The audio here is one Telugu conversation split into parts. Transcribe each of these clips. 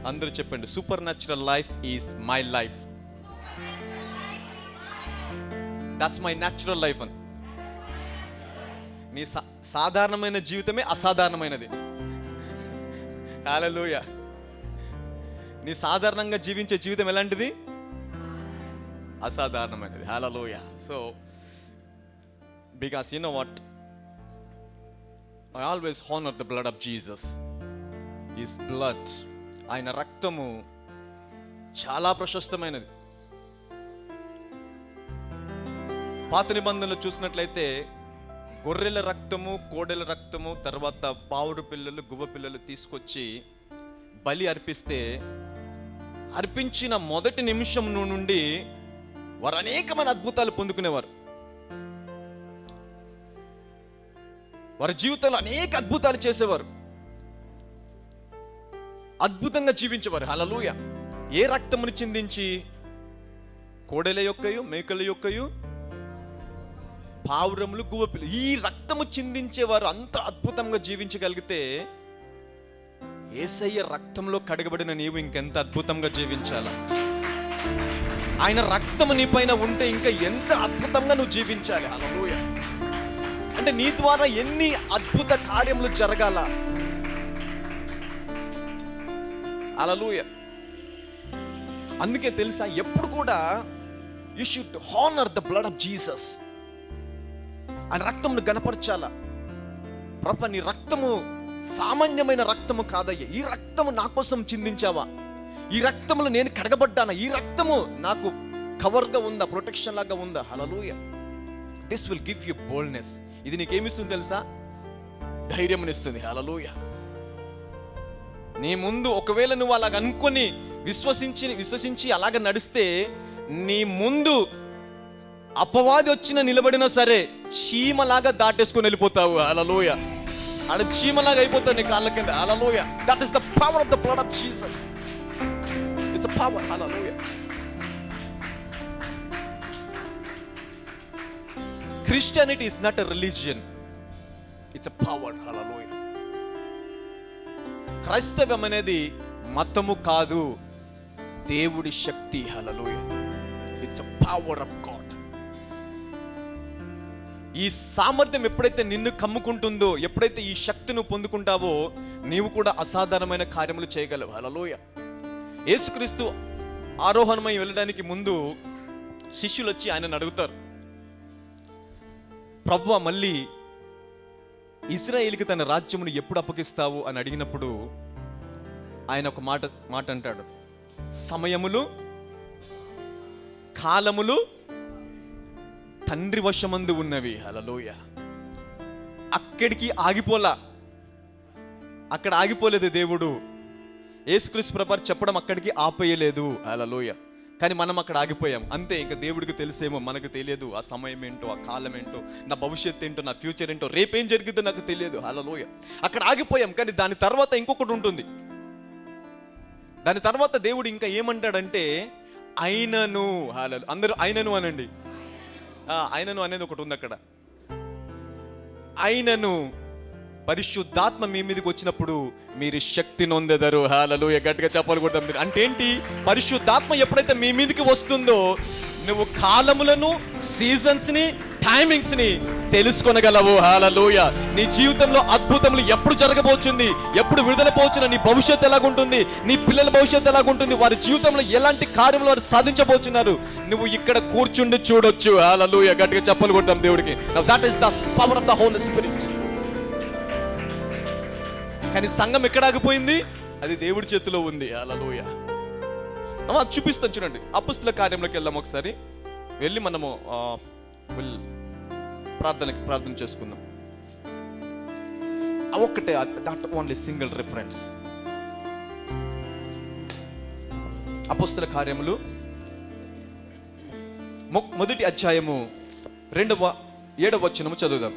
అందరూ చెప్పండి, super natural life is my life. That's my natural life అని. నీ సాధారణమైన జీవితమే అసాధారణమైనది. హల్లెలూయా. నీ సాధారణంగా జీవించే జీవితం ఎలాంటిది? అసాధారణమైనది. Hallelujah. So because you know what, I always honor the blood of Jesus. His blood, ఆయన రక్తము చాలా ప్రశస్తమైనది. పాత నిబంధనలు చూసినట్లయితే గొర్రెల రక్తము, కోడెల రక్తము, తర్వాత పావుడు పిల్లలు, గువ్వ పిల్లలు తీసుకొచ్చి బలి అర్పిస్తే అర్పించిన మొదటి నిమిషం నుండి వారు అనేకమైన అద్భుతాలు పొందుకునేవారు. వారి జీవితంలో అనేక అద్భుతాలు చేసేవారు, అద్భుతంగా జీవించేవారు. హల్లెలూయా. ఏ రక్తమును చిందించి? కోడెల యొక్కయు, మేకల యొక్కయు, పావురములు, గువ్వపిల్లు, ఈ రక్తము చిందించేవారు అంత అద్భుతంగా జీవించగలిగితే యేసయ్య రక్తంలో కడగబడిన నీవు ఇంకెంత అద్భుతంగా జీవించాలా? ఆయన రక్తము నీ పైన ఉంటే ఇంకా ఎంత అద్భుతంగా నువ్వు జీవించాలి. హల్లెలూయా. అంటే నీ ద్వారా ఎన్ని అద్భుత కార్యములు జరగాల. హల్లెలూయా. అందుకే తెలుసా, ఎప్పుడు కూడా you should honour the blood of Jesus. ఆయన రక్తమును గణపరచాలా. ప్రభు, నీ రక్తము సామాన్యమైన రక్తము కాదయ్యా. ఈ రక్తము నా కోసం చిందించావా? ఈ రక్తములో నేను కడగబడ్డానా? ఈ రక్తము నాకు కవర్గా ఉందా, ప్రొటెక్షన్ లాగా ఉందా? Hallelujah. This will give you boldness. ఇది నీకేమిస్తుంది తెలుసా? ధైర్యమునిస్తుంది. హల్లెలూయా. నీ ముందు ఒకవేళ నువ్వు అలాగ అనుకొని విశ్వసించి అలాగ నడిస్తే నీ ముందు అపవాది వచ్చిన నిలబడినా సరే చీమలాగా దాటేసుకొని వెళ్ళిపోతావు. హల్లెలూయా. అలా చీమలాగా అయిపోతావు నీ కాళ్ళ కింద. Hallelujah. That is the power of the blood of Jesus. It's a power. Hallelujah. Christianity is not a religion. It's a power. Hallelujah. క్రైస్తవం అనేది మతము కాదు, దేవుడి శక్తి. హల్లెలూయా. It's a power of God. ఈ సామర్థ్యం ఎప్పుడైతే నిన్ను కమ్ముకుంటుందో, ఎప్పుడైతే ఈ శక్తిని పొందుకుంటావో, నీవు కూడా అసాధారణమైన కార్యములు చేయగలవు. హల్లెలూయా. యేసుక్రీస్తు ఆరోహణమై వెళ్ళడానికి ముందు శిష్యులు వచ్చి ఆయనను అడుగుతారు, ప్రభువా, మళ్ళీ ఇశ్రాయేలుకి తన రాజ్యమును ఎప్పుడు అప్పగిస్తావు అని అడిగినప్పుడు ఆయన ఒక మాట అంటాడు, సమయములు, కాలములు తండ్రి వశమందు ఉన్నవి. హల్లెలూయా. అక్కడికి అక్కడ ఆగిపోలేదు దేవుడు. యేసుక్రీస్తు ప్రభువు చెప్పడం అక్కడికి ఆపేయలేదు. హల్లెలూయా. కానీ మనం అక్కడ ఆగిపోయాం అంతే. ఇంకా దేవుడికి తెలిసేమో, మనకు తెలియదు ఆ సమయం ఏంటో, ఆ కాలం ఏంటో, నా భవిష్యత్తు ఏంటో, నా ఫ్యూచర్ ఏంటో, రేపేం జరిగిద్దో నాకు తెలియదు. హల్లెలూయా. అక్కడ ఆగిపోయాం. కానీ దాని తర్వాత ఇంకొకటి ఉంటుంది. దాని తర్వాత దేవుడు ఇంకా ఏమంటాడంటే అయినను. హల్లెలూయా. అందరూ అయినను అనండి. అయినను అనేది ఒకటి ఉంది అక్కడ. అయినను పరిశుద్ధాత్మ మీ మీదకి వచ్చినప్పుడు మీరు శక్తి నొందెదరు. హల్లెలూయా. గట్టిగా చెప్పాలి కూడా. అంటే ఏంటి? పరిశుద్ధాత్మ ఎప్పుడైతే మీ మీదకి వస్తుందో నువ్వు కాలములను, సీజన్స్ ని, టైమింగ్స్ ని తెలుసుకొనగలవు. హల్లెలూయా. నీ జీవితంలో అద్భుతములు ఎప్పుడు జరగబోతుంది, ఎప్పుడు విడుదల పోవచ్చును, నీ భవిష్యత్తు ఎలాగుంటుంది, నీ పిల్లల భవిష్యత్తు ఎలాగుంటుంది, వారి జీవితంలో ఎలాంటి కార్యములు వారు సాధించబోతున్నారు, నువ్వు ఇక్కడ కూర్చుండి చూడొచ్చు. హల్లెలూయా. గట్టిగా చెప్పాలి కొడతాం దేవుడికి. That is the power of the Holy Spirit. కానీ సంఘం ఎక్కడ ఆగిపోయింది? అది దేవుడి చేతిలో ఉంది. హల్లెలూయా. చూపిస్తాను చూడండి. అపొస్తలుల కార్యంలోకి వెళ్దాం ఒకసారి. వెళ్ళి మనము ప్రార్థన చేసుకుందాం. ఒక్కటే, దట్ ఓన్లీ సింగిల్ రిఫరెన్స్. అపొస్తలుల కార్యములు మొదటి అధ్యాయము 7వ వచనము చదువుదాం.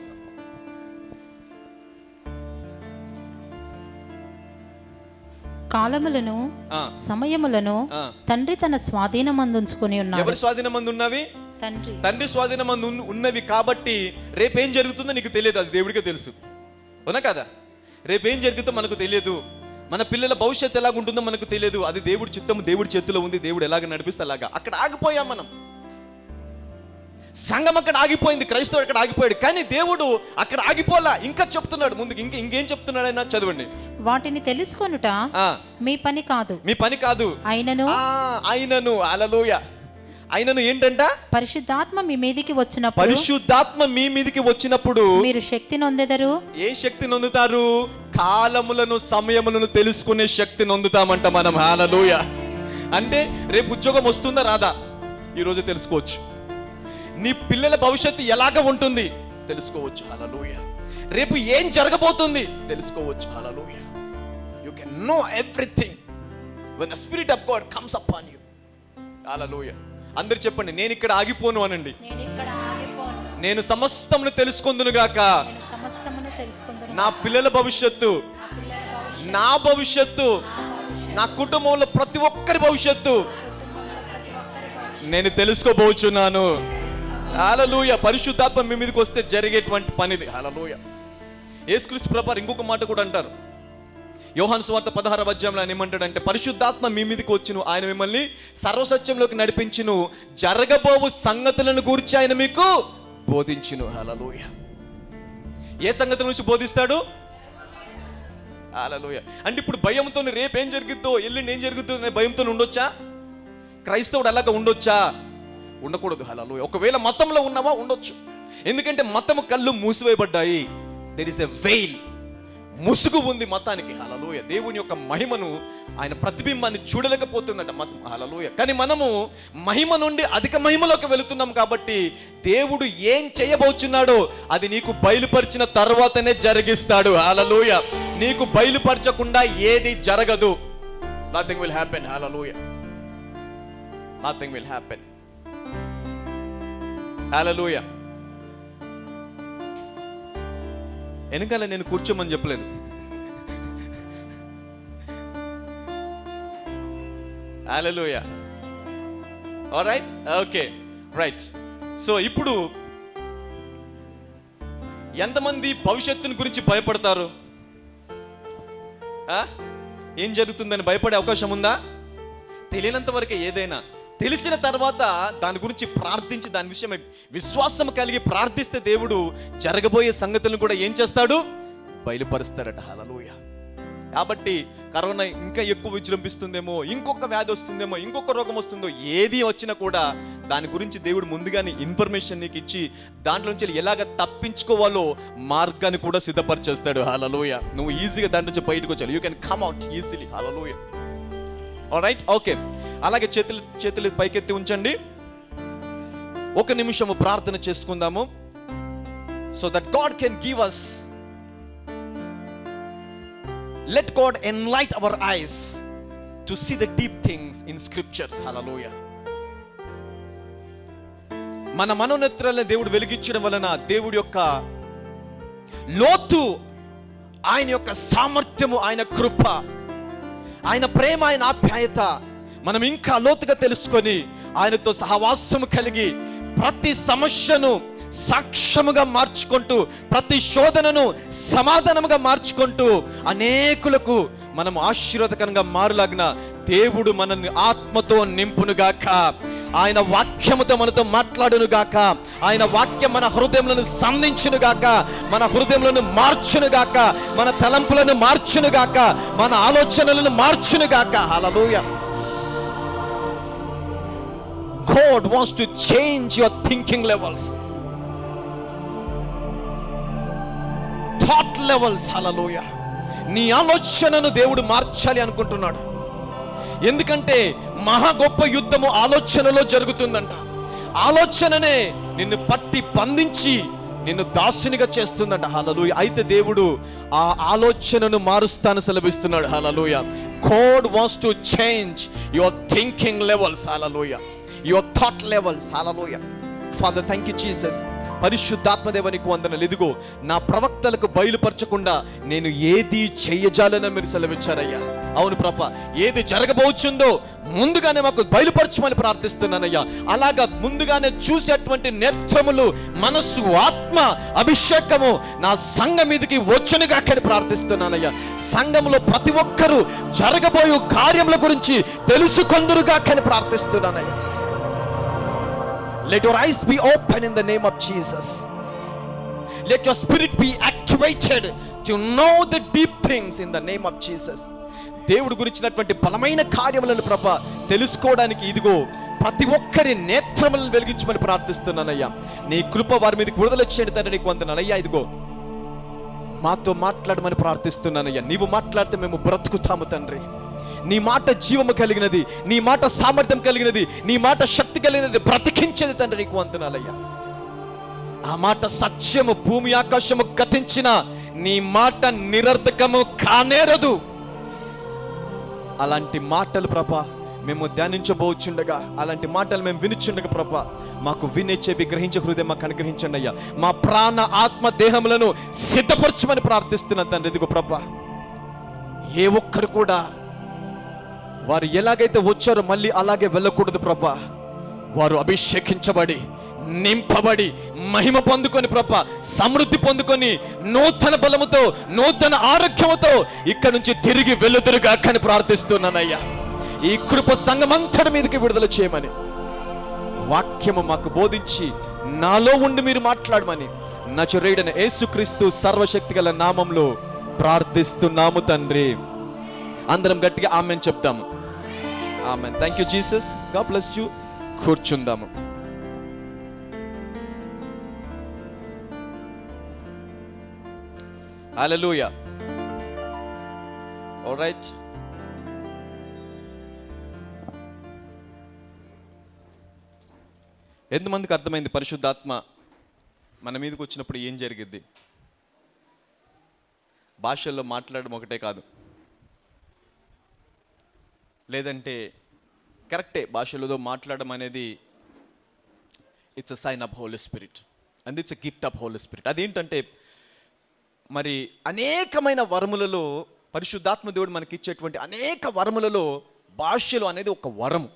కాలములను, సమయములను తండ్రి తన స్వాధీనమందుంచుకొని ఉన్నాడు. ఎవరి స్వాధీనమందు ఉన్నవి? తండ్రి స్వాధీనమందు ఉన్నవి. కాబట్టి రేపేం జరుగుతుందో నీకు తెలియదు, అది దేవుడికే తెలుసు. అవునా కదా? రేపేం జరుగుతుందో మనకు తెలియదు. మన పిల్లల భవిష్యత్తు ఎలాగ ఉంటుందో మనకు తెలియదు. అది దేవుడి చిత్తము, దేవుడి చేతిలో ఉంది. దేవుడు ఎలాగ నడిపిస్తే అలాగా. అక్కడ ఆగిపోయాం మనం. సంఘం అక్కడ ఆగిపోయింది, క్రైస్తవుడు అక్కడ ఆగిపోయాడు. కానీ దేవుడు అక్కడ ఆగిపోలా, ఇంకా చెప్తున్నాడు ముందుకు. ఇంకేం చెప్తున్నాడు ఆయన? చదవండి. వాటిని తెలుసుకొనుట మీ పని కాదు, మీ పని కాదు. ఆయనను హల్లెలూయా. ఆయనను ఏంటంట? పరిశుద్ధాత్మ మీ మీదికి వచ్చినప్పుడు, పరిశుద్ధాత్మ మీ మీదికి వచ్చినప్పుడు మీరు శక్తి నొందెదరు. ఏ శక్తి నొందుతారు? కాలములను, సమయములను తెలుసుకునే శక్తి నొందుతామంట మనం. హల్లెలూయా. అంటే రేపు ఉద్యోగం వస్తుందా రాదా ఈరోజు తెలుసుకోవచ్చు. నీ పిల్లల భవిష్యత్తు ఎలాగ ఉంటుంది తెలుసుకోవచ్చు. హల్లెలూయా. రేపు ఏం జరగబోతుంది తెలుసుకోవచ్చు. Hallelujah. You can know everything when the spirit of God comes upon you. Hallelujah. అందరూ చెప్పండి, నేను ఇక్కడ ఆగిపోను అనండి. నేను సమస్తమును తెలుసుకొందును గాక. నా పిల్లల భవిష్యత్తు, నా భవిష్యత్తు, నా కుటుంబంలో ప్రతి ఒక్కరి భవిష్యత్తు నేను తెలుసుకోబోచున్నాను. హల్లెలూయా. పరిశుద్ధాత్మ మీ మీదకి వస్తే జరిగేటువంటి పనిది. హల్లెలూయా. యేసుక్రీస్తు ప్రభువారు ఇంకొక మాట కూడా అంటారు. యోహాను సువార్త 16వ అధ్యాయంలో ఆయన ఏమంటాడంటే, పరిశుద్ధాత్మ మీ మీదకి వచ్చును, ఆయన మిమ్మల్ని సర్వసత్యంలోకి నడిపించును, జరగబోవు సంగతులను గురించి ఆయన మీకు బోధించును. హల్లెలూయా. ఏ సంగతుల గురించి బోధిస్తాడు? హల్లెలూయా. అంటే ఇప్పుడు భయంతో రేపు ఏం జరుగుద్దో, ఎల్లుండి ఏం జరుగుద్దో అనే భయంతో ఉండొచ్చా? క్రైస్తవుడు అలాగా ఉండొచ్చా? ఉండకూడదు. హల్లెలూయా. ఒకవేళ మతంలో ఉన్నావా ఉండొచ్చు. ఎందుకంటే మతము కళ్ళు మూసివేయబడ్డాయి. దెర్ ఇస్ ఎ వెయిల్, ముసుగు ఉంది మతానికి. హల్లెలూయా. దేవుని యొక్క మహిమను, ఆయన ప్రతిబింబాన్ని చూడలేకపోతుందట మతం. హల్లెలూయా. కానీ మనము మహిమ నుండి అధిక మహిమలోకి వెళుతున్నాం కాబట్టి దేవుడు ఏం చేయబోచున్నాడో అది నీకు బయలుపరిచిన తర్వాతనే జరిగిస్తాడు. హల్లెలూయా. నీకు బయలుపరచకుండా ఏది జరగదు. Nothing will happen. Hallelujah. Nothing will happen. Hallelujah. వెనకాల నేను కూర్చోమని చెప్పలేదు. Hallelujah. Alright, okay, right. So ఇప్పుడు ఎంతమంది భవిష్యత్తుని గురించి భయపడతారు? ఏం జరుగుతుందని భయపడే అవకాశం ఉందా? తెలియనంత వరకే ఏదైనా. తెలిసిన తర్వాత దాని గురించి ప్రార్థించి, దాని విషయమై విశ్వాసం కలిగి ప్రార్థిస్తే దేవుడు జరగబోయే సంగతులను కూడా ఏం చేస్తాడు? బయలుపరుస్తాడట. హల్లెలూయా. కాబట్టి కరోనా ఇంకా ఎక్కువ విజృంభిస్తుందేమో, ఇంకొక వ్యాధి వస్తుందేమో, ఇంకొక రోగం వస్తుందో, ఏది వచ్చినా కూడా దాని గురించి దేవుడు ముందుగానే ఇన్ఫర్మేషన్ నీకు ఇచ్చి దాంట్లో నుంచి ఎలాగ తప్పించుకోవాలో మార్గాన్ని కూడా సిద్ధపరిచేస్తాడు. హల్లెలూయా. నువ్వు ఈజీగా దాంట్లో నుంచి బయటకు వచ్చావు. You can come out easily. Hallelujah. Alright, okay. అలాగే చేతులు పైకెత్తి ఉంచండి. ఒక నిమిషము ప్రార్థన చేసుకుందాము. So that God can give us, let God enlighten our eyes to see the deep things in scriptures. Hallelujah. మన మనోనేత్రాలను దేవుడు వెలిగించడం వలన దేవుడి యొక్క లోతు, ఆయన యొక్క సామర్థ్యము, ఆయన కృప, ఆయన ప్రేమ, ఆయన ఆప్యాయత మనం ఇంకా లోతుగా తెలుసుకొని ఆయనతో సహవాసము కలిగి ప్రతి సమస్యను సాక్ష్యముగా మార్చుకుంటూ, ప్రతి శోధనను సమాధానముగా మార్చుకుంటూ అనేకులకు మనం ఆశీర్వాదకరంగా మారులాగిన దేవుడు మనల్ని ఆత్మతో నింపునుగాక. ఆయన వాక్యముతో మనతో మాట్లాడునుగాక. ఆయన వాక్యం మన హృదయములను సంధించునుగాక, మన హృదయములను మార్చునుగాక, మన తలంపులను మార్చునుగాక, మన ఆలోచనలను మార్చునుగాక. హల్లెలూయా. God wants to change your thinking levels, thought levels. Hallelujah. నీ ఆలోచనను దేవుడు మార్చాలి అనుకుంటున్నాడు. ఎందుకంటే మహా గొప్ప యుద్ధము ఆలోచనలో జరుగుతుందంట. ఆలోచననే నిన్ను పట్టి బంధించి నిన్ను దాసునిగా చేస్తుందంట. హల్లెలూయా. అయితే దేవుడు ఆ ఆలోచనను మారుస్తాను సెలవిస్తున్నాడు. హల్లెలూయా. God wants to change your thinking levels. Hallelujah. Your thought levels. Hallelujah. Father, thank you Jesus. పరిశుద్ధాత్మదేవానికి వందనాలు. ఇదిగో నా ప్రవక్తలకు బయలుపరచకుండా నేను ఏది చేయజాలని మీరు సెలవిచ్చారయ్యా. అవును ప్రభ, ఏది జరగబోచుందో ముందుగానే మాకు బయలుపరచమని ప్రార్థిస్తున్నానయ్యా. అలాగా ముందుగానే చూసేటువంటి నేత్రములు, మనస్సు, ఆత్మ అభిషేకము నా సంఘం మీదకి వచ్చునుగాకని ప్రార్థిస్తున్నానయ్యా. సంఘంలో ప్రతి ఒక్కరూ జరగబోయే కార్యముల గురించి తెలుసుకొందురుగాకని ప్రార్థిస్తున్నానయ్యా. Let your eyes be open in the name of Jesus. Let your spirit be activated to know the deep things in the name of Jesus. దేవుడి గురించినటువంటి బలమైన కార్యములను ప్రభ తెలుసుకోవడానికి ఇదిగో ప్రతి ఒక్కరి నేత్రములను వెలిగించమని ప్రార్థిస్తున్నానయ్యా. నీ కృప వారి మీదకి విడుదల చేయండి తండ్రి. నీకు వందనాలయ్యా. ఇదిగో మాతో మాట్లాడమని ప్రార్థిస్తున్నానయ్యా. నీవు మాట్లాడితే మేము బ్రతుకుతాము తండ్రి. నీ మాట జీవము కలిగినది, నీ మాట సామర్థ్యం కలిగినది, నీ మాట శక్తి కలిగినది, బ్రతికించేది తండ్రి. నీకు వందనాలయ్యా. ఆ మాట సత్యము, భూమి ఆకాశము గతించిన నీ మాట నిరర్ధకము కానేరదు. అలాంటి మాటలు ప్రభ మేము ధ్యానించబోచుండగా, అలాంటి మాటలు మేము వినుచుండగా ప్రభ మాకు వినే చెవి, గ్రహించే హృదయం మాకు అనుగ్రహించండి అయ్యా. మా ప్రాణ ఆత్మ దేహములను సిద్ధపరచమని ప్రార్థిస్తున్నాను తండ్రి. ఇదిగో ప్రభ, ఏ ఒక్కరు కూడా వారు ఎలాగైతే వచ్చారో మళ్ళీ అలాగే వెళ్ళకూడదు ప్రభా. వారు అభిషేకించబడి, నింపబడి, మహిమ పొందుకొని ప్రభా, సమృద్ధి పొందుకొని, నూతన బలముతో, నూతన ఆరోగ్యముతో ఇక్కడ నుంచి తిరిగి వెలుదురుగాకని ప్రార్థిస్తున్నానయ్యా. ఈ కృప సంఘమంతటి మీదకి విడుదల చేయమని, వాక్యము మాకు బోధించి నాలో ఉండి మీరు మాట్లాడమని నజరేయుడైన యేసుక్రీస్తు సర్వశక్తి గల నామంలో ప్రార్థిస్తున్నాము తండ్రి. అందరం గట్టిగా ఆమెన్ చెప్తాము. Amen. Thank you Jesus. God bless you. కూర్చుందాము. హల్లెలూయా. ఆల్రైట్. ఎంతమందికి అర్థమైంది పరిశుద్ధాత్మ మన మీదకి వచ్చినప్పుడు ఏం జరిగిద్ది? భాషల్లో మాట్లాడడం ఒకటే కాదు, లేదంటే కరెక్టే, భాషలతో మాట్లాడడం అనేది it's a sign of Holy Spirit and it's a gift of Holy Spirit. అదేంటంటే మరి అనేకమైన వరములలో పరిశుద్ధాత్మ దేవుడు మనకి ఇచ్చేటువంటి అనేక వరములలో భాషలు అనేది ఒక వరము.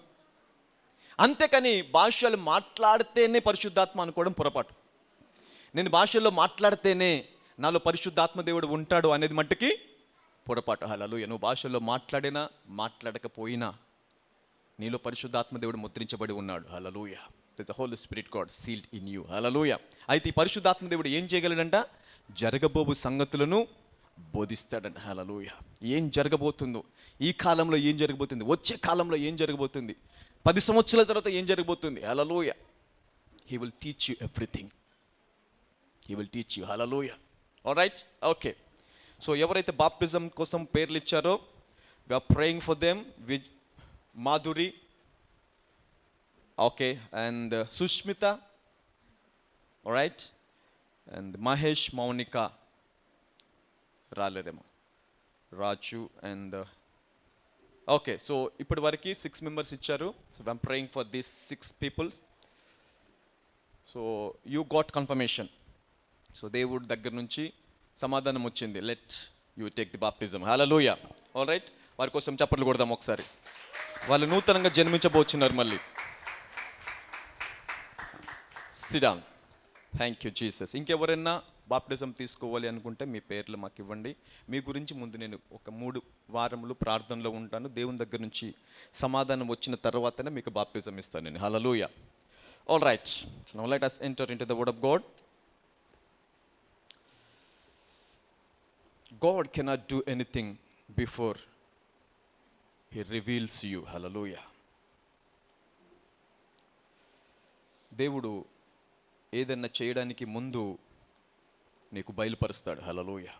అంతేకాని భాషలు మాట్లాడితేనే పరిశుద్ధాత్మ అనుకోవడం పొరపాటు. నేను భాషల్లో మాట్లాడితేనే నాలో పరిశుద్ధాత్మ దేవుడు ఉంటాడు అనేది మట్టుకి పొరపాటు. హల్లెలూయా. నువ్వు భాషల్లో మాట్లాడినా మాట్లాడకపోయినా నీలో పరిశుద్ధాత్మ దేవుడు ముద్రించబడి ఉన్నాడు. Hallelujah. This holy spirit God sealed in you. Hallelujah. అయితే ఈ పరిశుద్ధాత్మ దేవుడు ఏం చేయగలడంట? జరగబోవు సంగతులను బోధిస్తాడంట. హల్లెలూయా. ఏం జరగబోతుందో, ఈ కాలంలో ఏం జరగబోతుంది, వచ్చే కాలంలో ఏం జరగబోతుంది, 10 సంవత్సరాల తర్వాత ఏం జరగబోతుంది. Hallelujah. He will teach you everything. He will teach you. Hallelujah. Alright. Okay. So ఎవరైతే బాప్టిజం కోసం పేర్లు ఇచ్చారో we are praying for them. Madhuri, okay, and Sushmita, right, and Mahesh, Mounika రాలేరేమో, రాజు, అండ్ ఓకే. సో ఇప్పటి వరకు 6 మెంబర్స్ ఇచ్చారు. So I'm praying for this 6 peoples. So you got confirmation. So దేవుడి దగ్గర నుంచి సమాధానం వచ్చింది. Let you take the baptism. Hallelujah. All right. వారి కోసం చప్పట్లు కొడదాం ఒకసారి. వాళ్ళు నూతనంగా జన్మించబోతున్నారు మళ్ళీ. SIT down. Thank you Jesus. ఇంకెవరైనా బాప్టిజం తీసుకోవాలి అనుకుంటే మీ పేర్లు మాకు ఇవ్వండి. మీ గురించి ముందు నేను ఒక 3 వారములు ప్రార్థనలో ఉంటాను. దేవుని దగ్గర నుంచి సమాధానం వచ్చిన తర్వాతనే మీకు బాప్టిజం ఇస్తాను నేను. Hallelujah. All right. Now let us enter into the word of God. God cannot do anything before He reveals you. Hallelujah. దేవుడు ఏదన్నా చేయడానికి ముందు నీకు బయలుపరుస్తాడు. హల్లెలూయా.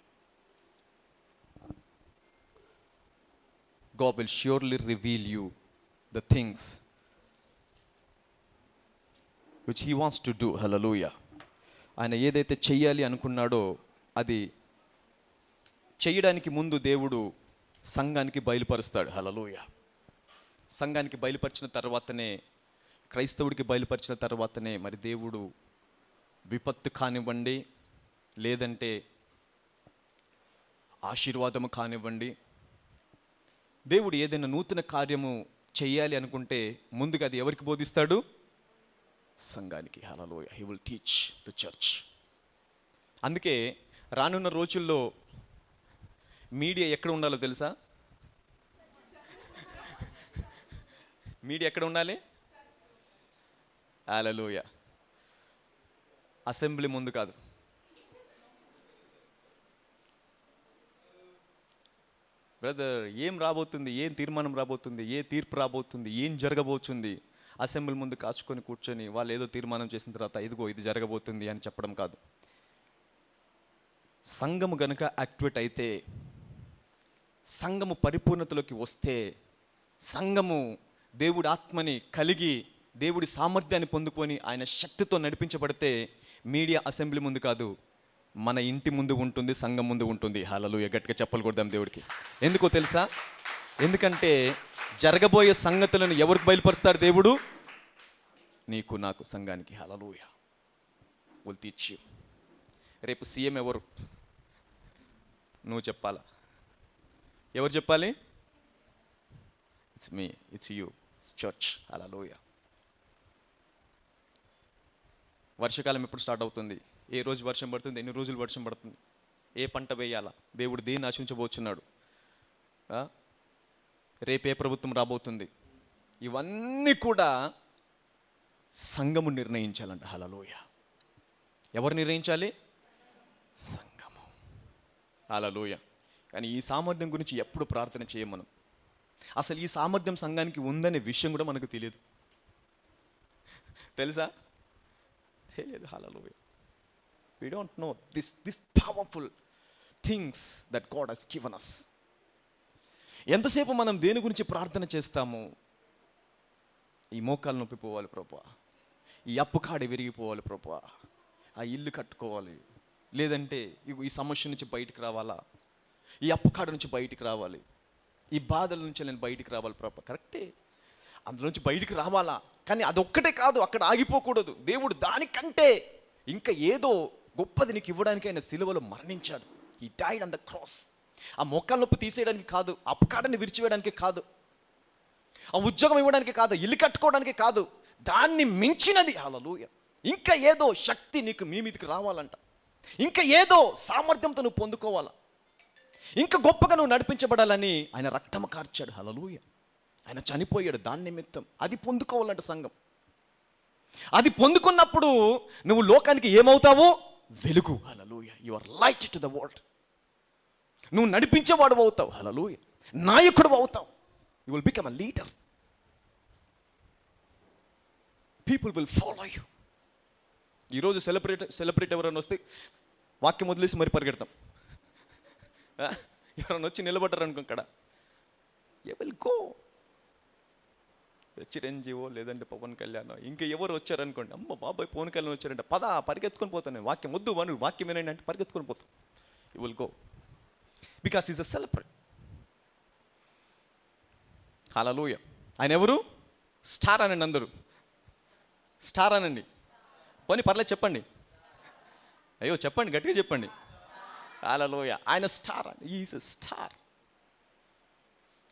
God will surely reveal you the things which He wants to do. Hallelujah. ఆయన ఏదైతే చెయ్యాలి అనుకున్నాడో అది చేయడానికి ముందు దేవుడు సంఘానికి బయలుపరుస్తాడు. హల్లెలూయా. సంఘానికి బయలుపరిచిన తర్వాతనే, క్రైస్తవుడికి బయలుపరిచిన తర్వాతనే మరి దేవుడు విపత్తు కానివ్వండి, లేదంటే ఆశీర్వాదము కానివ్వండి, దేవుడు ఏదైనా నూతన కార్యము చేయాలి అనుకుంటే ముందుగా అది ఎవరికి బోధిస్తాడు? సంఘానికి. Hallelujah. He will teach to church. అందుకే రానున్న రోజుల్లో మీడియా ఎక్కడ ఉండాలో తెలుసా? మీడియా ఎక్కడ ఉండాలి? హల్లెలూయా. అసెంబ్లీ ముందు కాదు. బ్రదర్, ఏం రాబోతుంది, ఏం తీర్మానం రాబోతుంది, ఏ తీర్పు రాబోతుంది, ఏం జరగబోతుంది, అసెంబ్లీ ముందు కాచుకొని కూర్చొని వాళ్ళు ఏదో తీర్మానం చేసిన తర్వాత ఇదిగో ఇది జరగబోతుంది అని చెప్పడం కాదు. సంఘము గనుక యాక్టివేట్ అయితే, సంఘము పరిపూర్ణతలోకి వస్తే, సంఘము దేవుడి ఆత్మని కలిగి దేవుడి సామర్థ్యాన్ని పొందుకొని ఆయన శక్తితో నడిపించబడితే మీడియా అసెంబ్లీ ముందు కాదు, మన ఇంటి ముందు ఉంటుంది, సంఘం ముందు ఉంటుంది. హల్లెలూయా. గట్టిగా చెప్పలు కొడదాం దేవుడికి. ఎందుకో తెలుసా? ఎందుకంటే జరగబోయే సంగతులను ఎవరికి బయలుపరుస్తాడు దేవుడు? నీకు, నాకు, సంఘానికి. హల్లెలూయా. Will teach you. రేపు సీఎం ఎవరు? నువ్వు చెప్పాలా? ఎవరు చెప్పాలి? It's me, it's you, it's church. Hallelujah. వర్షాకాలం ఎప్పుడు స్టార్ట్ అవుతుంది? ఏ రోజు వర్షం పడుతుంది? ఎన్ని రోజులు వర్షం పడుతుంది? ఏ పంట వేయాలా? దేవుడు దేన్ని ఆశించబోతున్నాడు? రేపే ప్రభుత్వం రాబోతుంది? ఇవన్నీ కూడా సంఘము నిర్ణయించాలంట. హల్లెలూయా. ఎవరు నిర్ణయించాలి? సంఘము. హల్లెలూయా. కానీ ఈ సామర్థ్యం గురించి ఎప్పుడు ప్రార్థన చేయం మనం. అసలు ఈ సామర్థ్యం సంఘానికి ఉందనే విషయం కూడా మనకు తెలియదు. తెలుసా? తెలియదు. హల్లెలూయా. We don't know this powerful things that God has given us. ఎంతసేపు మనం దేని గురించి ప్రార్థన చేస్తాము? ఈ మోకాలు నొప్పి పోవాలి ప్రభువా, ఈ అప్పు కాడి విరిగిపోవాలి ప్రభువా, ఆ ఇల్లు కట్టుకోవాలి, లేదంటే ఈ సమస్య నుంచి బయటికి రావాలా, ఈ అప్పు కాడి నుంచి బయటికి రావాలి, ఈ బాధల నుంచి నేను బయటికి రావాలి ప్రభువా. కరెక్టే, అందులో నుంచి బయటికి రావాలా. కానీ అదొక్కటే కాదు, అక్కడ ఆగిపోకూడదు. దేవుడు దానికంటే ఇంకా ఏదో గొప్పది నీకు ఇవ్వడానికి ఆయన సిలువలో మరణించాడు. ఈ డైడ్ ఆన్ ద క్రాస్. ఆ మోకాల నొప్పి తీసేయడానికి కాదు, అపకాడాన్ని విరిచివేయడానికి కాదు, ఆ ఉద్యోగం ఇవ్వడానికి కాదు, ఇల్లు కట్టుకోవడానికి కాదు, దాన్ని మించినది. హల్లెలూయా. ఇంకా ఏదో శక్తి నీకు మీ మీదకి రావాలంట, ఇంకా ఏదో సామర్థ్యంతో నువ్వు పొందుకోవాలా, ఇంకా గొప్పగా నువ్వు నడిపించబడాలని ఆయన రక్తము కార్చాడు. హల్లెలూయా. ఆయన చనిపోయాడు దాని నిమిత్తం. అది పొందుకోవాలంట సంఘం. అది పొందుకున్నప్పుడు నువ్వు లోకానికి ఏమవుతావు? వెలుగు. Hallelujah. You are light to the world. నువ్వు నడిపించేవాడు అవుతావు. హల్లెలూయా. నాయకుడు అవుతావు. You will become a leader. People will follow you. ఈరోజు సెలబ్రేట్ ఎవరైనా వస్తే వాక్యం వదిలేసి మరి పరిగెడతాం. ఎవరైనా వచ్చి నిలబడ్డారు అనుకో, అక్కడ యు విల్ గో. చిరంజీవో లేదంటే పవన్ కళ్యాణ్ ఇంకా ఎవరు వచ్చారనుకోండి, అమ్మ బాబాయ్ పవన్ కళ్యాణ్ వచ్చారంటే పద పరిగెత్తుకొని పోతాను. నేను వాక్యం వద్దు వాను వాక్యం వినండి అంటే పరిగెత్తుకొని పోతాం. You will go because is a celebrate. Hallelujah. ఆయన ఎవరు? స్టార్ అనండి. అందరూ స్టార్ అనండి. పోనీ పర్లేదు చెప్పండి. అయ్యో చెప్పండి, గట్టిగా చెప్పండి. హల్లెలూయా. ఆయన స్టార్. Is a star.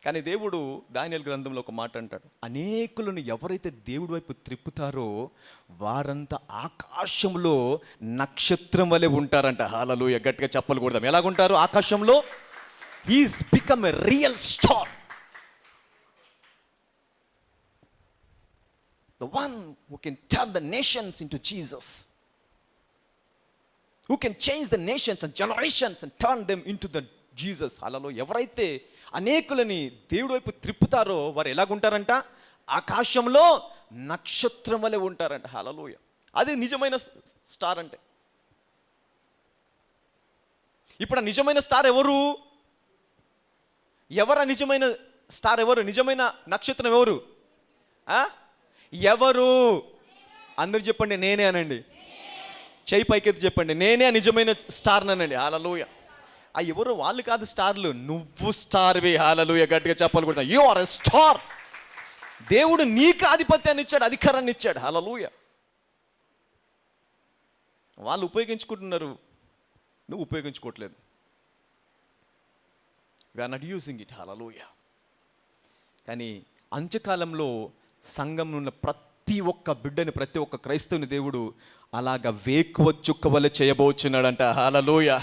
కానీ దేవుడు దానియేలు గ్రంథంలో ఒక మాట అంటాడు, అనేకులను ఎవరైతే దేవుడి వైపు త్రిప్పుతారో వారంతా ఆకాశంలో నక్షత్రం వలె ఉంటారంట. హల్లెలూయా. గట్టిగా చెప్పలు కొడదాం. ఎలాగుంటారు ఆకాశంలో? He's become a real star. The one who can turn the nations into Jesus, who can change the nations and generations and turn them into the Jesus. హల్లెలూయా. ఎవరైతే అనేకులని దేవుడి వైపు త్రిప్పుతారో వారు ఎలాగుంటారంట? ఆకాశంలో నక్షత్రం వలె ఉంటారంట. హల్లెలూయా. అది నిజమైన స్టార్ అంటే. ఇప్పుడు ఆ నిజమైన స్టార్ ఎవరు? ఎవరు నిజమైన స్టార్? ఎవరు నిజమైన నక్షత్రం? ఎవరు? ఎవరు? అందరు చెప్పండి, నేనే అనండి. చేయి పైకెత్తి చెప్పండి, నేనే నిజమైన స్టార్ అనండి. హల్లెలూయా. ఆ ఎవరు? వాళ్ళు కాదు స్టార్లు, నువ్వు స్టార్వి. హల్లెలూయా. గట్టిగా చెప్పాలి కూడా. You are a star. దేవుడు నీకు ఆధిపత్యాన్ని ఇచ్చాడు, అధికారాన్ని ఇచ్చాడు. హల్లెలూయా. వాళ్ళు ఉపయోగించుకుంటున్నారు, నువ్వు ఉపయోగించుకోవట్లేదు. We are not using it. Hallelujah. కానీ అంత్యకాలంలో సంఘంలో ఉన్న ప్రతి ఒక్క బిడ్డని, ప్రతి ఒక్క క్రైస్తవుని దేవుడు అలాగా వేకువ చుక్క వలె చేయబోచున్నాడంట. హల్లెలూయా.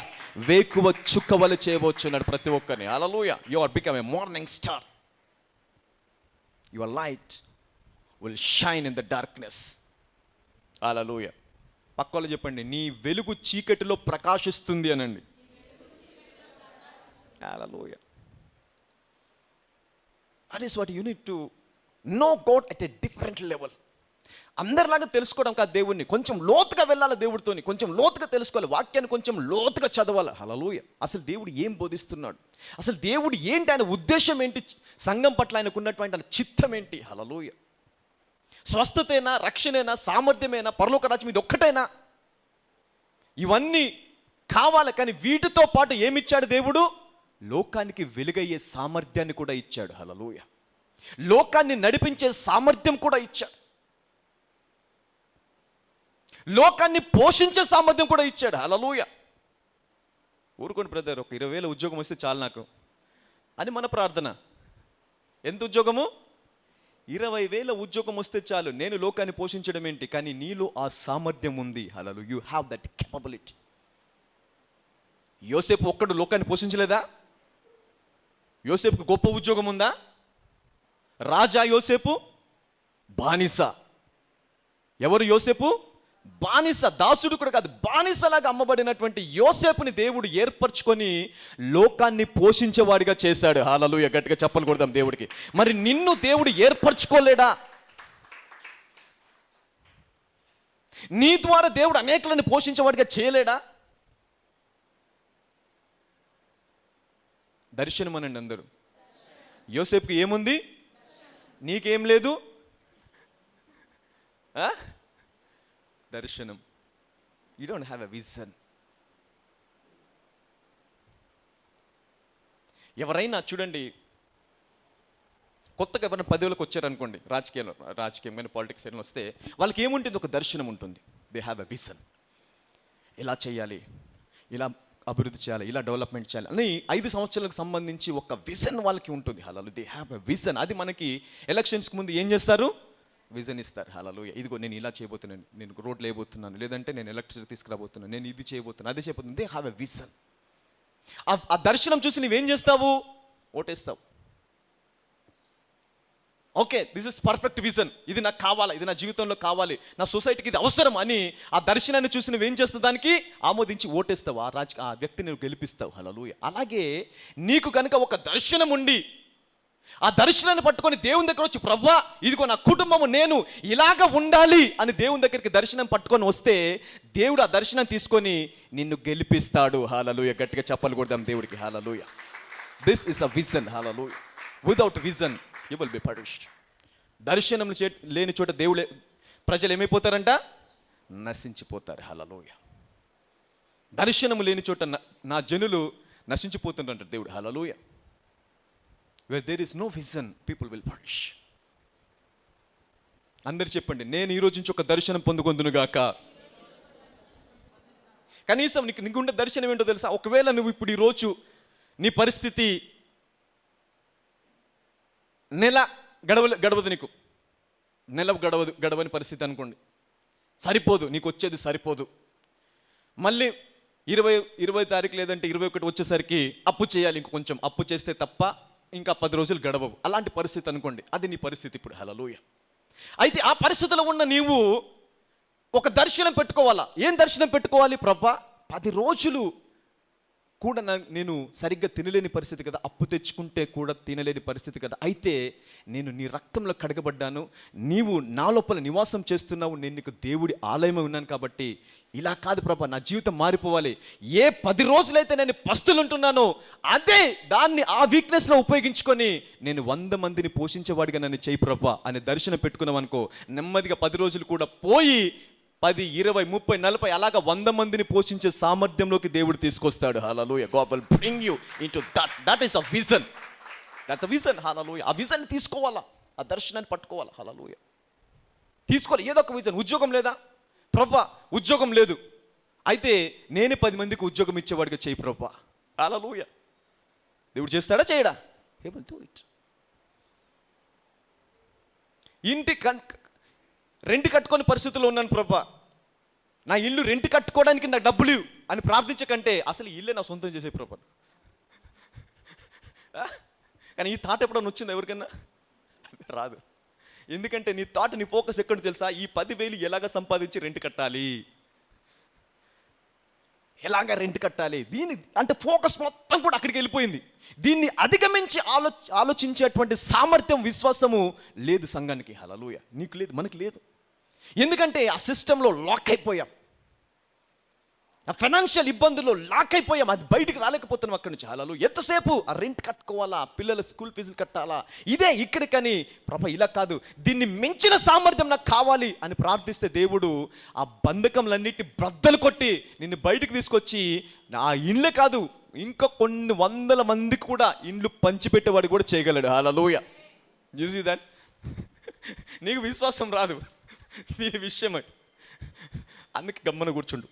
వేకువ చుక్క వలె చేయబోచున్నాడు ప్రతి ఒక్కరిని. Hallelujah. You are become a morning star. Your light will shine in the darkness. Hallelujah. పక్కలో చెప్పండి, నీ వెలుగు చీకటిలో ప్రకాశిస్తుంది అనండి. Hallelujah. That is what you need to know God at a different level. అందరిలాగా తెలుసుకోవడం కాదు దేవుణ్ణి, కొంచెం లోతుగా వెళ్ళాలి దేవుడితోని, కొంచెం లోతుగా తెలుసుకోవాలి, వాక్యాన్ని కొంచెం లోతుగా చదవాలి. హల్లెలూయా. అసలు దేవుడు ఏం బోధిస్తున్నాడు, అసలు దేవుడు ఏంటి, ఆయన ఉద్దేశం ఏంటి, సంఘం పట్ల ఆయనకు ఉన్నటువంటి ఆయన చిత్తం ఏంటి. హల్లెలూయా. స్వస్థతేనా, రక్షణేనా, సామర్థ్యమేనా, పరలోక రాజ్యం ఇది ఒక్కటేనా? ఇవన్నీ కావాలి. కానీ వీటితో పాటు ఏమిచ్చాడు దేవుడు? లోకానికి వెలుగయ్యే సామర్థ్యాన్ని కూడా ఇచ్చాడు. హల్లెలూయా. లోకాన్ని నడిపించే సామర్థ్యం కూడా ఇచ్చాడు. లోకాన్ని పోషించే సామర్థ్యం కూడా ఇచ్చాడు. హల్లెలూయా. ఊరుకోండి బ్రదర్, ఒక 20,000 ఉద్యోగం వస్తే చాలు నాకు అని మన ప్రార్థన. ఎంత ఉద్యోగము? 20,000 ఉద్యోగం వస్తే చాలు, నేను లోకాన్ని పోషించడం ఏంటి? కానీ నీలో ఆ సామర్థ్యం ఉంది. Hallelujah. You have that capability. యోసేపు ఒక్కడు లోకాన్ని పోషించలేదా? యోసేపుకి గొప్ప ఉద్యోగం ఉందా? రాజా యోసేపు బానిస. ఎవరు యోసేపు? బానిస. దాసుడు కూడా కాదు, బానిసలాగా అమ్మబడినటువంటి యోసేపుని దేవుడు ఏర్పరచుకొని లోకాన్ని పోషించేవాడిగా చేశాడు. హల్లెలూయా. గట్టిగా చప్పలు కొడదాం దేవుడికి. మరి నిన్ను దేవుడు ఏర్పరచుకోలేడా? నీ ద్వారా దేవుడు అనేకులను పోషించేవాడిగా చేయలేడా? దర్శనం అనండి అందరూ. యోసేపుకి ఏముంది? నీకేం లేదు? దర్శనం. You don't have a vision. ఎవరైనా చూడండి, కొత్తగా ఎవరైనా పదవులకు వచ్చారనుకోండి, రాజకీయం కానీ పాలిటిక్స్ అయినా వస్తే వాళ్ళకి ఏముంటుంది? ఒక దర్శనం ఉంటుంది. They have a vision. ఇలా చేయాలి, ఇలా అభివృద్ధి చేయాలి, ఇలా డెవలప్మెంట్ చేయాలి అని 5 సంవత్సరాలకు సంబంధించి ఒక విజన్ వాళ్ళకి ఉంటుంది. Hallelujah. They have a vision. అది మనకి ఎలక్షన్స్కి ముందు ఏం చేస్తారు? విజన్ ఇస్తారు. హల్లెలూయా. ఇదిగో నేను ఇలా చేయబోతున్నాను, నేను రోడ్లు వేయబోతున్నాను, లేదంటే నేను ఎలక్ట్రిసిటీ తీసుకురాబోతున్నాను, నేను ఇది చేయబోతున్నాను, అదే చేయబోతున్నాను. They have a vision. ఆ దర్శనం చూసి నువ్వేం చేస్తావు? ఓటేస్తావు. Okay, this is perfect vision, ఇది నాకు కావాలి, ఇది నా జీవితంలో కావాలి, నా సొసైటీకి ఇది అవసరం అని ఆ దర్శనాన్ని చూసి నువ్వేం చేస్తావు? దానికి ఆమోదించి ఓటేస్తావు. ఆ వ్యక్తిని నువ్వు గెలిపిస్తావు. హల్లెలూయా. అలాగే నీకు కనుక ఒక దర్శనం ఉండి ఆ దర్శనాన్ని పట్టుకొని దేవుని దగ్గర వచ్చి, ప్రభువా ఇదిగో నా కుటుంబము నేను ఇలాగ ఉండాలి అని దేవుని దగ్గరికి దర్శనం పట్టుకొని వస్తే దేవుడు ఆ దర్శనం తీసుకొని నిన్ను గెలిపిస్తాడు. హల్లెలూయా. గట్టిగా చప్పలు కొడదాం దేవుడికి. Hallelujah. This is a vision. Hallelujah. Without vision you will be perished. దర్శనం లేని చోట దేవుడు ప్రజలు ఏమైపోతారంట? నశించిపోతారు. హల్లెలూయా. దర్శనం లేని చోట నా జనులు నశించిపోతుంటారు దేవుడు. హల్లెలూయా. Where there is no vision, people will perish. అందరు చెప్పండి, నేను ఈ రోజు నుంచి ఒక దర్శనం పొందుకొందును గాక. కనీసం నీకుండే దర్శనం ఏంటో తెలుసా? ఒకవేళ నువ్వు ఇప్పుడు ఈరోజు నీ పరిస్థితి నెల గడవదు, నీకు నెల గడవని పరిస్థితి అనుకోండి, సరిపోదు, నీకు వచ్చేది సరిపోదు. మళ్ళీ 20 తారీఖు లేదంటే 21 వచ్చేసరికి అప్పు చేయాలి, ఇంక కొంచెం అప్పు చేస్తే తప్ప ఇంకా 10 రోజులు గడవవు. అలాంటి పరిస్థితి అనుకోండి, అది నీ పరిస్థితి ఇప్పుడు. హల్లెలూయా. అయితే ఆ పరిస్థితిలో ఉన్న నీవు ఒక దర్శనం పెట్టుకోవాలా. ఏం దర్శనం పెట్టుకోవాలి? ప్రభా 10 రోజులు కూడా నేను సరిగ్గా తినలేని పరిస్థితి కదా, అప్పు తెచ్చుకుంటే కూడా తినలేని పరిస్థితి కదా, అయితే నేను నీ రక్తంలో కడగబడ్డాను, నీవు నా లోపల నివాసం చేస్తున్నావు, నేను నీకు దేవుడి ఆలయమై ఉన్నాను, కాబట్టి ఇలా కాదు ప్రభా, నా జీవితం మారిపోవాలి. ఏ 10 రోజులైతే నేను పస్తులు ఉంటున్నానో అదే దాన్ని ఆ వీక్నెస్లో ఉపయోగించుకొని నేను 100 మందిని పోషించేవాడిగా నన్ను చేయి ప్రభా అని దర్శనం పెట్టుకున్నాం అనుకో, నెమ్మదిగా 10 రోజులు కూడా పోయి 10, 20, 30, 40 అలాగా 100 మందిని పోషించే సామర్థ్యంలోకి దేవుడు తీసుకొస్తాడు. హల్లెలూయా. God will bring you into that is a vision. That's a vision. హల్లెలూయా. ఆ విజన్ తీసుకోవాలా, ఆ దర్శనాన్ని పట్టుకోవాలా. హల్లెలూయా. తీసుకోవాలి. ఏదో ఒక విజన్. ఉద్యోగం లేదా? ప్రభా ఉద్యోగం లేదు, అయితే నేనే 10 మందికి ఉద్యోగం ఇచ్చేవాడిగా చేయి ప్రభా. హల్లెలూయా. దేవుడు చేస్తాడా చేయడా? He will do it. ఇంటి రెంట్ కట్టుకొని పరిస్థితుల్లో ఉన్నాను ప్రభా, నా ఇల్లు రెంట్ కట్టుకోవడానికి నాకు డబ్బులు ఇవ్వు అని ప్రార్థించకంటే అసలు ఈ ఇల్లే నా సొంతం చేసే ప్రభా. కానీ ఈ థాట్ ఎప్పుడన్నా వచ్చింది ఎవరికన్నా? రాదు. ఎందుకంటే నీ థాట్, నీ ఫోకస్ ఎక్కడ తెలుసా? ఈ 10,000 ఎలాగ సంపాదించి రెంట్ కట్టాలి, ఎలాగ రెంట్ కట్టాలి, దీని అంటే ఫోకస్ మొత్తం కూడా అక్కడికి వెళ్ళిపోయింది. దీన్ని అధిగమించి ఆలోచించేటువంటి సామర్థ్యం, విశ్వాసము లేదు సంఘానికి. హల్లెలూయా. నీకు లేదు, మనకి లేదు. ఎందుకంటే ఆ సిస్టంలో లాక్ అయిపోయాం, ఆ ఫైనాన్షియల్ ఇబ్బందుల్లో లాక్ అయిపోయాం, అది బయటికి రాలేకపోతున్నాం అక్కడి నుంచి. హల్లెలూయా. ఎంతసేపు ఆ రెంట్ కట్టుకోవాలా, పిల్లల స్కూల్ ఫీజులు కట్టాలా, ఇదే ఇక్కడికని ప్రభా ఇలా కాదు, దీన్ని మించిన సామర్థ్యం నాకు కావాలి అని ప్రార్థిస్తే దేవుడు ఆ బంధకంలన్నిటిని బ్రద్దలు కొట్టి నిన్ను బయటికి తీసుకొచ్చి ఆ ఇండ్లే కాదు ఇంకా కొన్ని వందల మందికి కూడా ఇండ్లు పంచిపెట్టేవాడు కూడా చేయగలడు. హల్లెలూయా. You see that? నీకు విశ్వాసం రాదు దీని విషయమై, అందుకే గమ్మన కూర్చుండు.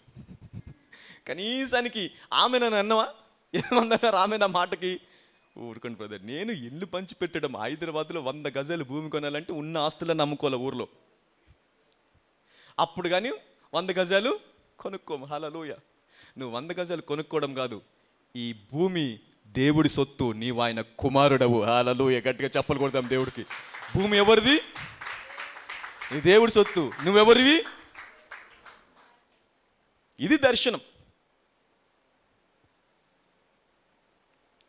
కనీసానికి ఆమె నన్ను అన్నవా? ఏమన్నారు ఆమె నా మాటకి? ఊరుకోండి బ్రదర్, నేను ఇల్లు పంచి పెట్టడం హైదరాబాద్లో 100 గజాలు భూమి కొనాలంటే ఉన్న ఆస్తులను నమ్ముకోవాలి ఊర్లో, అప్పుడు కానీ 100 గజాలు కొనుక్కోము. హల్లెలూయా. నువ్వు 100 గజాలు కొనుక్కోవడం కాదు, ఈ భూమి దేవుడి సొత్తు, నీవు ఆయన కుమారుడవు. హల్లెలూయా. గట్టిగా చప్పలు కొడతాం దేవుడికి. భూమి ఎవరిది? నీ దేవుడి సొత్తు. నువ్వెవరివి? ఇది దర్శనం.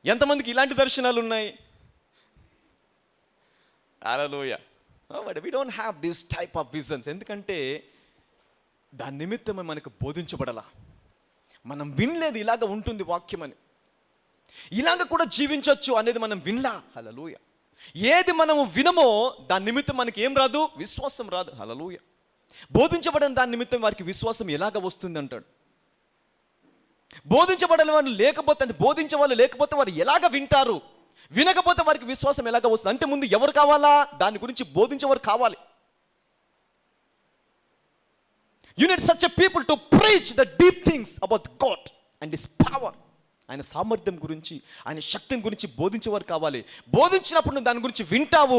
ఎంతమందికి ఇలాంటి దర్శనాలు ఉన్నాయి? Hallelujah. But we don't have this type of visions. ఎందుకంటే దాని నిమిత్తమే మనకు బోధించబడాల. మనం వినలేదు ఇలాగ ఉంటుంది వాక్యం అని, ఇలాగ కూడా జీవించవచ్చు అనేది మనం వినలా. హల్లెలూయా. ఏది మనము వినమో దాని నిమిత్తం మనకి ఏం రాదు? విశ్వాసం రాదు. హల్లెలూయా. బోధించబడిన దాని నిమిత్తం వారికి విశ్వాసం ఎలాగ వస్తుంది అంటాడు. బోధించబడిన వాళ్ళు లేకపోతే, అంటే బోధించే వాళ్ళు లేకపోతే వారు ఎలాగ వింటారు? వినకపోతే వారికి విశ్వాసం ఎలాగ వస్తుంది? అంటే ముందు ఎవరు కావాలా? దాని గురించి బోధించేవారు కావాలి. You need such a people to preach the deep things about God and His power. ఆయన సామర్థ్యం గురించి, ఆయన శక్తిని గురించి బోధించేవారు కావాలి. బోధించినప్పుడు నువ్వు దాని గురించి వింటావు.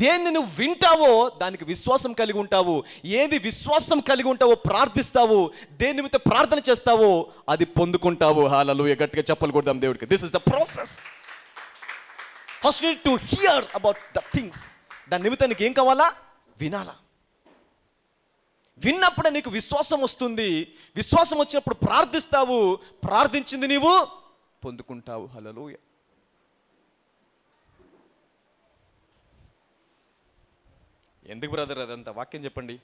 దేన్ని నువ్వు వింటావో దానికి విశ్వాసం కలిగి ఉంటావు. ఏది విశ్వాసం కలిగి ఉంటావో ప్రార్థిస్తావు, దేని నిమిత్తం ప్రార్థన చేస్తావో అది పొందుకుంటావు. హల్లెలూయా. గట్టిగా చెప్పలు కొడదాం దేవుడికి. This is the process. First need to hear about the things. దాని నిమిత్తం నీకు ఏం కావాలా? వినాలా. విన్నప్పుడే నీకు విశ్వాసం వస్తుంది. విశ్వాసం వచ్చినప్పుడు ప్రార్థిస్తావు, ప్రార్థించింది నీవు పొందుకుంటావు. హల్లెలూయా. ఎందుకు బ్రదర్ అదంతా? వాక్యం చెప్పండి,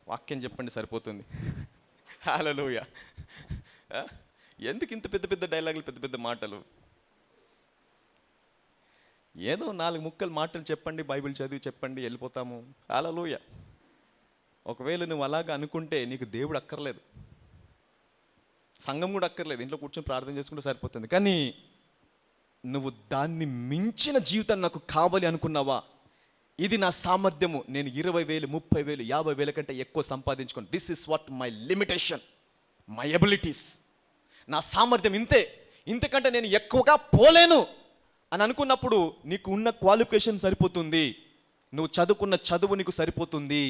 వాక్యం చెప్పండి సరిపోతుంది. హల్లెలూయా. ఎందుకు ఇంత పెద్ద పెద్ద డైలాగులు, పెద్ద పెద్ద మాటలు? ఏదో 4 ముక్కలు మాటలు చెప్పండి, బైబిల్ చదివి చెప్పండి, వెళ్ళిపోతాము. హల్లెలూయా. ఒకవేళ నువ్వు అలాగా అనుకుంటే నీకు దేవుడు అక్కర్లేదు, సంఘం కూడా అక్కర్లేదు, ఇంట్లో కూర్చొని ప్రార్థన చేసుకుంటే సరిపోతుంది. కానీ నువ్వు దాన్ని మించిన జీవితం నాకు కావాలి అనుకున్నావా? ఇది నా సామర్థ్యము, నేను 20,000, 30,000, 50,000 కంటే ఎక్కువ సంపాదించుకోను. This is what my limitation, my abilities. నా సామర్థ్యం ఇంతే, ఇంతకంటే నేను ఎక్కువగా పోలేను అని అనుకున్నప్పుడు నీకు ఉన్న క్వాలిఫికేషన్ సరిపోతుంది, నువ్వు చదువుకున్న చదువు నీకు సరిపోతుంది,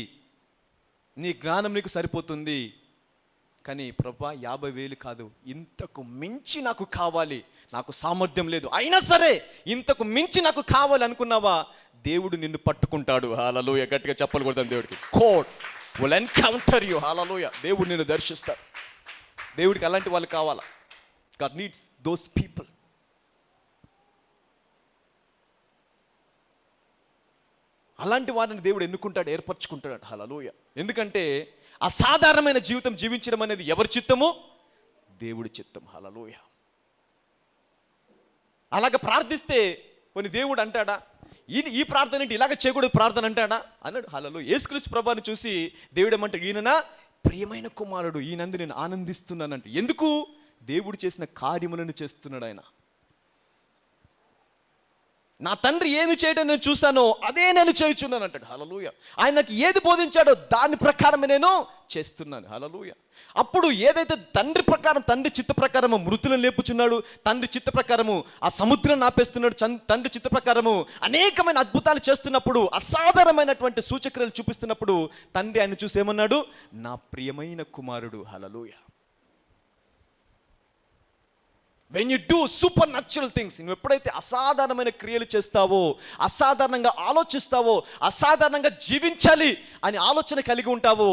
నీ జ్ఞానం నీకు సరిపోతుంది. కానీ ప్రభా 50,000 కాదు, ఇంతకు మించి నాకు కావాలి, నాకు సామర్థ్యం లేదు, అయినా సరే ఇంతకు మించి నాకు కావాలి అనుకున్నావా? దేవుడు నిన్ను పట్టుకుంటాడు. హల్లెలూయా. గట్టిగా చెప్పలు కొడతాం దేవుడికి. God will encounter you. హల్లెలూయా. దేవుడు నిన్ను దర్శిస్తాడు. దేవుడికి అలాంటి వాళ్ళు కావాలా? God needs those people. అలాంటి వారిని దేవుడు ఎన్నుకుంటాడు, ఏర్పరచుకుంటాడు. హల్లెలూయా. ఎందుకంటే అసాధారణమైన జీవితం జీవించడం అనేది ఎవరి చిత్తము? దేవుడి చిత్తం. హల్లెలూయా. అలాగ ప్రార్థిస్తే కొన్ని దేవుడు అంటాడా? ఈ ప్రార్థన ఏంటి, ఇలాగ చేయకూడదు ప్రార్థన అంటాడా? అన్నాడు. హల్లెలూయా. యేసుక్రీస్తు ప్రభువుని చూసి దేవుడు ఏమంటాడు? ఈయన నా ప్రియమైన కుమారుడు, ఈయనందు నేను ఆనందిస్తున్నానంట. ఎందుకు? దేవుడు చేసిన కార్యములను చేస్తున్నాడు ఆయన. నా తండ్రి ఏమి చేయడం నేను చూశానో అదే నేను చేయుచున్నాను అంటాడు. హల్లెలూయా. ఆయన నాకు ఏది బోధించాడో దాని ప్రకారమే నేను చేస్తున్నాను. హల్లెలూయా. అప్పుడు ఏదైతే తండ్రి ప్రకారం, తండ్రి చిత్త ప్రకారము మృతులను లేపుచున్నాడు, తండ్రి చిత్త ప్రకారము ఆ సముద్రం ఆపేస్తున్నాడు, తండ్రి చిత్త ప్రకారము అనేకమైన అద్భుతాలు చేస్తున్నప్పుడు, అసాధారణమైనటువంటి సూచక్రియలు చూపిస్తున్నప్పుడు తండ్రి ఆయన చూసి ఏమన్నాడు? నా ప్రియమైన కుమారుడు. Hallelujah. When you do supernatural things, నువ్వు ఎప్పుడైతే అసాధారణమైన క్రియలు చేస్తావో, అసాధారణంగా ఆలోచిస్తావో, అసాధారణంగా జీవించాలి అని ఆలోచన కలిగి ఉంటావో,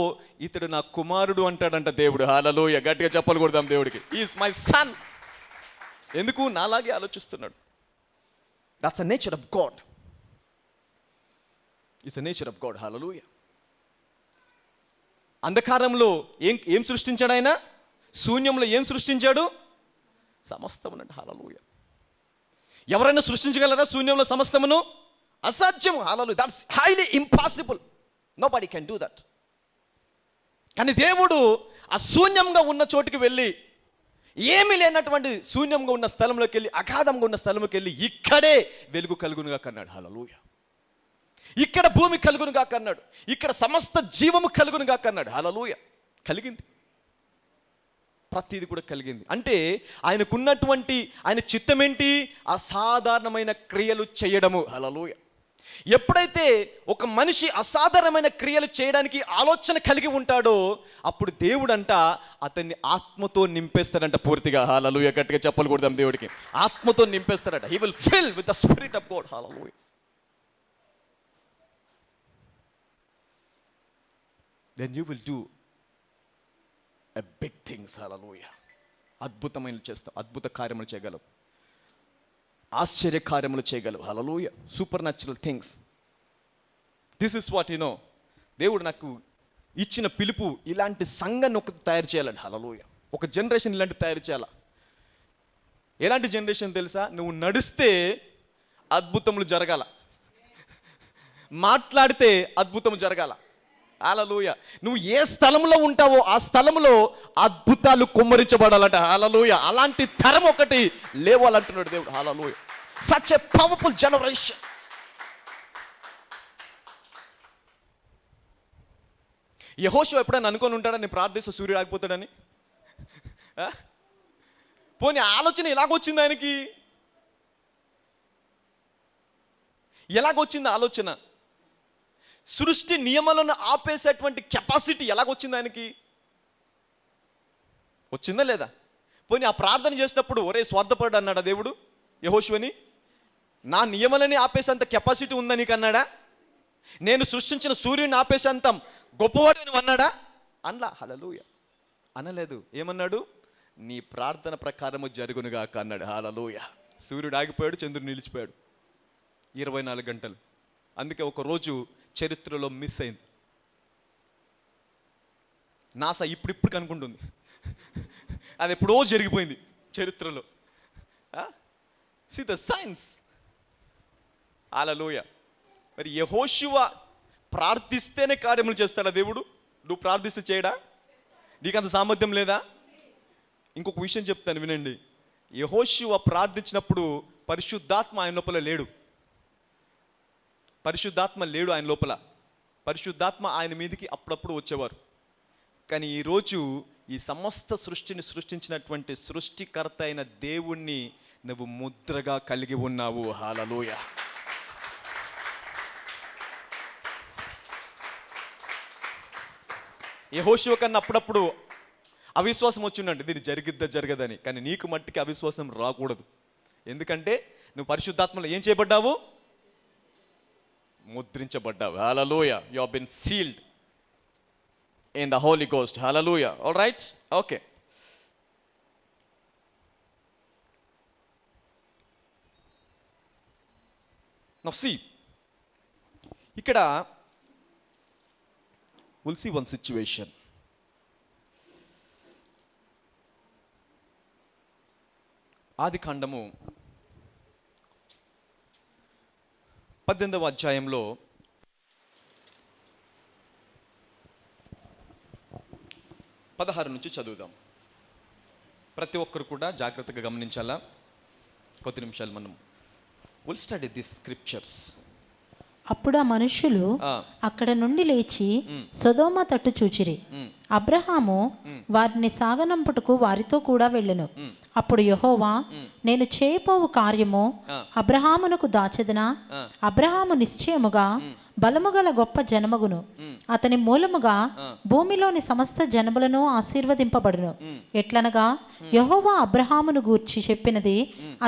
ఇతడు నా కుమారుడు అంటాడంట దేవుడు. హల్లెలూయా. గట్టిగా చెప్పలు కొడదాం దేవుడికి. Is my son. ఎందుకు? నాలాగే ఆలోచిస్తున్నాడు. That's a nature of God. It's a nature of God. Hallelujah. అంధకారంలో ఏం సృష్టించాడు ఆయన? శూన్యంలో ఏం సృష్టించాడు? సమస్తమునండి. హల్లెలూయా. ఎవరైనా సృష్టించగలరా శూన్యంలో సమస్తమును? అసాధ్యం. Hallelujah. That's highly impossible. Nobody can do that. కానీ దేవుడు ఆ శూన్యంగా ఉన్న చోటుకి వెళ్ళి, ఏమీ లేనటువంటి శూన్యంగా ఉన్న స్థలంలోకి వెళ్ళి, అగాధంగా ఉన్న స్థలంలోకి వెళ్ళి, ఇక్కడే వెలుగు కలుగునుగా కన్నాడు. హల్లెలూయా. ఇక్కడ భూమి కలుగునుగా కన్నాడు, ఇక్కడ సమస్త జీవము కలుగునుగా కన్నాడు. హల్లెలూయా. కలిగింది. ప్రతిది కూడా కలిగింది. అంటే ఆయనకున్నటువంటి ఆయన చిత్తం ఏంటి? అసాధారణమైన క్రియలు చేయడము. హల్లెలూయా. ఎప్పుడైతే ఒక మనిషి అసాధారణమైన క్రియలు చేయడానికి ఆలోచన కలిగి ఉంటాడో అప్పుడు దేవుడంట అతన్ని ఆత్మతో నింపేస్తాడంట పూర్తిగా. హల్లెలూయా. గట్టిగా చెప్పలు కొడదాం దేవుడికి. ఆత్మతో నింపేస్తాడంట. He will fill with the spirit of God. Hallelujah. Then you will do a big things. Hallelujah. అద్భుతమైన చేస్తాం, అద్భుత కార్యములు చేయగలవు, ఆశ్చర్య కార్యములు చేయగలవు. Hallelujah. Supernatural things. This is what you know. దేవుడు నాకు ఇచ్చిన పిలుపు ఇలాంటి సంఘాన్ని ఒకటి తయారు చేయాలండి. హల్లెలూయా. ఒక జనరేషన్ ఇలాంటి తయారు చేయాలా. ఎలాంటి జనరేషన్ తెలుసా? నువ్వు నడిస్తే అద్భుతములు జరగాల, మాట్లాడితే అద్భుతం జరగాల. హల్లెలూయా. నువ్వు ఏ స్థలంలో ఉంటావో ఆ స్థలంలో అద్భుతాలు కుమ్మరించబడాలంట. హల్లెలూయా. అలాంటి తరం ఒకటి లేవాలంటున్నాడు దేవుడు. Hallelujah. Such a powerful generation. యెహోషువ ఎప్పుడైనా అనుకొని ఉంటాడా నేను ప్రార్థిస్తే సూర్యుడు ఆగిపోతాడని? పోనీ ఆలోచన ఎలాగొచ్చింది ఆయనకి? ఎలాగొచ్చింది ఆలోచన? సృష్టి నియమాలను ఆపేసేటువంటి కెపాసిటీ ఎలాగొచ్చింది ఆయనకి? వచ్చిందా లేదా? పోనీ ఆ ప్రార్థన చేసినప్పుడు ఒరే స్వార్థపడు అన్నాడా దేవుడు యెహోషువని? నా నియమాలని ఆపేసేంత కెపాసిటీ ఉందా నీకు అన్నాడా? నేను సృష్టించిన సూర్యుని ఆపేసేంత గొప్పవాడు నువ్వు అన్నాడా? అనలా. హల్లెలూయా. అనలేదు. ఏమన్నాడు? నీ ప్రార్థన ప్రకారము జరుగునుగాక అన్నాడు. హల్లెలూయా. సూర్యుడు ఆగిపోయాడు, చంద్రుడు నిలిచిపోయాడు 24 గంటలు. అందుకే ఒక రోజు చరిత్రలో మిస్ అయింది. నాసా ఇప్పుడు కనుక్కుంటుంది, అది ఎప్పుడో జరిగిపోయింది చరిత్రలో. See the signs. హల్లెలూయా. మరి యెహోషువ ప్రార్థిస్తేనే కార్యములు చేస్తాడా దేవుడు? నువ్వు ప్రార్థిస్తే చేయడా? నీకు అంత సామర్థ్యం లేదా? ఇంకొక విషయం చెప్తాను వినండి. యెహోషువ ప్రార్థించినప్పుడు పరిశుద్ధాత్మ ఆయన లోపల లేడు. పరిశుద్ధాత్మ లేడు ఆయన లోపల. పరిశుద్ధాత్మ ఆయన మీదకి అప్పుడప్పుడు వచ్చేవారు. కానీ ఈరోజు ఈ సమస్త సృష్టిని సృష్టించినటువంటి సృష్టికర్త అయిన దేవుణ్ణి నువ్వు ముద్రగా కలిగి ఉన్నావు. హల్లెలూయా. యెహోషువ కన్నా అప్పుడప్పుడు అవిశ్వాసం వచ్చిందండి, దీన్ని జరగదని. కానీ నీకు మట్టికి అవిశ్వాసం రాకూడదు. ఎందుకంటే నువ్వు పరిశుద్ధాత్మలో ఏం చేయబడ్డావు? ముద్రించబడ్డావు. Hallelujah. You have been sealed in the holy ghost. Hallelujah. All right. Okay. Now see, ఇక్కడ విల్ సీ వన్ సిచ్యువేషన్. ఆదికాండము 18వ అధ్యాయంలో 16 నుంచి చదువుదాం. ప్రతి ఒక్కరు కూడా జాగ్రత్తగా గమనించాలా. కొద్ది నిమిషాలు మనం విల్ స్టడీ దిస్ స్క్రిప్చర్స్. అప్పుడు ఆ మనుష్యులు అక్కడ నుండి లేచి సొదొమ తట్టు చూచిరి. అబ్రహాము వారిని సాగనంపుటకు వారితో కూడా వెళ్ళెను. అప్పుడు యెహోవా, నేను చేయబోవు కార్యము అబ్రహామునకు దాచెదనా? అబ్రహాము నిశ్చయముగా బలముగల గొప్ప జనమగును, అతని మూలముగా భూమిలోని సమస్త జనములను ఆశీర్వదింపబడును. ఎట్లనగా యెహోవా అబ్రహామును గూర్చి చెప్పినది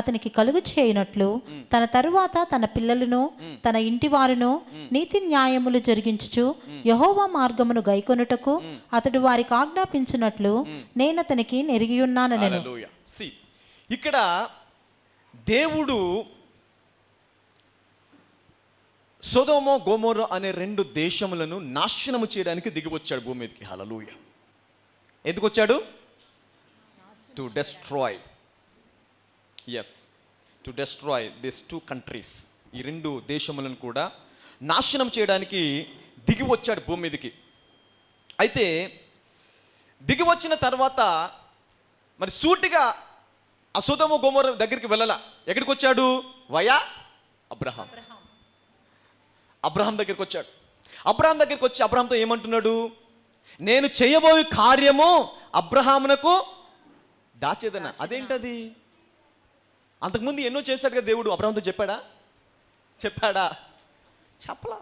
అతనికి కలుగు చేయనట్లు తన తరువాత తన పిల్లలను తన ఇంటి వారును నీతి న్యాయములు జరిగించుచు యెహోవా మార్గమును గైకొనుటకు అతడు వారికి ఆజ్ఞాపించినట్లు నేను అతనికి నెరిగియున్నానెను. See, ఇక్కడ దేవుడు సొదొమ గొమొర్రా అనే 2 దేశములను నాశనము చేయడానికి దిగి వచ్చాడు భూమి మీదకి. హల్లెలూయా. ఎందుకు వచ్చాడు? To destroy, yes, to destroy this 2 countries. ఈ 2 దేశములను కూడా నాశనం చేయడానికి దిగి వచ్చాడు భూమి మీదకి. అయితే దిగి వచ్చిన తర్వాత మరి సూటిగా ఆ సొదొమ గొమొర్రా దగ్గరికి వెళ్ళాల. ఎక్కడికి వచ్చాడు? Via Abraham. అబ్రహాం దగ్గరికి వచ్చాడు. అబ్రహాం దగ్గరికి వచ్చి అబ్రహాంతో ఏమంటున్నాడు? నేను చేయబోయే కార్యము అబ్రహామునకు దాచేదనా. అదేంటది? అంతకుముందు ఎన్నో చేశాడు కదా దేవుడు. అబ్రహాంతో చెప్పాడా? చెప్పలా.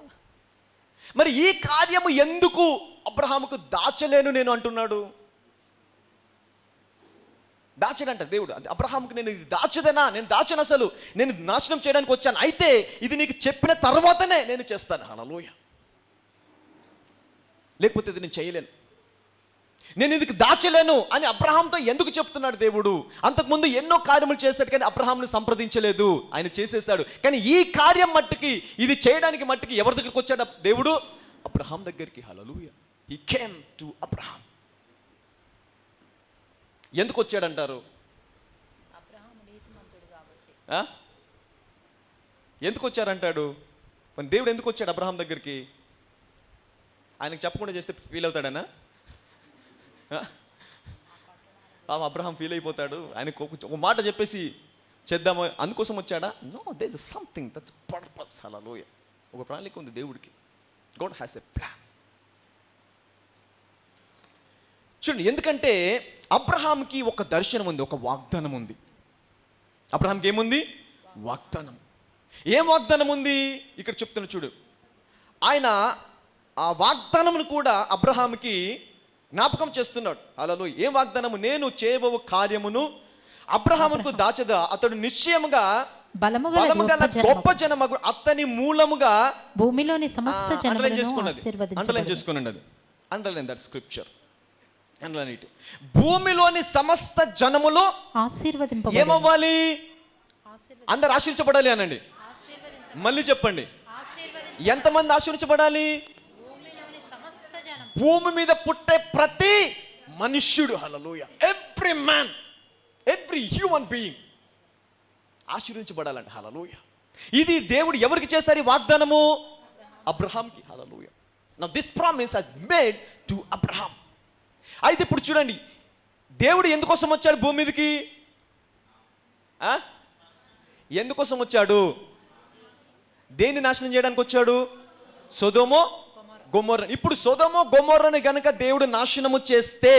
మరి ఈ కార్యము ఎందుకు అబ్రహాముకు దాచలేను నేను అంటున్నాడు? దాచడంట దేవుడు. అబ్రహాంకి నేను ఇది దాచదనా? నేను దాచను, అసలు నేను నాశనం చేయడానికి వచ్చాను. అయితే ఇది నీకు చెప్పిన తర్వాతనే నేను చేస్తాను. హల్లెలూయా. లేకపోతే ఇది నేను చేయలేను, నేను ఇది దాచలేను అని అబ్రహాంతో ఎందుకు చెప్తున్నాడు దేవుడు? అంతకుముందు ఎన్నో కార్యములు చేశాడు కానీ అబ్రహాంను సంప్రదించలేదు, ఆయన చేసేసాడు. కానీ ఈ కార్యం మట్టుకి, ఇది చేయడానికి మట్టుకి ఎవరి దగ్గరికి వచ్చాడు దేవుడు? అబ్రహాం దగ్గరికి. Hallelujah. He came to Abraham. ఎందుకు వచ్చాడంటారు? ఎందుకు వచ్చారంటాడు? మరి దేవుడు ఎందుకు వచ్చాడు అబ్రహాం దగ్గరికి? ఆయనకు చెప్పకుండా చేస్తే ఫీల్ అవుతాడనా? అబ్రహాం ఫీల్ అయిపోతాడు. ఆయనకు ఒక మాట చెప్పేసి చేద్దాము అందుకోసం వచ్చాడా? No, there is something that's purpose. Hallelujah. ఒక ప్రణాళిక ఉంది దేవుడికి. God has a plan. చూడండి, ఎందుకంటే అబ్రహాంకి ఒక దర్శనం ఉంది, ఒక వాగ్దానం ఉంది. అబ్రహాంకి ఏముంది? వాగ్దానం. ఏం వాగ్దానం ఉంది? ఇక్కడ చెప్తున్నా చూడు. ఆయన ఆ వాగ్దానమును కూడా అబ్రహాంకి జ్ఞాపకం చేస్తున్నాడు. హల్లెలూయా. ఏం వాగ్దానము? నేను చేయబో కార్యమును అబ్రహాముకు దాచదా, అతడు నిశ్చయముగా బలముగల గొప్ప జనమగు, అతని మూలముగా భూమిలోని సమస్త జనములను ఆశీర్వదించబడును. అండర్లైన్ చేసుకోండి అది. Underline that scripture. భూమిలోని సమస్త జనములు ఆశీర్వదింపబడాలి. ఏమవ్వాలి? అందరు ఆశీర్వదించబడాలి అనండి. మళ్ళీ చెప్పండి. ఎంతమంది ఆశీర్వదించబడాలి? భూమి మీద పుట్టే ప్రతి మనుష్యుడు. Hallelujah. Every man, every human being ఆశీర్వదించబడాలంట. హల్లెలూయా. ఇది దేవుడు ఎవరికి చేశారు ఈ వాగ్దానము? అబ్రహాంకి. Hallelujah. Now this promise has made to Abraham. అయితే ఇప్పుడు చూడండి, దేవుడు ఎందుకోసం వచ్చాడు భూమి మీదకి? ఎందుకోసం వచ్చాడు? దేన్ని నాశనం చేయడానికి వచ్చాడు? సొదొమ గొమొర్రా. ఇప్పుడు సొదొమ గొమొర్రాని గనుక దేవుడు నాశనము చేస్తే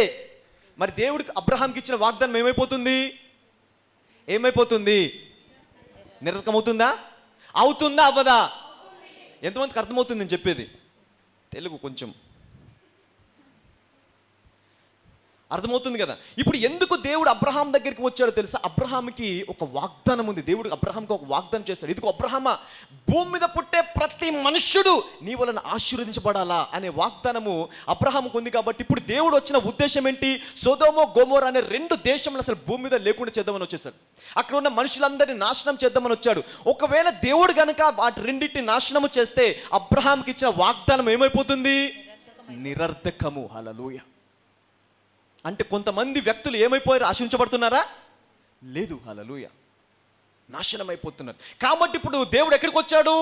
మరి దేవుడికి అబ్రహాంకి ఇచ్చిన వాగ్దానం ఏమైపోతుంది? నిరర్థకమవుతుందా? అవుతుందా? అవ్వదా? ఎంతమందికి అర్థమవుతుంది నేను చెప్పేది? తెలుగు కొంచెం అర్థమవుతుంది కదా. ఇప్పుడు ఎందుకు దేవుడు అబ్రహాం దగ్గరికి వచ్చాడో తెలుసా? అబ్రహాంకి ఒక వాగ్దానం ఉంది. దేవుడు అబ్రహాంకి ఒక వాగ్దానం చేస్తాడు. ఇదిగో అబ్రహామా, భూమి మీద పుట్టే ప్రతి మనుష్యుడు నీ వలన ఆశీర్వదించబడాలా అనే వాగ్దానము అబ్రహాంకు ఉంది. కాబట్టి ఇప్పుడు దేవుడు వచ్చిన ఉద్దేశం ఏంటి? సొదొమ గొమొర్రా అనే 2 దేశములు అసలు భూమి మీద లేకుండా చేద్దామని వచ్చేసాడు. అక్కడ ఉన్న మనుషులందరినీ నాశనం చేద్దామని వచ్చాడు. ఒకవేళ దేవుడు గనక వాటి 2 నాశనము చేస్తే అబ్రహాంకి ఇచ్చిన వాగ్దానం ఏమైపోతుంది? నిరర్థకము. హల్లెలూయా. అంటే కొంతమంది వ్యక్తులు ఏమైపోయారు? ఆశించబడుతున్నారా? లేదు. హల్లెలూయా. నాశనం అయిపోతున్నారు. కాబట్టి ఇప్పుడు దేవుడు ఎక్కడికి వచ్చాడు?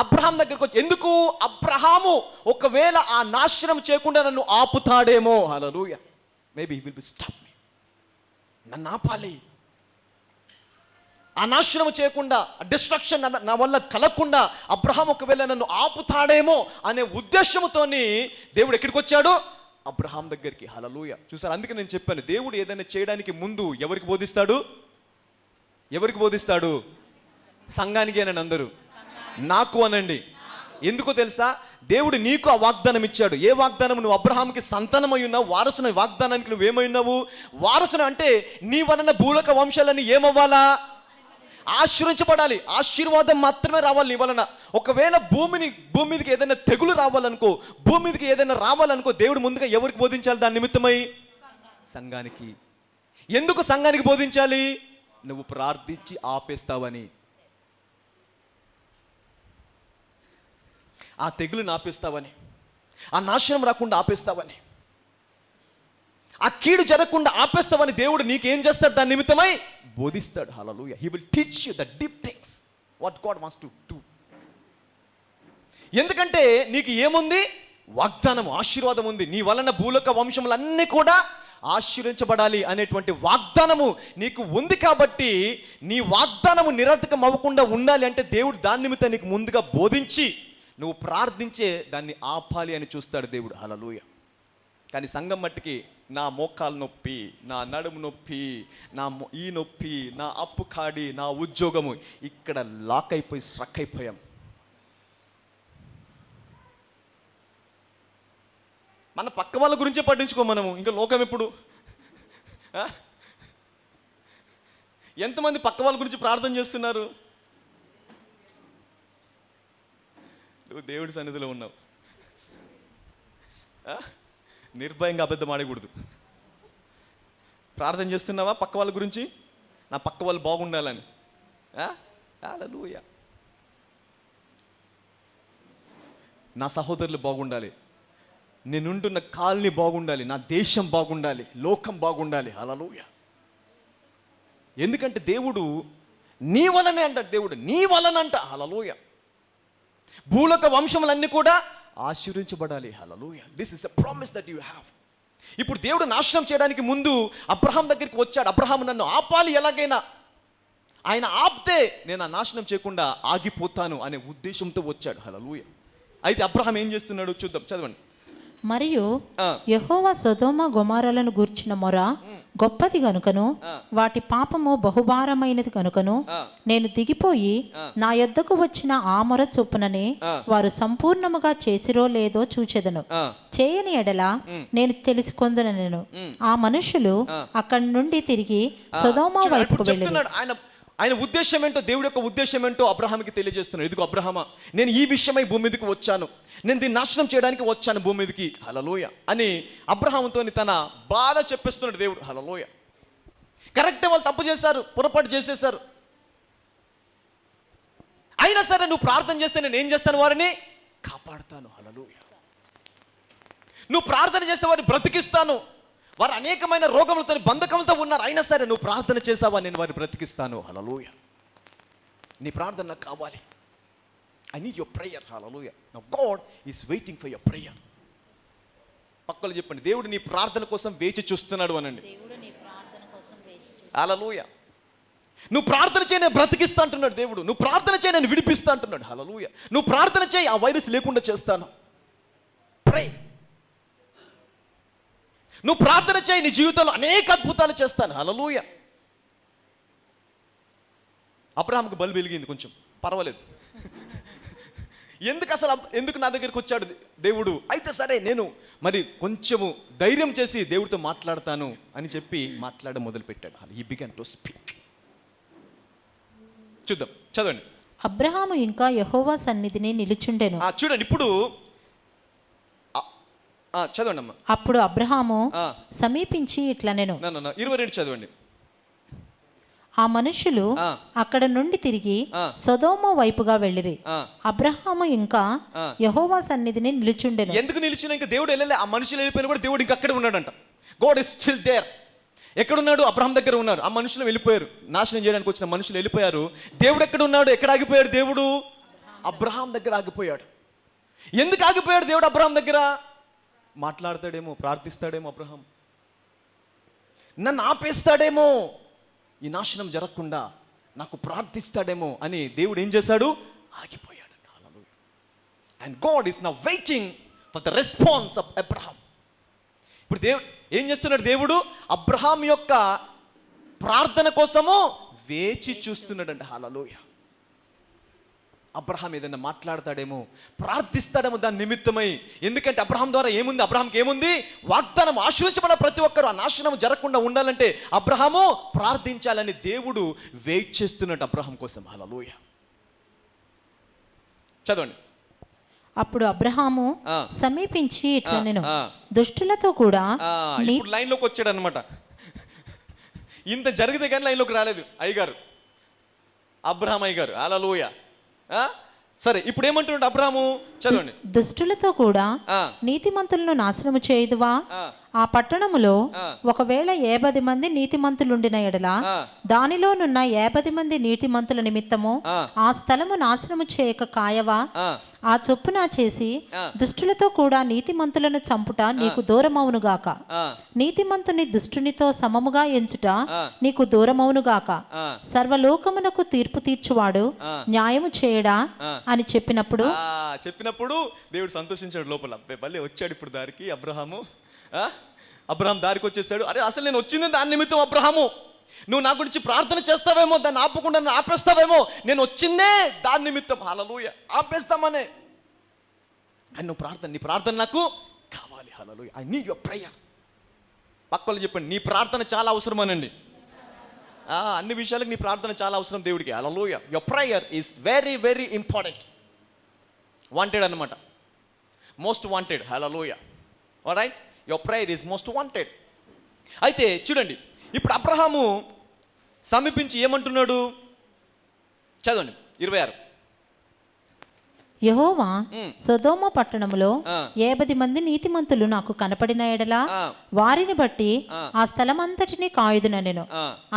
అబ్రహాం దగ్గరికి వచ్చి. ఎందుకు? అబ్రహాము ఒకవేళ ఆ నాశనం చేయకుండా నన్ను ఆపుతాడేమో. Hallelujah. Maybe he will be stop me. నన్ను ఆపాలి. ఆ నాశనం చేయకుండా, డిస్ట్రక్షన్ నా వల్ల కలగకుండా అబ్రహాం ఒకవేళ నన్ను ఆపుతాడేమో అనే ఉద్దేశంతోని దేవుడు ఎక్కడికి వచ్చాడు? అబ్రహాం దగ్గరికి. హల్లెలూయా. చూసారు, అందుకే నేను చెప్పాను, దేవుడు ఏదైనా చేయడానికి ముందు ఎవరికి బోధిస్తాడు? ఎవరికి బోధిస్తాడు? సంఘానికి అనండి, అందరూ నాకు అనండి. ఎందుకో తెలుసా? దేవుడు నీకు ఆ వాగ్దానం ఇచ్చాడు. ఏ వాగ్దానం? నువ్వు అబ్రహాంకి సంతానమై ఉన్నావు, వారసుని. వాగ్దానానికి నువ్వేమై ఉన్నావు? వారసును. అంటే నీ వలన భూలోక వంశాలన్నీ ఏమవ్వాలా? ఆశీర్వించబడాలి. ఆశీర్వాదం మాత్రమే రావాలి నీ వలన. ఒకవేళ భూమి మీదకి ఏదైనా తెగులు రావాలనుకో, భూమి మీదకి ఏదైనా రావాలనుకో, దేవుడు ముందుగా ఎవరికి బోధించాలి? దాని నిమిత్తమై సంఘానికి. ఎందుకు సంఘానికి బోధించాలి? నువ్వు ప్రార్థించి ఆపేస్తావని. ఆ తెగులుని ఆపేస్తావని, ఆ నాశనం రాకుండా ఆపేస్తావని, ఆ కీడు జరగకుండా ఆపేస్తావని దేవుడు నీకేం చేస్తాడు? దాని నిమిత్తమై బోధిస్తాడు. Hallelujah. He will teach you the deep things what God wants to do. ఎందుకంటే నీకు ఏముంది? వాగ్దానం, ఆశీర్వాదం ఉంది. నీ వలన భూలోక వంశములన్నీ కూడా ఆశీర్వించబడాలి అనేటువంటి వాగ్దానము నీకు ఉంది. కాబట్టి నీ వాగ్దానము నిరర్థకం అవ్వకుండా ఉండాలి అంటే దేవుడు దాని నిమిత్తం నీకు ముందుగా బోధించి నువ్వు ప్రార్థించే దాన్ని ఆపాలి అని చూస్తాడు దేవుడు. హల్లెలూయా. కానీ సంఘం మట్టికి నా మోకాలు నొప్పి, నా నడుము నొప్పి, ఈ నొప్పి, నా అప్పు కాడి, నా ఉద్యోగము, ఇక్కడ లాక్ అయిపోయి స్ట్రక్ అయిపోయాం. మన పక్క వాళ్ళ గురించే పట్టించుకో మనము. ఇంకా లోకం ఎప్పుడు? ఎంతమంది పక్క వాళ్ళ గురించి ప్రార్థన చేస్తున్నారు? నువ్వు దేవుడి సన్నిధిలో ఉన్నావు, నిర్భయంగా అబద్ధం ఆడకూడదు. ప్రార్థన చేస్తున్నావా పక్క వాళ్ళ గురించి? నా పక్క వాళ్ళు బాగుండాలని. హల్లెలూయా. నా సహోదరులు బాగుండాలి, నేనుంటున్న కాలనీ బాగుండాలి, నా దేశం బాగుండాలి, లోకం బాగుండాలి. హల్లెలూయా. ఎందుకంటే దేవుడు నీ వలనే అంటాడు. దేవుడు నీ వలన అంట. హల్లెలూయా. భూలోక వంశములన్నీ కూడా ఆశీర్వించబడాలి. Hallelujah. This is a promise that you have. ఇప్పుడు దేవుడు నాశనం చేయడానికి ముందు అబ్రహాం దగ్గరికి వచ్చాడు. అబ్రహాం నన్ను ఆపాలి ఎలాగైనా, ఆయన ఆపితే నేను ఆ నాశనం చేయకుండా ఆగిపోతాను అనే ఉద్దేశంతో వచ్చాడు. హల్లెలూయా. అయితే అబ్రహాం ఏం చేస్తున్నాడు చూద్దాం, చదవండి. మరియు యెహోవా సొదొమ గొమొర్రాలను గూర్చిన మొర గొప్పది గనుకను, వాటి పాపము బహుభారమైనది గనుకను, నేను దిగిపోయి నా యొద్దకు వచ్చిన ఆ మొర చొప్పుననే వారు సంపూర్ణముగా చేసిరో లేదో చూచెదను. చేయని ఎడల నేను తెలుసుకొందునెను. ఆ మనుషులు అక్కడి నుండి తిరిగి సొదొమ వైపుకు వెళ్ళారు. ఆయన ఉద్దేశం ఏంటో, దేవుడి యొక్క ఉద్దేశం ఏంటో అబ్రహాంకి తెలియజేస్తున్నాడు. ఇదిగో అబ్రహామా, నేను ఈ విషయమై భూమి మీదకి వచ్చాను, నేను దీన్ని నాశనం చేయడానికి వచ్చాను భూమి మీదకి. హల్లెలూయా అని అబ్రహాముతో తన బాధ చెప్పేస్తున్నాడు దేవుడు. హల్లెలూయా. కరెక్టే, వాళ్ళు తప్పు చేశారు, పొరపాటు చేసేశారు. అయినా సరే నువ్వు ప్రార్థన చేస్తే నేను ఏం చేస్తాను? వారిని కాపాడుతాను. హల్లెలూయా. నువ్వు ప్రార్థన చేస్తే వారిని బ్రతికిస్తాను. వారు అనేకమైన రోగములతో, బంధకములతో ఉన్నారు. అయినా సరే నువ్వు ప్రార్థన చేసావా, నేను వారిని బ్రతికిస్తాను. హల్లెలూయా. నీ ప్రార్థన నాకు కావాలి. I need your prayer. Hallelujah. Now God is waiting for your prayer. పక్కలు చెప్పండి, దేవుడు నీ ప్రార్థన కోసం వేచి చూస్తున్నాడు అనండి. హల్లెలూయా. నువ్వు ప్రార్థన చేయి, నేను బ్రతికిస్తా అంటున్నాడు దేవుడు. నువ్వు ప్రార్థన చేయి, నేను విడిపిస్తా అంటున్నాడు. హల్లెలూయా. నువ్వు ప్రార్థన చేయి, ఆ వైరస్ లేకుండా చేస్తాను. ప్రే. నువ్వు ప్రార్థన చేయి, నీ జీవితంలో అనేక అద్భుతాలు చేస్తాను. హల్లెలూయా. అబ్రహాంకు బల్బు వెలిగింది, కొంచెం పర్వాలేదు. ఎందుకు నా దగ్గరికి వచ్చాడు దేవుడు? అయితే సరే నేను మరి కొంచెము ధైర్యం చేసి దేవుడితో మాట్లాడతాను అని చెప్పి మాట్లాడడం మొదలుపెట్టాడు. He began to speak. చూద్దాం, చదవండి. అబ్రహాము ఇంకా యెహోవా సన్నిధిని నిలుచుండెను. చూడండి ఇప్పుడు చదవండి అమ్మా. అప్పుడు అబ్రహాము సమీపించి ఇట్లనెను. 22 చదవండి. ఆ మనుషులు అక్కడ నుండి తిరిగి సొదొమ వైపుగా వెళ్ళిరి. అబ్రహాము ఇంకా యెహోవా సన్నిధిని నిలుచుండెను. ఎందుకు నిలిచిన? ఇంకా దేవుడు వెళ్ళలే. ఆ మనుషులు వెళ్ళిపోయినా కూడా దేవుడు ఇంకా అక్కడే ఉన్నాడంట. God is still there. ఎక్కడున్నాడు? అబ్రహాం దగ్గర ఉన్నారు. ఆ మనుషులు వెళ్ళిపోయారు, నాశనం చేయడానికి వచ్చిన మనుషులు వెళ్ళిపోయారు. దేవుడు ఎక్కడ ఉన్నాడు? ఎక్కడ ఆగిపోయాడు దేవుడు? అబ్రహాం దగ్గర ఆగిపోయాడు. ఎందుకు ఆగిపోయాడు దేవుడు అబ్రహాం దగ్గర? మాట్లాడతాడేమో, ప్రార్థిస్తాడేమో. అబ్రహాం నన్ను ఆపేస్తాడేమో, ఈ నాశనం జరగకుండా నాకు ప్రార్థిస్తాడేమో అని దేవుడు ఏం చేశాడు? ఆగిపోయాడు. And God is now waiting for the response of Abraham. ఇప్పుడు దేవుడు ఏం చేస్తున్నాడు? దేవుడు అబ్రహాం యొక్క ప్రార్థన కోసము వేచి చూస్తున్నాడంట. హల్లెలూయా. అబ్రహాం ఏదైనా మాట్లాడతాడేమో, ప్రార్థిస్తాడేమో దాని నిమిత్తమై. ఎందుకంటే అబ్రహాం ద్వారా ఏముంది? అబ్రహాంకి ఏముంది? వాగ్దానం. ఆశ్రయించబడిన ప్రతి ఒక్కరు ఆ నాశనం జరగకుండా ఉండాలంటే అబ్రహాము ప్రార్థించాలని దేవుడు వెయిట్ చేస్తున్నట్టు అబ్రహాం కోసం. హల్లెలూయా. చదవండి. అప్పుడు అబ్రహాము సమీపించి ఇట్లా నేను దుష్టులతో కూడా ఇప్పుడు లైన్లోకి వచ్చాడు అనమాట. ఇంత జరిగితే కానీ లైన్లోకి రాలేదు అయ్యగారు, అబ్రహాం అయ్యగారు. హల్లెలూయా. సరే, ఇప్పుడు ఏమంటున్నాడు అబ్రహాము? చదవండి. దుష్టులతో కూడా నీతిమంతులను నాశనము చేయుదువా? ఆ పట్టణములో ఒకవేళ 50 మంది నీతిమంతులుండిన ఎడల దానిలోనున్న 50 మంది నీతిమంతుల నిమిత్తము ఆ స్థలము నాశనము చేయక కాయవా? ఆ చొప్పున చేసి దుష్టులతో కూడా నీతిమంతులను చంపుట నీకు దూరమవునుగాక. నీతిమంతుని దుష్టునితో సమముగా ఎంచుట నీకు దూరమవునుగాక. సర్వలోకమునకు తీర్పు తీర్చువాడు న్యాయము చేయడా అని చెప్పినప్పుడు దేవుడు సంతోషించాడు లోపల. మళ్ళీ వచ్చాడు ఇప్పుడు దారికి అబ్రహాము. అబ్రహాం దారికి వచ్చేసాడు. అరే, అసలు నేను వచ్చింది దాని నిమిత్తం అబ్రహాము. నువ్వు నా గురించి ప్రార్థన చేస్తావేమో, దాన్ని ఆపకుండా నన్ను ఆపేస్తావేమో. నేను వచ్చిందే దాని నిమిత్తం. హల్లెలూయా. ఆపేస్తామనే. కానీ నువ్వు నీ ప్రార్థన నాకు కావాలి. Hallelujah. I need your prayer. పక్కలు చెప్పండి, నీ ప్రార్థన చాలా అవసరమనండి. అన్ని విషయాలకు నీ ప్రార్థన చాలా అవసరం దేవుడికి. Hallelujah. Your prayer is very very important. Wanted అనమాట, most wanted. Hallelujah. Alright, your prayer is most wanted. అయితే చూడండి, ఇప్పుడు అబ్రహాము సమీపించి ఏమంటున్నాడు? చదవండి 26. యెహోవా సొదొమ పట్టణములో 50 మంది నీతిమంతులు నాకు కనపడిన ఎడల వారిని బట్టి ఆ స్థలమంతటిని కాయుదునెను.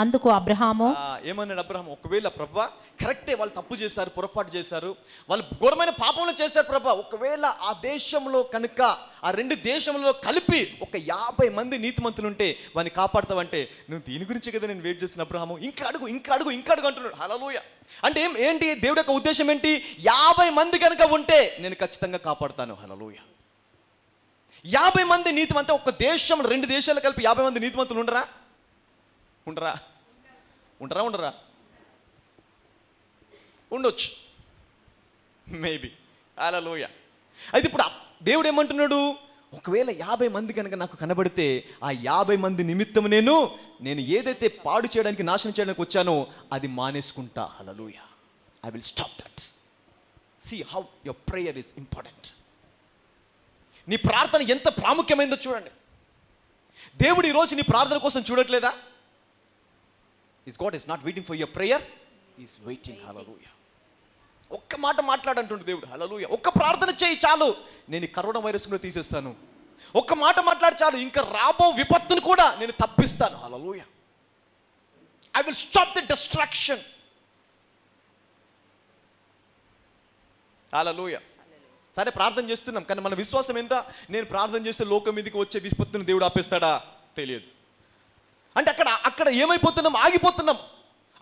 అందుకు అబ్రహాము ఏమన్నాడు? అబ్రహాం, ఒకవేళ ప్రభా కరెక్టే, వాళ్ళు తప్పు చేశారు, పొరపాటు చేశారు, వాళ్ళు ఘోరమైన పాపంలో చేశారు ప్రభా. ఒకవేళ ఆ దేశంలో కనుక, ఆ 2 దేశంలో కలిపి ఒక 50 మంది నీతిమంతులు ఉంటే వాడిని కాపాడతావంటే, నువ్వు దీని గురించి కదా నేను వెయిట్ చేసిన అబ్రహాము. ఇంకా అడుగు, ఇంకా అడుగు, ఇంకా అడుగు అంటున్నాడు. హల్లెలూయా. అంటే ఏంటి దేవుడి యొక్క ఉద్దేశం ఏంటి? 50 మంది కనుక ఉంటే నేను ఖచ్చితంగా కాపాడుతాను. హల్లెలూయా. 50 మంది నీతిమంతులు. ఒక దేశం, 2 దేశాలు కలిపి 50 మంది నీతిమంతులు ఉండరా? ఉండరా? ఉండరా? ఉండరా? ఉండొచ్చు, మేబీ. హల్లెలూయా. అయితే ఇప్పుడు దేవుడు ఏమంటున్నాడు? ఒకవేళ 50 మంది కనుక నాకు కనబడితే ఆ 50 మంది నిమిత్తం నేను ఏదైతే పాడు చేయడానికి, నాశనం చేయడానికి వచ్చానో అది మానేసుకుంటా. Hallelujah. I will stop that. See how your prayer is important. నీ ప్రార్థన ఎంత ప్రాముఖ్యమైందో చూడండి. దేవుడు ఈరోజు నీ ప్రార్థన కోసం చూడట్లేదా? God is not waiting for your prayer, is waiting. Hallelujah. ఒక్క మాట మాట్లాడంటుండే దేవుడు. హల్లెలూయా. ఒక్క ప్రార్థన చేయి చాలు, నేను ఈ కరోనా వైరస్ కూడా తీసేస్తాను. ఒక్క మాట మాట్లాడి చాలు, ఇంకా రాబో విపత్తును కూడా నేను తప్పిస్తాను. Hallelujah. I will stop the distraction. Hallelujah. సరే, ప్రార్థన చేస్తున్నాం, కానీ మన విశ్వాసం ఎంత? నేను ప్రార్థన చేస్తే లోకం మీదకి వచ్చే విపత్తును దేవుడు ఆపేస్తాడా? తెలియదు. అంటే అక్కడ ఏమైపోతున్నాం? ఆగిపోతున్నాం.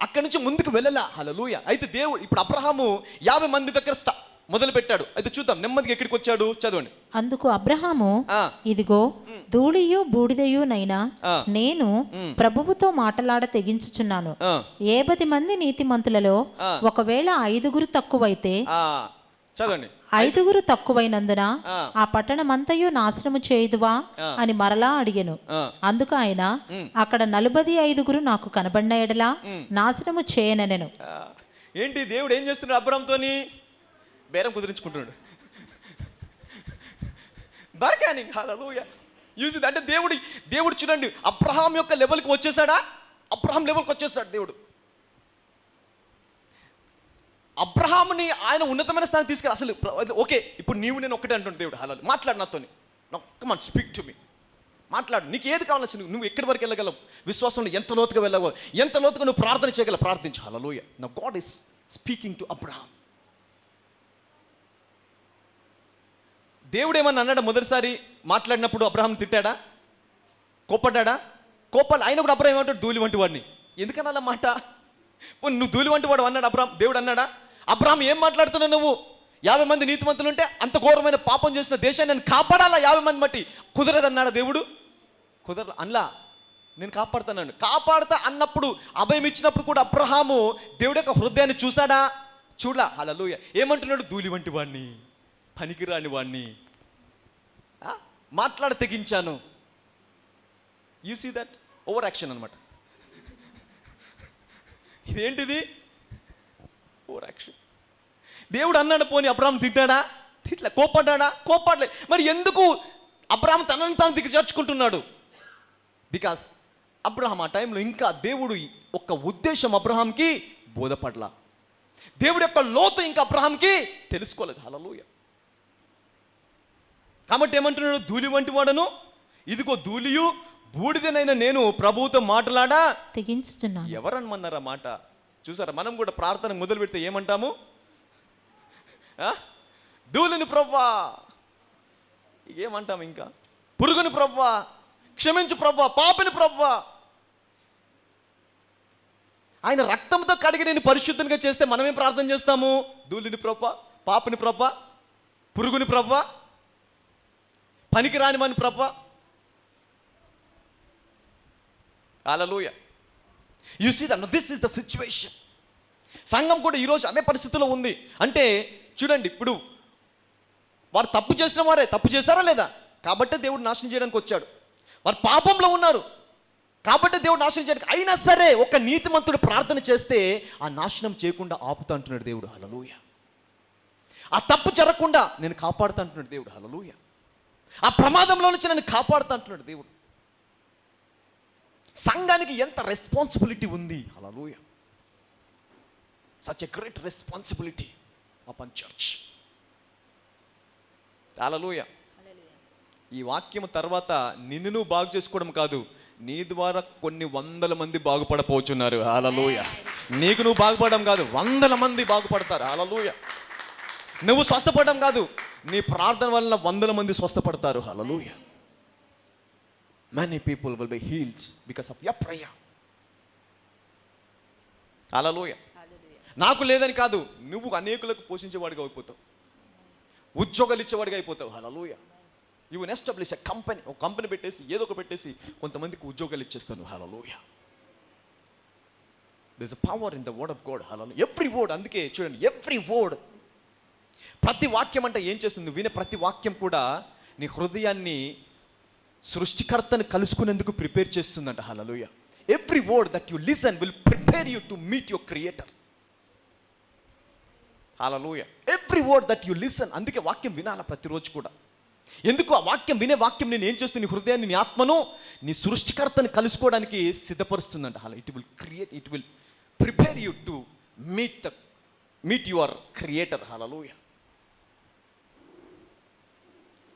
అక్కడి నుంచి ముందుకు వెళ్ళలా. హల్లెలూయా. అయితే దేవుడు ఇప్పుడు అబ్రహాము 50 మంది దగ్గర మొదలు పెట్టాడు. అయితే చూద్దాం నెమ్మదిగా ఎక్కడికి వచ్చాడు. చదవండి. అందుకు అబ్రహాము, ఇదిగో ధూళియు బూడిదయునైనా నేను ప్రభువుతో మాటలాడ తెగించుచున్నాను. 50 మంది నీతిమంతులలో ఒకవేళ 5 తక్కువైతే, చదవండి, 5 తక్కువైనందున ఆ పట్టణమంతయు నాశనము చేయుదువా అని మరలా అడిగెను. అందుకు ఆయన, అక్కడ 45 నాకు కనబడిన ఎడలా నాశనము చేయనెను. ఏంటి దేవుడు ఏం చేస్తున్నాడు? అబ్రహాంతోని బేరం కుదిరించుకుంటున్నాడు. బార్గెనింగ్. హల్లెలూయా. యూజ్ అంటే దేవుడు చూడండి, అబ్రహాం యొక్క లెవెల్కి వచ్చేసాడా? అబ్రహాం లెవెల్కి వచ్చేసాడు దేవుడు. అబ్రహాముని ఆయన ఉన్నతమైన స్థానం తీసుకెళ్ళి, అసలు ఓకే ఇప్పుడు నీవు నేను ఒక్కటే అంటుండే దేవుడు. హల్లెలూయా. మాట్లాడు నాతోని. Come on, speak to me. మాట్లాడు. నీకు ఏది కావాల్సి, నువ్వు ఎక్కడి వరకు వెళ్ళగలవు? విశ్వాసంలో ఎంత లోతుగా వెళ్ళగలవు? ఎంత లోతుగా నువ్వు ప్రార్థన చేయగలవు? ప్రార్థించు. Hallelujah. Now God is speaking to Abraham. దేవుడు ఏమన్నా అన్నాడా? మొదటిసారి మాట్లాడినప్పుడు అబ్రహాం తిట్టాడా? కోపడ్డా? కోపాలు ఆయన కూడా అబ్రహాం ఏమంటాడు? ధూళి వంటి వాడిని. ఎందుకన్నా అలా మాట? నువ్వు ధూళి వంటి వాడు అన్నాడు అబ్రాహం. దేవుడు అన్నాడా? అబ్రాహం ఏం మాట్లాడుతున్నావు నువ్వు? 50 మంది నీతిమంతులు ఉంటే అంత ఘోరమైన పాపం చేసిన దేశాన్ని నేను కాపాడాలా 50 మంది బట్టి? కుదరదన్నాడా దేవుడు? కుదరదు అన్లా. నేను కాపాడుతాను, కాపాడుతా అన్నప్పుడు, అభయం ఇచ్చినప్పుడు కూడా అబ్రహాము దేవుడి యొక్క హృదయాన్ని చూసాడా? చూడలా. హల్లెలూయా. ఏమంటున్నాడు? ధూళి వంటి వాడిని, పనికిరాని వాడిని మాట్లాడ తెగించాను. You see that over action అనమాట. ఇదేంటిది? Over action. దేవుడు అన్నాడు, పోనీ అబ్రాహం తింటాడా? తిట్లా. కోపడ్డా? కోపడలే. మరి ఎందుకు అబ్రాహం తనని తాను దిగజార్చుకుంటున్నాడు? బికాస్ అబ్రహాం ఆ టైంలో ఇంకా దేవుడు ఒక ఉద్దేశం అబ్రహాంకి బోధపడలా. దేవుడి యొక్క లోతు ఇంకా అబ్రహాంకి తెలుసుకోలేదు. హల్లెలూయా. కాబట్టి ఏమంటున్నాడు? ధూళి వంటి వాడను, ఇదిగో ధూళియు బూడిదనైన నేను ప్రభువుతో మాట్లాడా తెగించుచున్నాను. ఎవరనమన్నారా మాట? చూసారా, మనం కూడా ప్రార్థన మొదలు పెడితే ఏమంటాము? ధూళిని ప్రభువా, ఏమంటాము? ఇంకా పురుగుని ప్రభువా, క్షమించు ప్రభువా, పాపిని ప్రభువా. ఆయన రక్తంతో కడిగి నేను పరిశుద్ధంగా చేస్తే మనమేం ప్రార్థన చేస్తాము? ధూళిని ప్రభువా, పాపిని ప్రభువా, పురుగుని ప్రభువా, పనికి రాని వాని ప్రభువా. Hallelujah. You see that this is the situation. సంఘం కూడా ఈరోజు అదే పరిస్థితిలో ఉంది. అంటే చూడండి, ఇప్పుడు వారు తప్పు చేసిన వారే, తప్పు చేశారా లేదా? కాబట్టే దేవుడు నాశనం చేయడానికి వచ్చాడు. వారు పాపంలో ఉన్నారు కాబట్టి దేవుడు నాశనం చేయడానికి. అయినా సరే ఒక నీతిమంతుడు ప్రార్థన చేస్తే ఆ నాశనం చేయకుండా ఆపుతా అంటున్నాడు దేవుడు. హల్లెలూయా. ఆ తప్పు జరగకుండా నేను కాపాడుతా అంటున్నాడు దేవుడు. హల్లెలూయా. ఆ ప్రమాదంలో నుంచి నన్ను కాపాడుతా అంటున్నాడు దేవుడు. సంఘానికి ఎంత రెస్పాన్సిబిలిటీ ఉంది. Hallelujah. Such a great responsibility upon church. Hallelujah. ఈ వాక్యం తర్వాత నిన్ను నువ్వు బాగు చేసుకోవడం కాదు, నీ ద్వారా కొన్ని 100 మంది బాగుపడపోతున్నారు. హల్లెలూయా. నీకు నువ్వు బాగుపడడం కాదు, 100 మంది బాగుపడతారు. హల్లెలూయా. నువ్వు స్వస్థపడడం కాదు, నీ ప్రార్థన వలన 100 మంది స్వస్థపడతారు. హల్లెలూయా. Many people will be healed because of your prayer. హల్లెలూయా. నాకు లేదని కాదు, నువ్వు అనేకులకు పోషించేవాడిగా అయిపోతావు, ఉద్యోగాలు ఇచ్చేవాడిగా అయిపోతావు. Hallelujah. You will establish a company. ఒక కంపెనీ పెట్టేసి ఏదో ఒక పెట్టేసి కొంతమందికి ఉద్యోగాలు ఇచ్చేస్తాను. Hallelujah. There is a power in the word of God. Hallelujah. Every word. అందుకే చూడండి, ఎవ్రీ వర్డ్, ప్రతి వాక్యం అంటే ఏం చేస్తుంది? నువ్వు వినే ప్రతి వాక్యం కూడా నీ హృదయాన్ని సృష్టికర్తను కలుసుకునేందుకు ప్రిపేర్ చేస్తుందంట. Hallelujah. Every word that you listen will prepare you to meet your creator. Hallelujah. Every word that you listen. అందుకే వాక్యం వినాలా ప్రతిరోజు కూడా. ఎందుకు? ఆ వాక్యం వినే వాక్యం నేను ఏం చేస్తుంది? నీ హృదయాన్ని, నీ ఆత్మను నీ సృష్టికర్తని కలుసుకోవడానికి సిద్ధపరుస్తుందంట. It will create, it will prepare you to meet your creator. Hallelujah.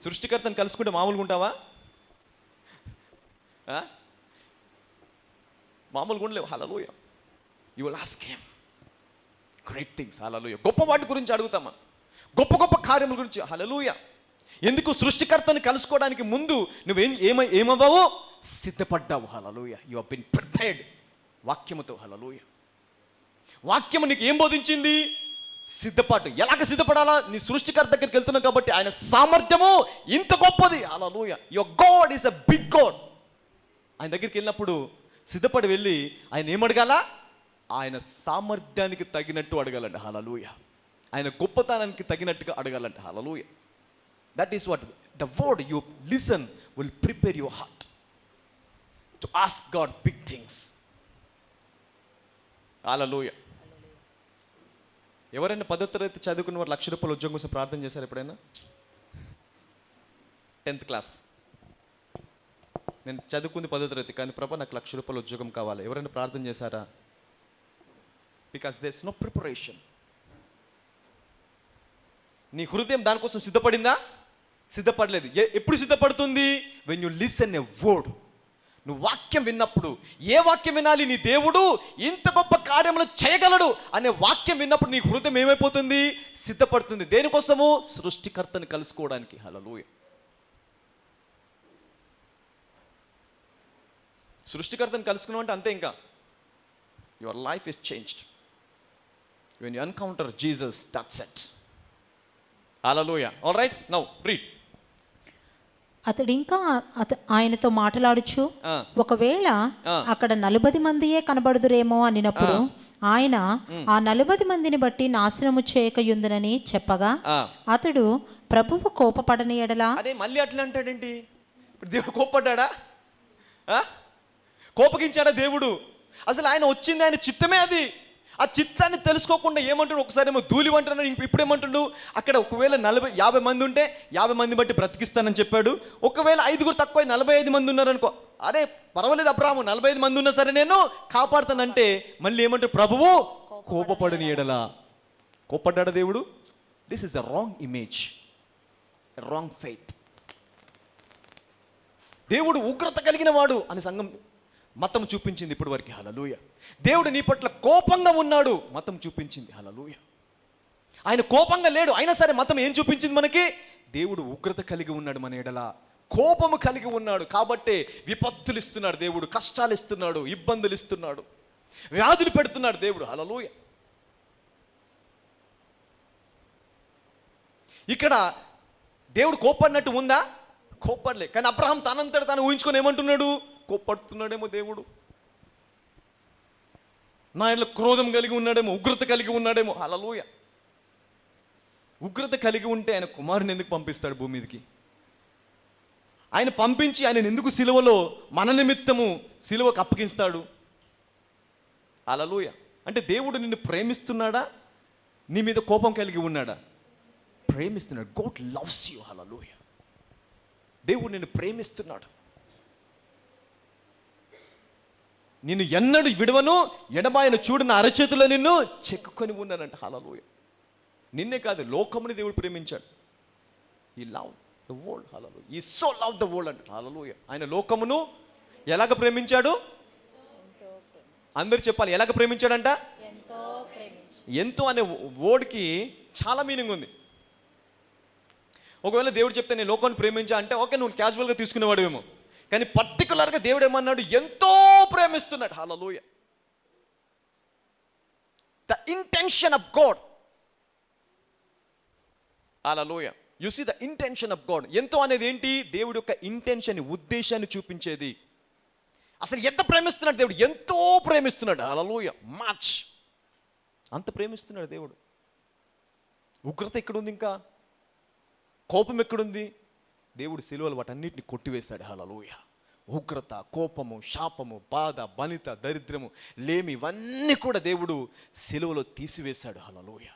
సృష్టికర్తను కలుసుకుంటే మామూలుగా ఉంటావా? మామూలుగా ఉండలేవు. Hallelujah. You will ask him great things. Hallelujah. గొప్ప వాటి గురించి అడుగుతామా? గొప్ప గొప్ప కార్యముల గురించి. హల్లెలూయా. ఎందుకు? సృష్టికర్తని కలుసుకోవడానికి ముందు నువ్వేం ఏమవ్వవు? సిద్ధపడ్డావు. Hallelujah. You have been prepared వాక్యముతో. హల్లెలూయా. వాక్యము నీకు ఏం బోధించింది? సిద్ధపాటు. ఎలాగ సిద్ధపడాలా? నీ సృష్టికర్త దగ్గరికి వెళ్తున్నావు కాబట్టి ఆయన సామర్థ్యము ఇంత గొప్పది. Hallelujah. Your God is a big God. ఆయన దగ్గరికి వెళ్ళినప్పుడు సిద్ధపడి వెళ్ళి ఆయన ఏమడగాల? ఆయన సామర్థ్యానికి తగినట్టు అడగాలంట. హల్లెలూయా. ఆయన గొప్పతనానికి తగినట్టుగా అడగాలంట. Hallelujah. That is what the word you listen will prepare your heart to ask God big things. Hallelujah. ఎవరైనా 10వ తరగతి చదువుకున్న వారు ₹1,00,000 ఉద్యోగం కోసం ప్రార్థన చేశారు ఎప్పుడైనా? 10th class. నేను చదువుకుంది 10వ తరగతి, కానీ ప్రభా నాకు ₹1,00,000 ఉద్యోగం కావాలి. ఎవరైనా ప్రార్థన చేశారా? Because there is no preparation. నీ హృదయం దానికోసం సిద్ధపడిందా? సిద్ధపడలేదు. ఎప్పుడు సిద్ధపడుతుంది? When you listen a word. నువ్వు వాక్యం విన్నప్పుడు. ఏ వాక్యం వినాలి? నీ దేవుడు ఇంత గొప్ప కార్యములు చేయగలడు అనే వాక్యం విన్నప్పుడు నీ హృదయం ఏమైపోతుంది? సిద్ధపడుతుంది. దేనికోసము? సృష్టికర్తని కలుసుకోవడానికి. హల్లెలూయా. సృష్టికర్తని కలుసుకున్నామంటే అంతే. ఇంకా your life is changed. When you encounter Jesus, that's it. Hallelujah. All right, now read. అతడు ఇంకా ఆయనతో మాట్లాడుచు, ఒకవేళ అక్కడ 40 మందియే కనబడుదురేమో అనినప్పుడు ఆయన ఆ 40 మందిని బట్టి నాశనము చేయకయుందునని చెప్పగా, అతడు ప్రభువు కోపపడని ఎడలా. అదే మళ్ళీ అట్లా అంటాడేంటి? ఇప్పుడు దేవుడు కోపడ్డా? కోపగించాడా దేవుడు? అసలు ఆయన వచ్చింది ఆయన చిత్తమే అది. ఆ చిత్తాన్ని తెలుసుకోకుండా ఏమంటాడు? ఒకసారి ఏమో ధూళి అంటున్నాడు, ఇప్పుడు ఏమంటాడు? అక్కడ ఒకవేళ 50 మంది ఉంటే 50 మంది బట్టి బ్రతికిస్తానని చెప్పాడు. ఒకవేళ 5 తక్కువ 45 మంది ఉన్నారనుకో, అరే పర్వాలేదు అబ్రాహాము, 45 మంది ఉన్నా సరే నేను కాపాడుతానంటే మళ్ళీ ఏమంటాడు? ప్రభువు కోపపడని ఎడలా. కోపడ్డాడా దేవుడు? This is the wrong image, wrong faith. దేవుడు ఉగ్రత కలిగిన వాడు అని సంఘం మతం చూపించింది ఇప్పటి వరకు. హల్లెలూయా. దేవుడు నీ పట్ల కోపంగా ఉన్నాడు మతం చూపించింది. హల్లెలూయా. ఆయన కోపంగా లేడు, అయినా సరే మతం ఏం చూపించింది మనకి? దేవుడు ఉగ్రత కలిగి ఉన్నాడు మన ఎడల, కోపము కలిగి ఉన్నాడు కాబట్టే విపత్తులు ఇస్తున్నాడు దేవుడు, కష్టాలు ఇస్తున్నాడు, ఇబ్బందులు ఇస్తున్నాడు, వ్యాధులు పెడుతున్నాడు దేవుడు. హల్లెలూయా. ఇక్కడ దేవుడు కోపడినట్టు ఉందా? కోపడలే. కానీ అబ్రహాం తనంతట తాను ఊహించుకొని ఏమంటున్నాడు? కోపడుతున్నాడేమో దేవుడు, నా ఇంట్లో క్రోధం కలిగి ఉన్నాడేమో, ఉగ్రత కలిగి ఉన్నాడేమో. హల్లెలూయా. ఉగ్రత కలిగి ఉంటే ఆయన కుమారుని ఎందుకు పంపిస్తాడు భూమి మీదకి? ఆయన పంపించి ఆయన ఎందుకు సిలువలో మన నిమిత్తము సిలువకు అప్పగిస్తాడు? హల్లెలూయా. అంటే దేవుడు నిన్ను ప్రేమిస్తున్నాడా? నీ మీద కోపం కలిగి ఉన్నాడా? ప్రేమిస్తున్నాడు. God loves you. హల్లెలూయా. దేవుడు నిన్ను ప్రేమిస్తున్నాడు. నిన్ను ఎన్నడూ విడవను, ఎడబాయను, చూడు నా అరచేతిలో నిన్ను చెక్కుకొని ఉన్నానంట. హల్లెలూయా. నిన్నే కాదు, లోకముని దేవుడు ప్రేమించాడు. ఈ లవ్ ద వరల్డ్. హల్లెలూయా. ఈ సో లవ్ ద వరల్డ్ అంట. హల్లెలూయా. ఆయన లోకమును ఎలాగ ప్రేమించాడు? అందరు చెప్పాలి, ఎలాగ ప్రేమించాడంట? ఎంతో అనే వర్డ్కి చాలా మీనింగ్ ఉంది. ఒకవేళ దేవుడు చెప్తే నేను లోకాన్ని ప్రేమించా అంటే ఓకే, నువ్వు క్యాజువల్గా తీసుకునేవాడేమో. కానీ పర్టికులర్గా దేవుడు ఏమన్నాడు? ఎంతో ప్రేమిస్తున్నాడు. Hallelujah. The intention of God. Hallelujah. You see the intention of God. ఎంతో అనేది ఏంటి? దేవుడి యొక్క ఇంటెన్షన్, ఉద్దేశాన్ని చూపించేది. అసలు ఎంత ప్రేమిస్తున్నాడు దేవుడు? ఎంతో ప్రేమిస్తున్నాడు. హల్లెలూయా. మచ్. అంత ప్రేమిస్తున్నాడు దేవుడు. ఉగ్రత ఎక్కడుంది? ఇంకా కోపం ఎక్కడుంది? దేవుడు సిలువలో వాటన్నిటిని కొట్టివేశాడు. హల్లెలూయా. ఉగ్రత, కోపము, శాపము, బాధ, బలిత, దరిద్రము, లేమి, ఇవన్నీ కూడా దేవుడు సిలువలో తీసివేశాడు. హల్లెలూయా.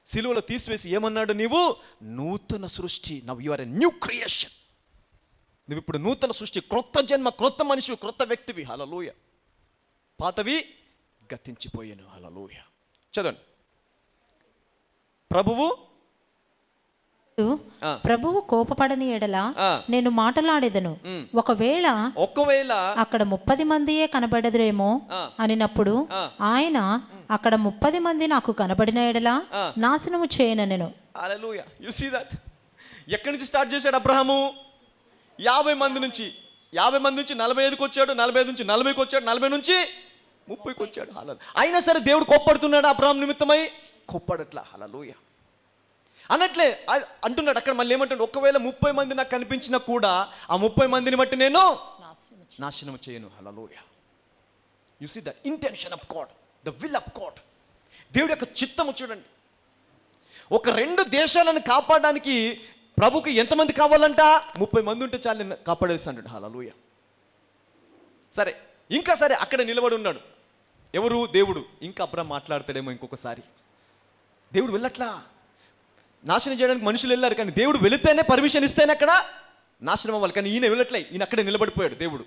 సిలువలో తీసివేసి ఏమన్నాడు? నీవు నూతన సృష్టి. Now you are a new creation. నువ్వు ఇప్పుడు నూతన సృష్టి, క్రొత్త జన్మ, క్రొత్త మనిషివి, క్రొత్త వ్యక్తివి. హల్లెలూయా. పాతవి గతించిపోయాను. హల్లెలూయా. చదవండి. ప్రభువు కోపపడని ఎడల నేను మాటలాడేదను. ఒకవేళ అక్కడ 30 మందియే కనబడదురేమో అనినప్పుడు ఆయన అక్కడ 30 మంది నాకు కనబడిన ఎడల నాశనము చేయనెను. హల్లెలూయా. You see that. ఎక్కడి నుంచి స్టార్ట్ చేశాడు అబ్రహాము? 50 మంది నుంచి. 50 మంది నుంచి 45కి వచ్చాడు, 45 నుంచి 40కి వచ్చాడు, 40 నుంచి 30కి వచ్చాడు. హల్లెలూయా. అయినా సరే దేవుడు కోప్పడుతున్నాడు అబ్రహాం నిమిత్తమై? కోప్పడట్లా. హల్లెలూయా. అన్నట్లే అంటున్నాడు అక్కడ. మళ్ళీ ఏమంటాడు? ఒకవేళ 30 మంది నాకు కనిపించినా కూడా ఆ 30 మందిని బట్టి నేను నాశనం చేయను. Hallelujah. You see the intention of God, the will of God. దేవుడి యొక్క చిత్తము చూడండి. ఒక 2 దేశాలను కాపాడడానికి ప్రభుకి ఎంతమంది కావాలంట? 30 మంది ఉంటే చాలు, నేను కాపాడేస్తాడు. హల్లెలూయా. సరే, ఇంకా సరే అక్కడ నిలబడి ఉన్నాడు ఎవరు? దేవుడు. ఇంకా అబ్రహాం మాట్లాడతాడేమో ఇంకొకసారి. దేవుడు వెళ్ళట్లా. నాశనం చేయడానికి మనుషులు వెళ్ళారు, కానీ దేవుడు వెళితేనే, పర్మిషన్ ఇస్తేనే అక్కడ నాశనం అవ్వాలి. కానీ ఈయన వెళ్ళట్లే, ఈయన అక్కడే నిలబడిపోయాడు. దేవుడు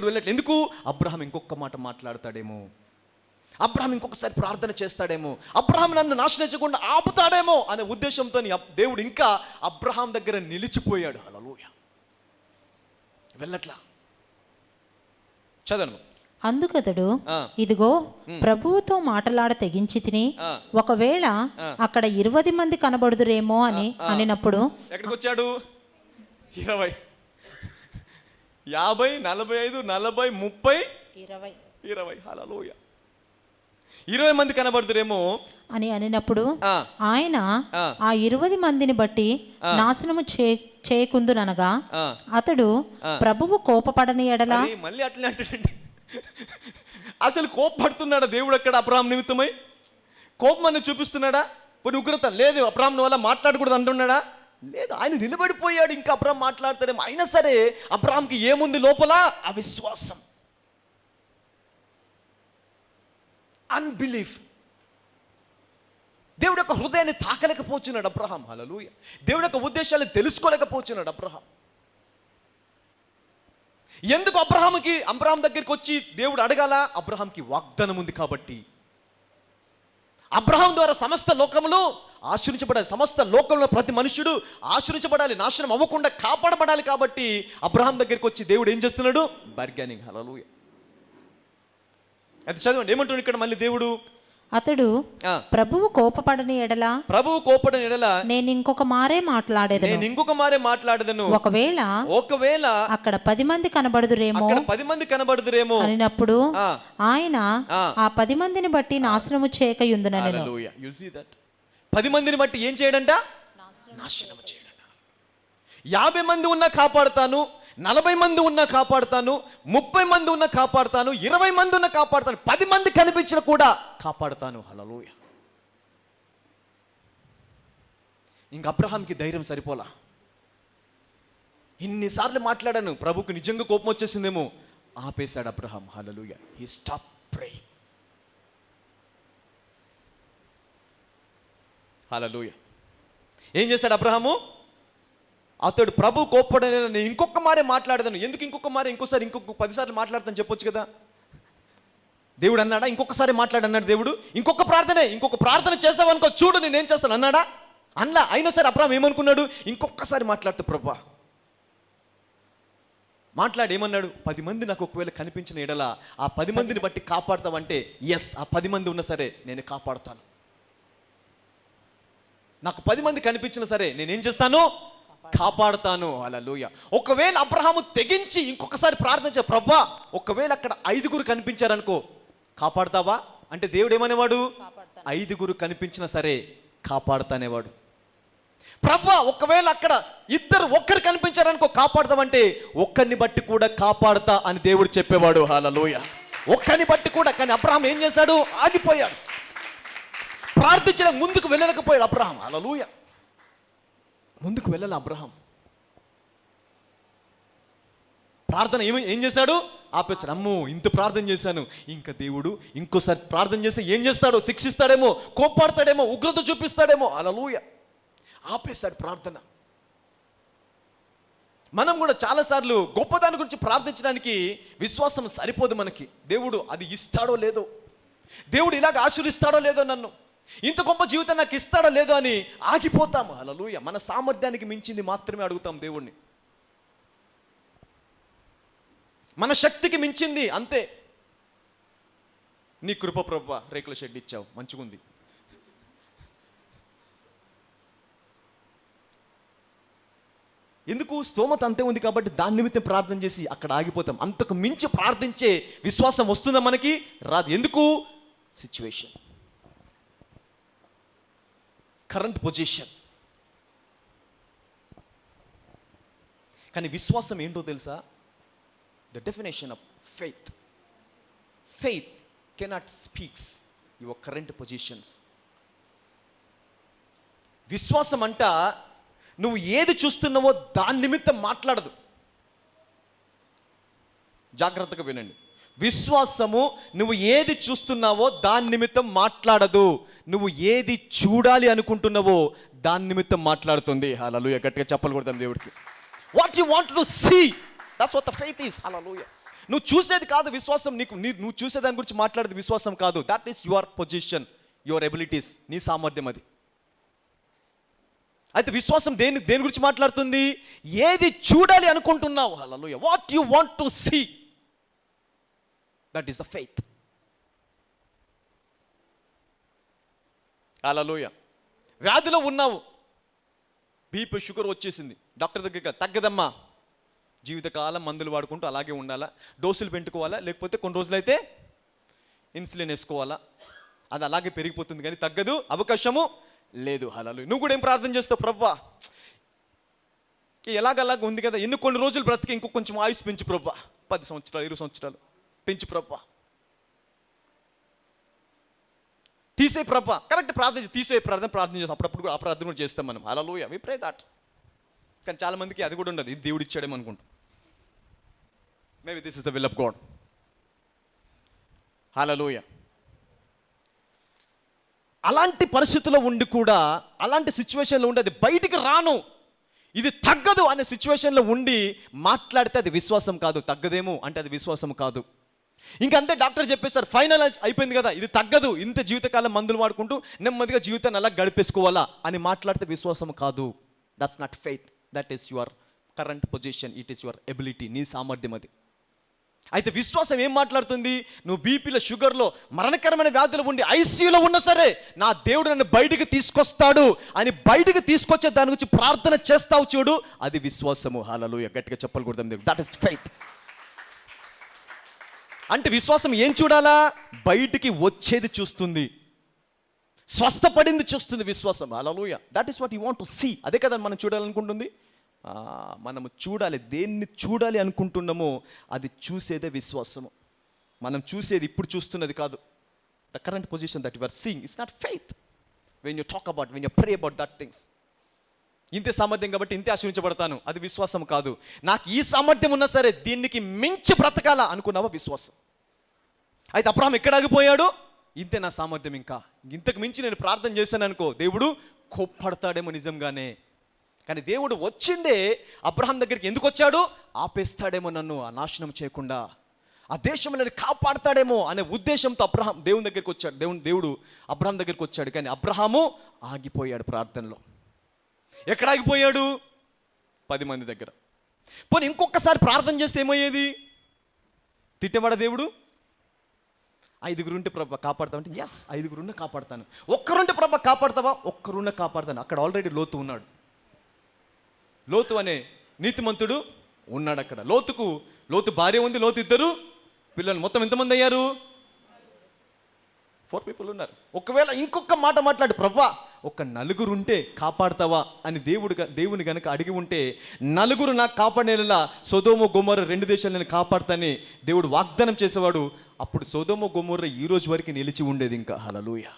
వెళ్ళట్లే. ఎందుకు? అబ్రహాం ఇంకొక మాట మాట్లాడతాడేమో, అబ్రహాం ఇంకొకసారి ప్రార్థన చేస్తాడేమో, అబ్రహాం నన్ను నాశనం చేయకుండా ఆపుతాడేమో అనే ఉద్దేశంతో దేవుడు ఇంకా అబ్రహాం దగ్గర నిలిచిపోయాడు. హల్లెలూయా. వెళ్ళట్లా. చదవను. అందుకతడు, ఇదిగో ప్రభువుతో మాటలాడ తెగించి తిని, ఒకవేళ అక్కడ 20 మంది కనబడుదురేమో అనినప్పుడు ఎక్కడికి వచ్చాడు? 20, 50, 45, 40, 30, 20. హల్లెలూయా. 20 మంది కనబడుతురేమో అని అనినప్పుడు ఆ, ఆయన ఆ. ఆ 20 మందిని బట్టి నాశనము చేయకుందుననగా ఆ. అతడు ప్రభువు కోపపడని ఎడల మరి మళ్ళీ అట్లనే అంటాడండి. అసలు కోపపడుతున్నాడా దేవుడు అక్కడ అబ్రహాం నిమిత్తమై? కోపం అని చూపిస్తున్నాడా? కొన్ని ఉగ్రత లేదు, అబ్రహాం వల్ల మాట్లాడకూడదు అంటున్నాడా? లేదు, ఆయన నిలబడిపోయాడు. ఇంకా అబ్రహాం మాట్లాడతాడేమో. అయినా సరే అబ్రహాంకి ఏముంది లోపల? అవిశ్వాసం, అన్బిలీఫ్. దేవుడు యొక్క హృదయాన్ని తాకలేకపోతున్నాడు అబ్రహాం. హల్లెలూయా. దేవుడు యొక్క ఉద్దేశాలను తెలుసుకోలేకపోతున్నాడు అబ్రహాం. ఎందుకు అబ్రహాం దగ్గరికి వచ్చి దేవుడు అడగాల? అబ్రహాంకి వాగ్దానం ఉంది కాబట్టి. అబ్రహాం ద్వారా సమస్త లోకములు ఆశ్రయించబడాలి. సమస్త లోకంలో ప్రతి మనుషుడు ఆశ్రయించబడాలి, నాశనం అవ్వకుండా కాపాడబడాలి. కాబట్టి అబ్రహాం దగ్గరికి వచ్చి దేవుడు ఏం చేస్తున్నాడు? బార్గెనింగ్. హల్లెలూయా. అది చదవండి, ఏమంటున్నాడు ఇక్కడ మళ్ళీ దేవుడు? అతడు ప్రభువు కోపపడని ఎడల నేను ఇంకొక మారే మాట్లాడేదను. ఒకవేళ అక్కడ 10 మంది కనబడుదురేమో అనినప్పుడు ఆయన ఆ 10 మందిని బట్టి నాశనము చేయకయుందుననెను. 10 మందిని బట్టి ఏం చేయడంట? నాశనము చేయడంట. 50 మంది ఉన్నా కాపాడుతాను, 40 మంది ఉన్నా కాపాడుతాను, 30 మంది ఉన్నా కాపాడుతాను, 20 మంది ఉన్నా కాపాడుతాను, 10 మంది కనిపించినా కూడా కాపాడుతాను. హల్లెలూయా. ఇంక అబ్రహాంకి ధైర్యం సరిపోలా. ఇన్నిసార్లు మాట్లాడాను, ప్రభుకు నిజంగా కోపం వచ్చేసిందేమో. ఆపేశాడు Abraham. Hallelujah. He stop praying. Hallelujah. ఏం చేశాడు అబ్రహాము? అతడు ప్రభు కోప్పడని నేను ఇంకొక మారే మాట్లాడదాను. ఎందుకు ఇంకొక మారే? ఇంకొక 10 సార్లు మాట్లాడతాను చెప్పొచ్చు కదా. దేవుడు అన్నాడా? ఇంకొకసారి మాట్లాడన్నాడు దేవుడు. ఇంకొక ప్రార్థన చేస్తావనుకో, చూడు నేనేం చేస్తాను అన్నాడా? అన్నా. అయినా సరే అబ్రహాం ఏమనుకున్నాడు? ఇంకొకసారి మాట్లాడుతూ ప్రభా మాట్లాడి ఏమన్నాడు? 10 మంది నాకు ఒకవేళ కనిపించిన ఎడల ఆ 10 మందిని బట్టి కాపాడతావంటే ఎస్, ఆ 10 మంది ఉన్నా సరే నేను కాపాడుతాను. నాకు 10 మంది కనిపించినా సరే నేనేం చేస్తాను? కాపాడుతాను. హల్లెలూయా. ఒకవేళ అబ్రహాము తెగించి ఇంకొకసారి ప్రార్థించే, ప్రభా ఒకవేళ అక్కడ 5 కనిపించారనుకో, కాపాడుతావా అంటే దేవుడు ఏమనేవాడు? 5 కనిపించినా సరే కాపాడుతానేవాడు. ప్రభా ఒకవేళ అక్కడ 1 కనిపించారనుకో, కాపాడుతావంటే ఒక్కరిని బట్టి కూడా కాపాడుతా అని దేవుడు చెప్పేవాడు. హల్లెలూయా. ఒక్కరిని బట్టి కూడా. కానీ అబ్రహాం ఏం చేశాడు? ఆగిపోయాడు. ప్రార్థించడం ముందుకు వెళ్ళలేకపోయాడు అబ్రహాం. హల్లెలూయా. ముందుకు వెళ్ళాలి అబ్రహాం. ప్రార్థన ఏం చేశాడు? ఆపేశాడు. అమ్మో ఇంత ప్రార్థన చేశాను, ఇంకా దేవుడు ఇంకోసారి ప్రార్థన చేస్తే ఏం చేస్తాడో? శిక్షిస్తాడేమో, కోపాడతాడేమో, ఉగ్రత చూపిస్తాడేమో. హల్లెలూయా. ఆపేశాడు ప్రార్థన. మనం కూడా చాలాసార్లు గొప్పదాని గురించి ప్రార్థించడానికి విశ్వాసం సరిపోదు మనకి. దేవుడు అది ఇస్తాడో లేదో, దేవుడు ఇలాగ ఆశీర్వదిస్తాడో లేదో, నన్ను ఇంత గొప్ప జీవితం నాకు ఇస్తాడో లేదో అని ఆగిపోతాము. హల్లెలూయా. మన సామర్థ్యానికి మించింది మాత్రమే అడుగుతాం దేవుణ్ణి. మన శక్తికి మించింది అంతే. నీ కృప ప్రభువా, రేకుల షెడ్ ఇచ్చావు, మంచిగుంది. ఎందుకు? స్తోమత అంతే ఉంది కాబట్టి దాని నిమిత్తం ప్రార్థన చేసి అక్కడ ఆగిపోతాం. అంతకు మించి ప్రార్థించే విశ్వాసం వస్తుందా మనకి? రాదు. ఎందుకు? Situation, current position. కానీ విశ్వాసం ఏంటో తెలుసా? The definition of faith cannot speaks your current positions. విశ్వాసం అంట నువ్వు ఏది చూస్తున్నావో దాని నిమిత్తం మాట్లాడదు. జాగ్రత్తగా వినండి. విశ్వాసము నువ్వు ఏది చూస్తున్నావో దాని నిమిత్తం మాట్లాడదు. నువ్వు ఏది చూడాలి అనుకుంటున్నావో దాని నిమిత్తం మాట్లాడుతుంది. హల్లెలూయా. గట్టిగా చప్పలు కొడతాం దేవుడికి. What you want to see, that's what the faith is. Hallelujah. నువ్వు చూసేది కాదు విశ్వాసం. నువ్వు చూసే దాని గురించి మాట్లాడేది విశ్వాసం కాదు. That is your position, your abilities, నీ సామర్థ్యం అది. అయితే విశ్వాసం దేని గురించి మాట్లాడుతుంది? ఏది చూడాలి అనుకుంటున్నావు. Hallelujah. What you want to see, that is the faith. Hallelujah. వ్యాధిలో ఉన్నావు, బీపీ షుగర్ వచ్చేసింది, డాక్టర్ దగ్గరికి తగ్గదమ్మా, జీవితకాలం మందులు వాడుకుంటూ అలాగే ఉండాలా, డోసులు పెంచుకోవాలా, లేకపోతే కొన్ని రోజులైతే ఇన్సులిన్ వేసుకోవాలా, అది అలాగే పెరిగిపోతుంది కానీ తగ్గదు, అవకాశము లేదు. హల్లెలూయా. నువ్వు కూడా ఏం ప్రార్థన చేస్తావు? ప్రభువా ఎలాగలాగా ఉంది కదా, కొన్ని రోజులు బ్రతికి ఇంకో కొంచెం ఆయుష్ పెంచు ప్రభువా, 10 సంవత్సరాలు 20 సంవత్సరాలు పెంచు ప్రభువా, తీసే ప్రభువా. కరెక్ట్ ప్రార్థన, తీసే ప్రార్థన చేస్తాం. అప్పుడప్పుడు కూడా ఆ ప్రార్థన కూడా చేస్తాం మనం. హల్లెలూయా, వి ప్రే దట్. కానీ చాలా మందికి అది కూడా ఉండదు, ఇది దేవుడు ఇచ్చాడేమో అనుకుంటాం. Maybe this is the will of God. Hallelujah. అలాంటి పరిస్థితుల్లో ఉండి కూడా, అలాంటి సిచ్యువేషన్లో ఉండి అది బయటికి రాను, ఇది తగ్గదు అనే సిచ్యువేషన్లో ఉండి మాట్లాడితే అది విశ్వాసం కాదు. తగ్గదేమో అంటే అది విశ్వాసం కాదు. ఇంకంతే, డాక్టర్ చెప్పేస్తారు ఫైనల్ అయిపోయింది కదా, ఇది తగ్గదు, ఇంత జీవితకాలం మందులు వాడుకుంటూ నెమ్మదిగా జీవితాన్ని అలా గడిపేసుకోవాలా అని మాట్లాడితే విశ్వాసం కాదు. That's not faith, that is your current position, it is your ability, నీ సామర్థ్యం అది. అయితే విశ్వాసం ఏం మాట్లాడుతుంది? నువ్వు బీపీలో, షుగర్లో, మరణకరమైన వ్యాధులు ఉండి ఐసీయూలో ఉన్నా సరే, నా దేవుడు నన్ను బయటికి తీసుకొస్తాడు అని బయటికి తీసుకొచ్చే దాని గురించి ప్రార్థన చేస్తావు చూడు, అది విశ్వాసము. హల్లెలూయా, గట్టిగా చెప్పాలి కూడా దేవుడు. That is faith. అంటే విశ్వాసం ఏం చూడాలా? బయటికి వచ్చేది చూస్తుంది, స్వస్థపడింది చూస్తుంది విశ్వాసం. Hallelujah, that is what you want to see. అదే కదా మనం చూడాలనుకుంటుంది. మనము చూడాలి, దేన్ని చూడాలి అనుకుంటున్నామో అది చూసేదే విశ్వాసము. మనం చూసేది ఇప్పుడు చూస్తున్నది కాదు. The current position that you are seeing it's not faith. When you talk about, when you pray about that things, ఇంతే సామర్థ్యం కాబట్టి ఇంతే ఆశ్రయించబడతాను, అది విశ్వాసం కాదు. నాకు ఈ సామర్థ్యం ఉన్నా సరే దీనికి మించి బ్రతకాలా అనుకున్నావా విశ్వాసం. అయితే అబ్రహాం ఎక్కడ ఆగిపోయాడు? ఇంతే నా సామర్థ్యం, ఇంకా ఇంతకు మించి నేను ప్రార్థన చేశాను అనుకో, దేవుడు కోప్పడతాడేమో నిజంగానే. కానీ దేవుడు వచ్చిందే అబ్రహాం దగ్గరికి ఎందుకు వచ్చాడు? ఆపేస్తాడేమో నన్ను ఆ నాశనం చేయకుండా, ఆ దేశం నన్ను కాపాడతాడేమో అనే ఉద్దేశంతో అబ్రహాం దేవుని దగ్గరికి వచ్చాడు. దేవుడు అబ్రహాం దగ్గరికి వచ్చాడు. కానీ అబ్రహాము ఆగిపోయాడు ప్రార్థనలో. ఎక్కడ ఆగిపోయాడు? 10 మంది దగ్గర. పోనీ ఇంకొకసారి ప్రార్థన చేస్తే ఏమయ్యేది? తిట్టేవాడ దేవుడు? 5 ఉంటే ప్రభా కాపాడతావు అంటే, ఎస్ 5 కాపాడతాను. 1 ప్రభా కాపాడతావా? 1 కాపాడతాను. అక్కడ ఆల్రెడీ లోతు ఉన్నాడు. లోతు అనే నీతిమంతుడు ఉన్నాడు అక్కడ. లోతు భార్య ఉంది, లోతు 2 పిల్లలు, మొత్తం ఎంతమంది అయ్యారు? 4 పీపుల్ ఉన్నారు. ఒకవేళ ఇంకొక మాట మాట్లాడు, ప్రభా 4 ఉంటే కాపాడతావా అని దేవుని గనక అడిగి ఉంటే, 4 నాకు కాపాడేలా సొదొమ గొమొర్రా 2 దేశాలు నేను కాపాడుతాని దేవుడు వాగ్దానం చేసేవాడు. అప్పుడు సొదొమ గొమొర్రా ఈ రోజు వరకు నిలిచి ఉండేది ఇంకా. హల్లెలూయా.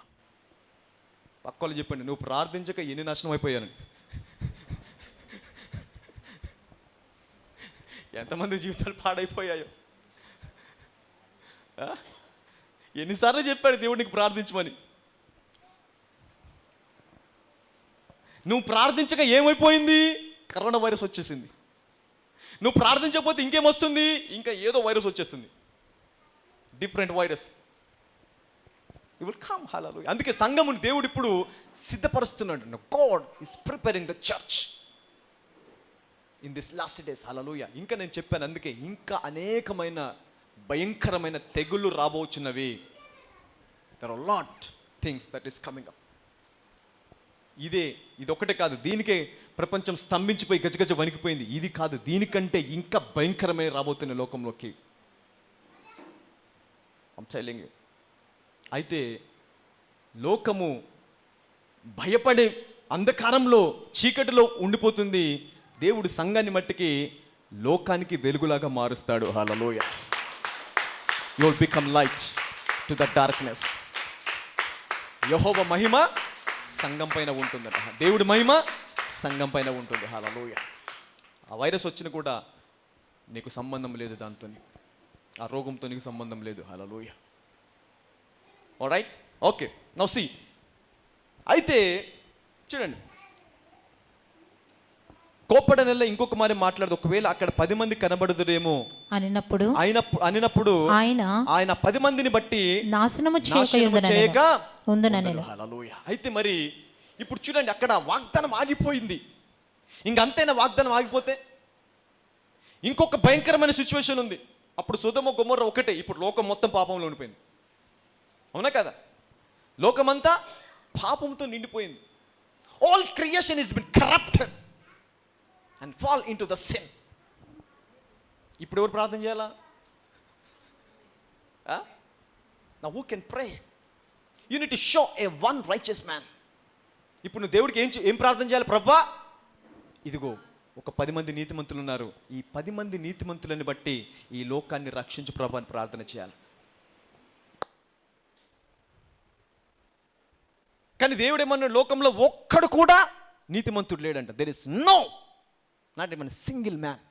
పక్కలు చెప్పండి, నువ్వు ప్రార్థించక ఎన్ని నాశనం అయిపోయాను. ఎంతమంది జీవితాలు పాడైపోయాయో. ఎన్నిసార్లు చెప్పాడు దేవుడికి ప్రార్థించమని. నువ్వు ప్రార్థించక ఏమైపోయింది? కరోనా వైరస్ వచ్చేసింది. నువ్వు ప్రార్థించకపోతే ఇంకేమొస్తుంది? ఇంకా ఏదో వైరస్ వచ్చేస్తుంది, different virus. You will come. Hallelujah. అందుకే సంఘమును దేవుడు ఇప్పుడు సిద్ధపరుస్తున్నాడు. God is preparing the church in this last days. Hallelujah. ఇంకా నేను చెప్పాను, అందుకే ఇంకా అనేకమైన భయంకరమైన తెగుళ్ళు రాబోచున్నవి. There are lot things that is coming up. ఇదొక్కటే కాదు, దీనికే ప్రపంచం స్తంభించిపోయి గజగజ వణికిపోయింది. ఇది కాదు, దీనికంటే ఇంకా భయంకరమైన రాబోతున్న లోకంలోకి. I'm telling you. అయితే లోకము భయపడే అంధకారంలో, చీకటిలో ఉండిపోతుంది. దేవుడు సంఘాన్ని మట్టికి లోకానికి వెలుగులాగా మారుస్తాడు. Hallelujah. You will become light to the darkness. యెహోవా మహిమ సంఘం పైన ఉంటుందట. దేవుడి మహిమ సంఘం పైన ఉంటుంది. హల్లెలూయా. ఆ వైరస్ వచ్చిన కూడా నీకు సంబంధం లేదు దాంతో, ఆ రోగంతో నీకు సంబంధం లేదు. Hallelujah. Alright, okay. Now see. అయితే చూడండి, కోప్పడనెల్లా ఇంకొక మరి మాట్లాడదు. ఒకవేళ అక్కడ 10 మంది కనబడుదురేమో అనినప్పుడు ఆయన 10 మందిని బట్టి నాశనము చేయక ఉందనెను. హల్లెలూయా. అయితే మరి ఇప్పుడు చూడండి, అక్కడ వాగ్దానం ఆగిపోయింది. ఇంకంతైనా వాగ్దానం ఆగిపోతే ఇంకొక భయంకరమైన సిచ్యువేషన్ ఉంది. అప్పుడు సొదొమ గొమొర్రా ఒకటే, ఇప్పుడు లోకం మొత్తం పాపంలో ఉండిపోయింది. అవునా కదా? లోకమంతా పాపంతో నిండిపోయింది. All creation is been corrupted and fall into the sin. ఇప్పుడు ఎవరు ప్రార్థన చేయాలా? Now who can pray? You need to show A one righteous man. ఇప్పుడు నువ్వు దేవుడికి ఏం ప్రార్థన చేయాలి? ప్రభువా, ఇదిగో ఒక 10 మంది నీతిమంతులు ఉన్నారు, ఈ 10 మంది నీతిమంతులని బట్టి ఈ లోకాన్ని రక్షించు ప్రభు అని ప్రార్థన చేయాలి. కానీ దేవుడు ఏమన్నా, లోకంలో ఒక్కడు కూడా నీతిమంతుడు లేడంట. There is no, not even single man.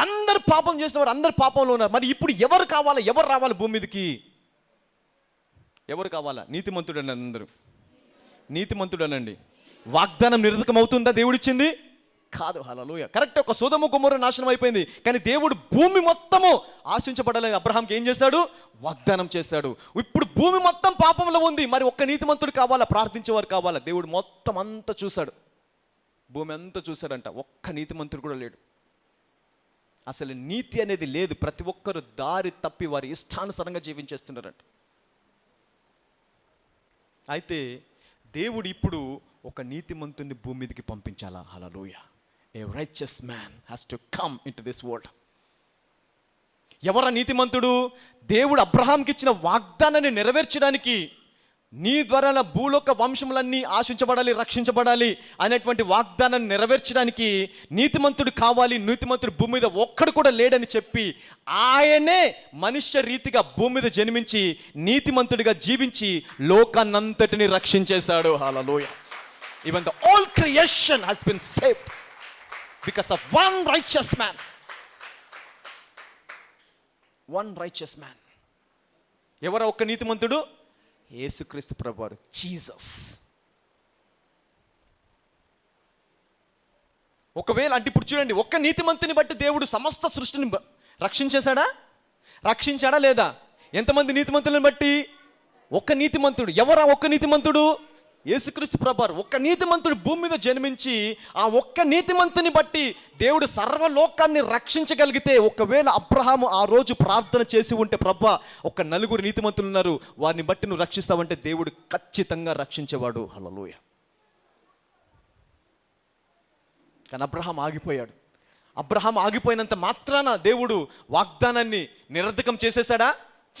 అందరు పాపం చేసిన వారు అందరు పాపంలో ఉన్నారు. మరి ఇప్పుడు ఎవరు కావాలా? ఎవరు రావాలి భూమి మీదకి? ఎవరు కావాలా? నీతిమంతుడు అని అందరూ నీతిమంతుడు అనండి. వాగ్దానం నిరర్ధకం అవుతుందా దేవుడిచ్చింది? కాదు. హల్లెలూయా. కరెక్ట్. ఒక సొదొమ గొమొర్రా నాశనం అయిపోయింది, కానీ దేవుడు భూమి మొత్తము ఆశించబడాలని అబ్రహాంకి ఏం చేశాడు? వాగ్దానం చేశాడు. ఇప్పుడు భూమి మొత్తం పాపంలో ఉంది, మరి ఒక్క నీతిమంతుడు కావాలా? ప్రార్థించేవారు కావాలా? దేవుడు మొత్తం అంతా చూశాడు, భూమి అంతా చూశాడంట, ఒక్క నీతిమంతుడు కూడా లేడు. అసలు నీతి అనేది లేదు. ప్రతి ఒక్కరు దారి తప్పి వారి ఇష్టానుసారంగా జీవించేస్తున్నారంట. అయితే దేవుడు ఇప్పుడు ఒక నీతిమంతుని భూమి మీదకి పంపించాలా? Hallelujah. A righteous man has to come into this world. ఎవరా నీతిమంతుడు? దేవుడు అబ్రహాంకి ఇచ్చిన వాగ్దానాన్ని నెరవేర్చడానికి, నీ ద్వారా భూలోక వంశములన్నీ ఆశించబడాలి, రక్షించబడాలి అనేటువంటి వాగ్దానాన్ని నెరవేర్చడానికి నీతిమంతుడు కావాలి. నీతిమంతుడు భూమి మీద ఒక్కడు కూడా లేడని చెప్పి ఆయనే మనుష్య రీతిగా భూమి మీద జన్మించి నీతిమంతుడిగా జీవించి లోకాన్నంతటిని రక్షించేశాడు. హల్లెలూయా. Even the all creation has been saved because of one righteous man. One righteous man. ఎవరు ఒక్క నీతిమంతుడు? యేసుక్రీస్తు ప్రభువారు, జీసస్. ఒకవేళ అంటే ఇప్పుడు చూడండి, ఒక్క నీతిమంతుని బట్టి దేవుడు సమస్త సృష్టిని రక్షించాడా లేదా? ఎంతమంది నీతిమంతులను బట్టి? ఒక్క నీతిమంతుడు. ఎవరా ఒక్క నీతిమంతుడు? యేసుక్రీస్తు ప్రభువారు. ఒక్క నీతిమంతుడు భూమి మీద జన్మించి ఆ ఒక్క నీతిమంతుని బట్టి దేవుడు సర్వలోకాన్ని రక్షించగలిగితే, ఒకవేళ అబ్రహాము ఆ రోజు ప్రార్థన చేసి ఉంటే, ప్రభువా ఒక 4 నీతిమంతులు ఉన్నారు, వారిని బట్టి నువ్వు రక్షిస్తావంటే దేవుడు ఖచ్చితంగా రక్షించేవాడు. హల్లెలూయా. కానీ అబ్రహాం ఆగిపోయాడు. అబ్రహాం ఆగిపోయినంత మాత్రాన దేవుడు వాగ్దానాన్ని నిరర్ధకం చేసేసాడా?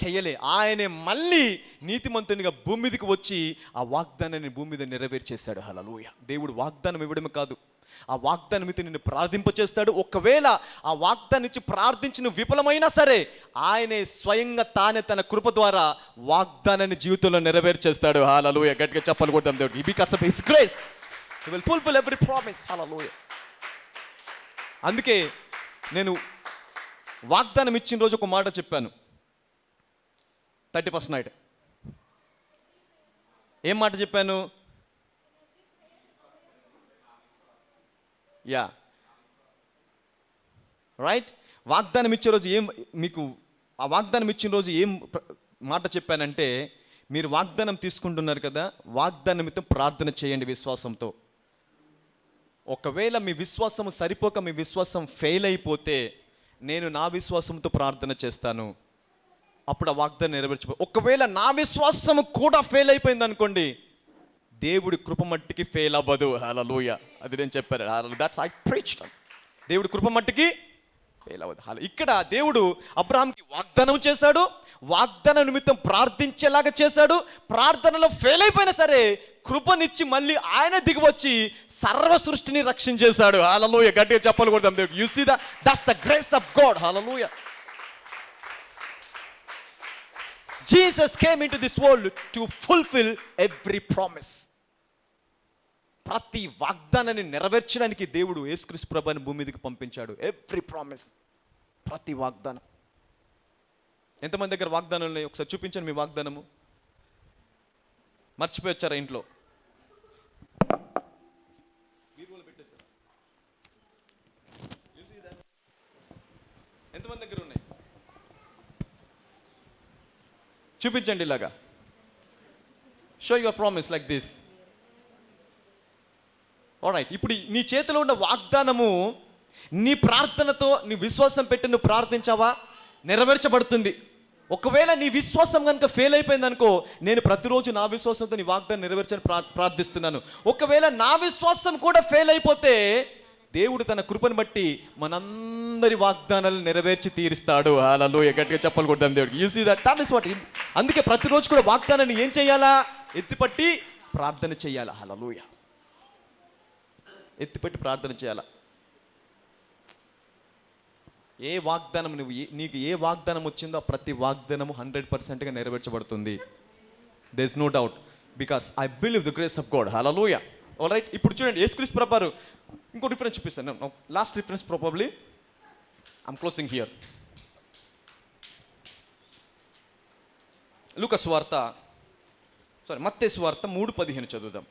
చేయలే. ఆయనే మళ్ళీ నీతిమంతునిగా భూమి మీదకి వచ్చి ఆ వాగ్దానాన్ని భూమి మీద నెరవేర్చేశాడు. హల్లెలూయా. దేవుడు వాగ్దానం ఇవ్వడమే కాదు, ఆ వాగ్దానం మీద నిన్ను ప్రార్థింపచేస్తాడు. ఒకవేళ ఆ వాగ్దానం ఇచ్చి ప్రార్థించి నువ్వు విఫలమైనా సరే, ఆయనే స్వయంగా తానే తన కృప ద్వారా వాగ్దానాన్ని జీవితంలో నెరవేర్చేస్తాడు. హల్లెలూయా. గట్టిగా చెప్పాలి కొడతాం దేవుడు. Because of his grace he will fulfil every promise. Hallelujah. అందుకే నేను వాగ్దానం ఇచ్చిన రోజు ఒక మాట చెప్పాను, 31st నైట్. ఏం మాట చెప్పాను? Yeah right. వాగ్దానం ఇచ్చే రోజు మీకు ఆ వాగ్దానం ఇచ్చిన రోజు ఏం మాట చెప్పానంటే, మీరు వాగ్దానం తీసుకుంటున్నారు కదా, వాగ్దానం మీద ప్రార్థన చేయండి విశ్వాసంతో. ఒకవేళ మీ విశ్వాసం సరిపోక మీ విశ్వాసం ఫెయిల్ అయిపోతే, నేను నా విశ్వాసంతో ప్రార్థన చేస్తాను, అప్పుడు ఆ వాగ్దానం నెరవేర్చిపో. ఒకవేళ నా విశ్వాసం కూడా ఫెయిల్ అయిపోయింది అనుకోండి, దేవుడి కృప మట్టికి ఫెయిల్ అవ్వదు. హల్లెలూయా. అది నేను చెప్పాను. That's I preached. దేవుడి కృప మట్టికి ఫెయిల్ అవ్వదు. ఇక్కడ దేవుడు అబ్రహాంకి వాగ్దానం చేశాడు, వాగ్దానం నిమిత్తం ప్రార్థించేలాగా చేశాడు. ప్రార్థనలో ఫెయిల్ అయిపోయినా సరే కృపనిచ్చి మళ్ళీ ఆయన దిగివచ్చి సర్వ సృష్టిని రక్షించేశాడు. హల్లెలూయా. గట్టిగా చెప్పాలి కొడతాం దేవుడు. You see that's the grace of God. Hallelujah. Jesus came into this world to fulfill every promise. ప్రతి వాగ్దానాన్ని నెరవేర్చడానికి దేవుడు యేసుక్రీస్తు ప్రభువుని భూమి మీదకి పంపించాడు. ఎవ్రీ ప్రామిస్, ప్రతి వాగ్దానం. ఎంతమంది దగ్గర వాగ్దానాలు ఉన్నాయి? ఒకసారి చూపించండి మీ వాగ్దానము. మర్చిపోయి వచ్చారా ఇంట్లో? ఎంతమంది దగ్గర ఉన్నాయి? చూపించండి ఇలాగా. Show your promise like this. Alright. ఇప్పుడు నీ చేతిలో ఉన్న వాగ్దానము నీ ప్రార్థనతో, నీ విశ్వాసం పెట్టి నువ్వు ప్రార్థించావా, నెరవేర్చబడుతుంది. ఒకవేళ నీ విశ్వాసం కనుక ఫెయిల్ అయిపోయింది అనుకో, నేను ప్రతిరోజు నా విశ్వాసంతో నీ వాగ్దానం నెరవేర్చని ప్రార్థిస్తున్నాను. ఒకవేళ నా విశ్వాసం కూడా ఫెయిల్ అయిపోతే దేవుడు తన కృపను బట్టి మనందరి వాగ్దానాలు నెరవేర్చి తీరుస్తాడు. హల్లెలూయా, గట్టిగా చెప్పాలి కొడదాం దేవుడికి. You see that is what. అందుకే ప్రతిరోజు కూడా వాగ్దానాన్ని ఏం చేయాలా? ఎత్తిపట్టి ప్రార్థన చేయాలా. హల్లెలూయా, ఎత్తిపట్టి ప్రార్థన చేయాలా. ఏ వాగ్దానం నీకు ఏ వాగ్దానం వచ్చిందో ప్రతి వాగ్దానము 100%గా నెరవేర్చబడుతుంది. There is no doubt, because I believe the grace of God. Hallelujah. All right, ఇప్పుడు చూడండి యేసుక్రీస్తు ప్రభువారు ఇంకో రిఫరెన్స్ చూపిస్తాను. Last reference probably I'm closing here. లూకా సువార్త, మత్తయి సువార్త 3:15 చదువుదాం.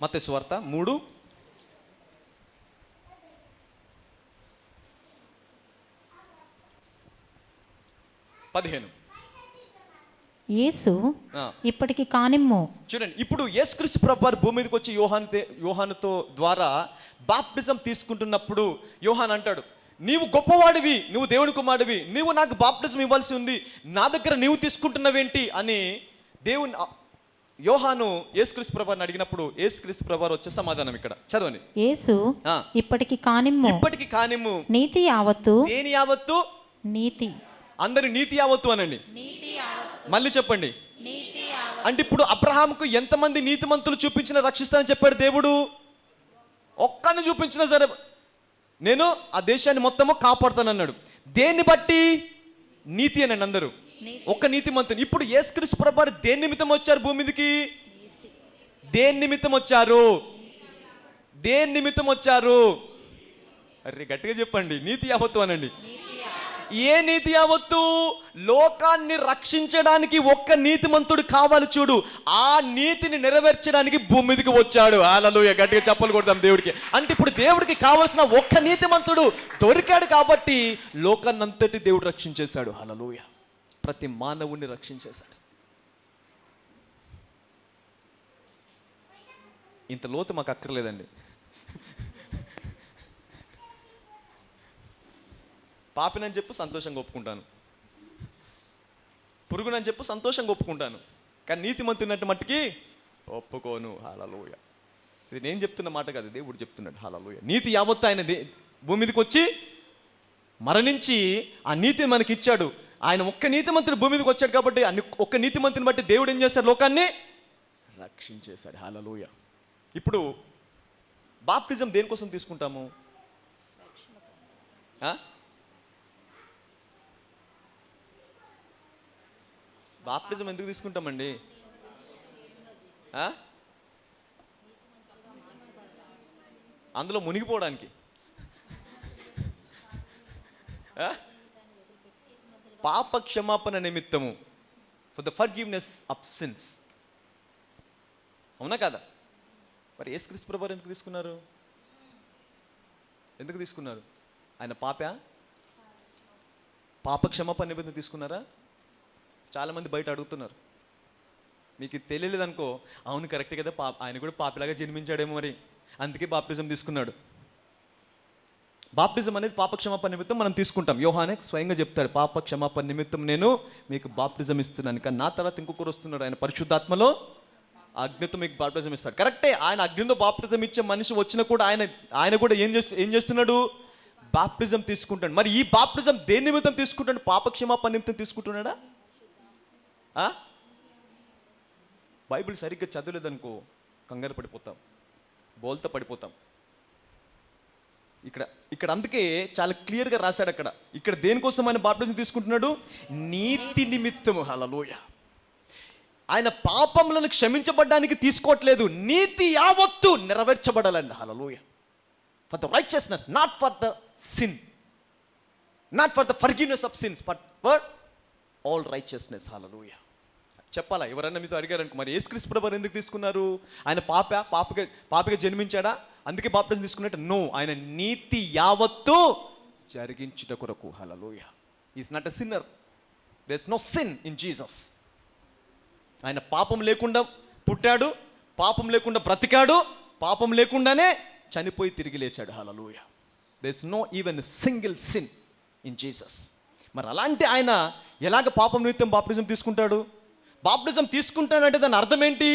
మత్తయి సువార్త 3:15. యేసు ఇప్పటికి కానిమ్ము. చూడండి, ఇప్పుడు యేసుక్రీస్తు ప్రభువారు భూమి మీదకి వచ్చి యోహానుతో ద్వారా బాప్టిజం తీసుకుంటున్నప్పుడు యోహాన్ అంటాడు, నీవు గొప్పవాడివి, నువ్వు దేవుని కుమారుడివి, నీవు నాకు బాప్టిజం ఇవ్వాల్సి ఉంది, నా దగ్గర నీవు తీసుకుంటున్నావేంటి అని యోహాను యేసుక్రీస్తు ప్రభువారిని అడిగినప్పుడు యేసుక్రీస్తు ప్రభువారు వచ్చే సమాధానం ఇక్కడ చదవండి. యేసు ఇప్పటికి కానిమ్ము, ఇప్పటికి కానిమ్ము, నీతి యావత్తు. దేని యావత్తు? నీతి. అందరు నీతి యావత్తు అనండి. మళ్ళీ చెప్పండి. అంటే ఇప్పుడు అబ్రహాముకు ఎంతమంది నీతిమంతులు చూపించిన రక్షిస్తానని చెప్పాడు దేవుడు? ఒక్కరిని చూపించినా సరే నేను ఆ దేశాన్ని మొత్తము కాపాడుతానన్నాడు. దేన్ని బట్టి? నీతి అనండి అందరూ. ఒక్క నీతిమంతుని. ఇప్పుడు యేసుక్రీస్తు ప్రభువారు దేని నిమిత్తం వచ్చారు భూమి మీదకి? దేని నిమిత్తం వచ్చారు? దేని నిమిత్తం వచ్చారు? అరే గట్టిగా చెప్పండి. నీతి యావత్తు అనండి. ఏ నీతి యావత్తు? లోకాన్ని రక్షించడానికి ఒక్క నీతిమంతుడు కావాలి చూడు, ఆ నీతిని నెరవేర్చడానికి భూమి మీదకి వచ్చాడు. హల్లెలూయా, గట్టిగా చప్పలు కొడతాం దేవుడికి. అంటే ఇప్పుడు దేవుడికి కావలసిన ఒక్క నీతిమంతుడు దొరికాడు కాబట్టి లోకాన్నంతటి దేవుడు రక్షించేశాడు. హల్లెలూయా, ప్రతి మానవుణ్ణి రక్షించేశాడు. ఇంత లోతు మాకు అక్కర్లేదండి. పాపినని చెప్పు సంతోషంగా ఒప్పుకుంటాను, పురుగునని చెప్పు సంతోషంగా ఒప్పుకుంటాను, కానీ నీతిమంతున్నట్టు మట్టుకి ఒప్పుకోను. హల్లెలూయా, ఇది నేను చెప్తున్న మాట కాదు, దేవుడు చెప్తున్నాడు. హల్లెలూయా. నీతి యావత్తు ఆయన భూమి మీదకి వచ్చి మరణించి ఆ నీతిని మనకి ఇచ్చాడు. ఆయన ఒక్క నీతిమంతుడు భూమి మీదకి వచ్చాడు కాబట్టి ఒక్క నీతిమంతుని బట్టి దేవుడు ఏం చేస్తాడు? లోకాన్ని రక్షించేశాడు. హల్లెలూయా. ఇప్పుడు బాప్టిజం దేనికోసం తీసుకుంటాము? బాప్టిజం ఎందుకు తీసుకుంటామండి? అందులో మునిగిపోవడానికి. పాప క్షమాపణ నిమిత్తము, for the forgiveness of since. అవునా కదా? మరి యేసుక్రీస్తు ప్రభువారు ఎందుకు తీసుకున్నారు? ఎందుకు తీసుకున్నారు? ఆయన పాప క్షమాపణ నిమిత్తం తీసుకున్నారా? చాలామంది బయట అడుగుతున్నారు. మీకు తెలియలేదు అనుకో, అవును కరెక్టే కదా, ఆయన కూడా పాపిలాగా జన్మించాడేమో, మరి అందుకే బాప్టిజం తీసుకున్నాడు. బాప్టిజం అనేది పాప క్షమాపణ నిమిత్తం మనం తీసుకుంటాం. యోహానే స్వయంగా చెప్తాడు, పాప క్షమాపణ నిమిత్తం నేను మీకు బాప్టిజం ఇస్తున్నాను. కానీ నా తర్వాత ఇంకొకరు వస్తున్నాడు, ఆయన పరిశుద్ధాత్మలో అగ్నితో మీకు బాప్టిజం ఇస్తాడు. కరెక్టే, ఆయన అగ్నితో బాప్టిజం ఇచ్చే మనిషి వచ్చినా కూడా ఆయన కూడా ఏం చేస్తున్నాడు? బాప్టిజం తీసుకుంటాడు. మరి ఈ బాప్టిజం దేని నిమిత్తం తీసుకుంటాడు? పాప క్షమాపణ నిమిత్తం తీసుకుంటున్నాడా? బైబిల్ సరిగ్గా చదవలేదనుకో కంగారు పడిపోతాం, బోల్తా పడిపోతాం. ఇక్కడ అందుకే చాలా క్లియర్గా రాశాడు ఇక్కడ దేనికోసం ఆయన బాప్టిజం తీసుకుంటున్నాడు? నీతి నిమిత్తము. హల్లెలూయా. ఆయన పాపములను క్షమించబడ్డానికి తీసుకోవట్లేదు, నీతి యావత్తు నెరవేర్చబడాలండి. Hallelujah. For the righteousness, not for the sin, not for the forgiveness of sins, but for all righteousness. Hallelujah. చెప్పాలా? ఎవరైనా మీతో అడిగారనుకో, మరి యేసుక్రీస్తు ప్రభువారు ఎందుకు తీసుకున్నారు? ఆయన పాపిగా జన్మించాడా అందుకే బాప్టిజం తీసుకున్నట్టు? నో, ఆయన నీతి యావత్తు జరిగించుట కొరకు. Hallelujah. Is not a sinner, there is no sin in Jesus. ఆయన పాపం లేకుండా పుట్టాడు, పాపం లేకుండా బ్రతికాడు, పాపం లేకుండానే చనిపోయి తిరిగి లేచాడు. Hallelujah. There is no even single sin in Jesus. మరి అలాంటి ఆయన ఎలాగ పాపం నిమిత్తం బాప్టిజం తీసుకుంటాడు? బాప్టిజం తీసుకుంటాడంటే దాని అర్థం ఏంటి?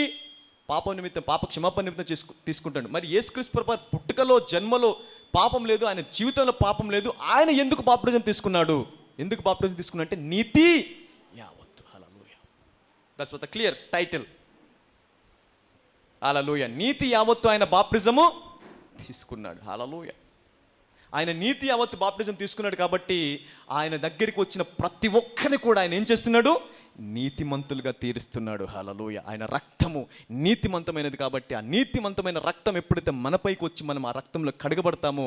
పాపం నిమిత్తం, పాప క్షమాపణ నిమిత్తం తీసుకుంటాడు. మరి యేసుక్రీస్తు ప్రభువు పుట్టుకలో జన్మలో పాపం లేదు, ఆయన జీవితంలో పాపం లేదు, ఆయన ఎందుకు బాప్టిజం తీసుకున్నాడు? ఎందుకు బాప్టిజం తీసుకున్నాడు అంటే నీతి యావత్తు. Hallelujah, that's what the clear title. Hallelujah, నీతి యావత్తు ఆయన బాప్టిజము తీసుకున్నాడు. హల్లెలూయా, ఆయన నీతి యావత్తు బాప్టిజం తీసుకున్నాడు కాబట్టి ఆయన దగ్గరికి వచ్చిన ప్రతి ఒక్కరిని కూడా ఆయన ఏం చేస్తున్నాడు? నీతిమంతులుగా తీరుస్తున్నాడు. హల్లెలూయా, ఆయన రక్తము నీతిమంతమైనది కాబట్టి ఆ నీతిమంతమైన రక్తం ఎప్పుడైతే మనపైకి వచ్చి మనం ఆ రక్తంలో కడగబడతామో,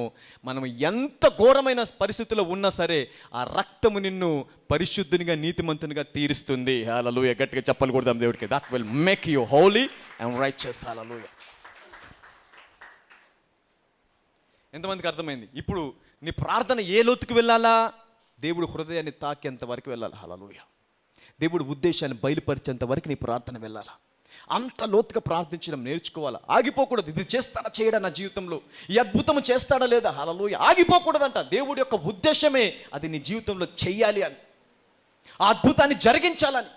మనం ఎంత ఘోరమైన పరిస్థితుల్లో ఉన్నా సరే ఆ రక్తము నిన్ను పరిశుద్ధునిగా నీతిమంతునిగా తీరుస్తుంది. హల్లెలూయా, గట్టిగా చెప్పలు కొడదాం దేవుడికి. That will make you holy and righteous. Hallelujah, ఎంతమందికి అర్థమైంది? ఇప్పుడు నీ ప్రార్థన ఏ లోతుకి వెళ్ళాలా? దేవుడు హృదయాన్ని తాకేంత వరకు వెళ్ళాలి. హల్లెలూయా, దేవుడు ఉద్దేశాన్ని బయలుపరిచేంత వరకు నీ ప్రార్థన వెళ్ళాలా. అంత లోతుగా ప్రార్థించడం నేర్చుకోవాలా. ఆగిపోకూడదు. ఇది చేస్తాడా చేయడా నా జీవితంలో, ఈ అద్భుతం చేస్తాడా లేదా? హల్లెలూయా, ఆగిపోకూడదంట. దేవుడి యొక్క ఉద్దేశమే అది నీ జీవితంలో చెయ్యాలి అని, ఆ అద్భుతాన్ని జరిగించాలని,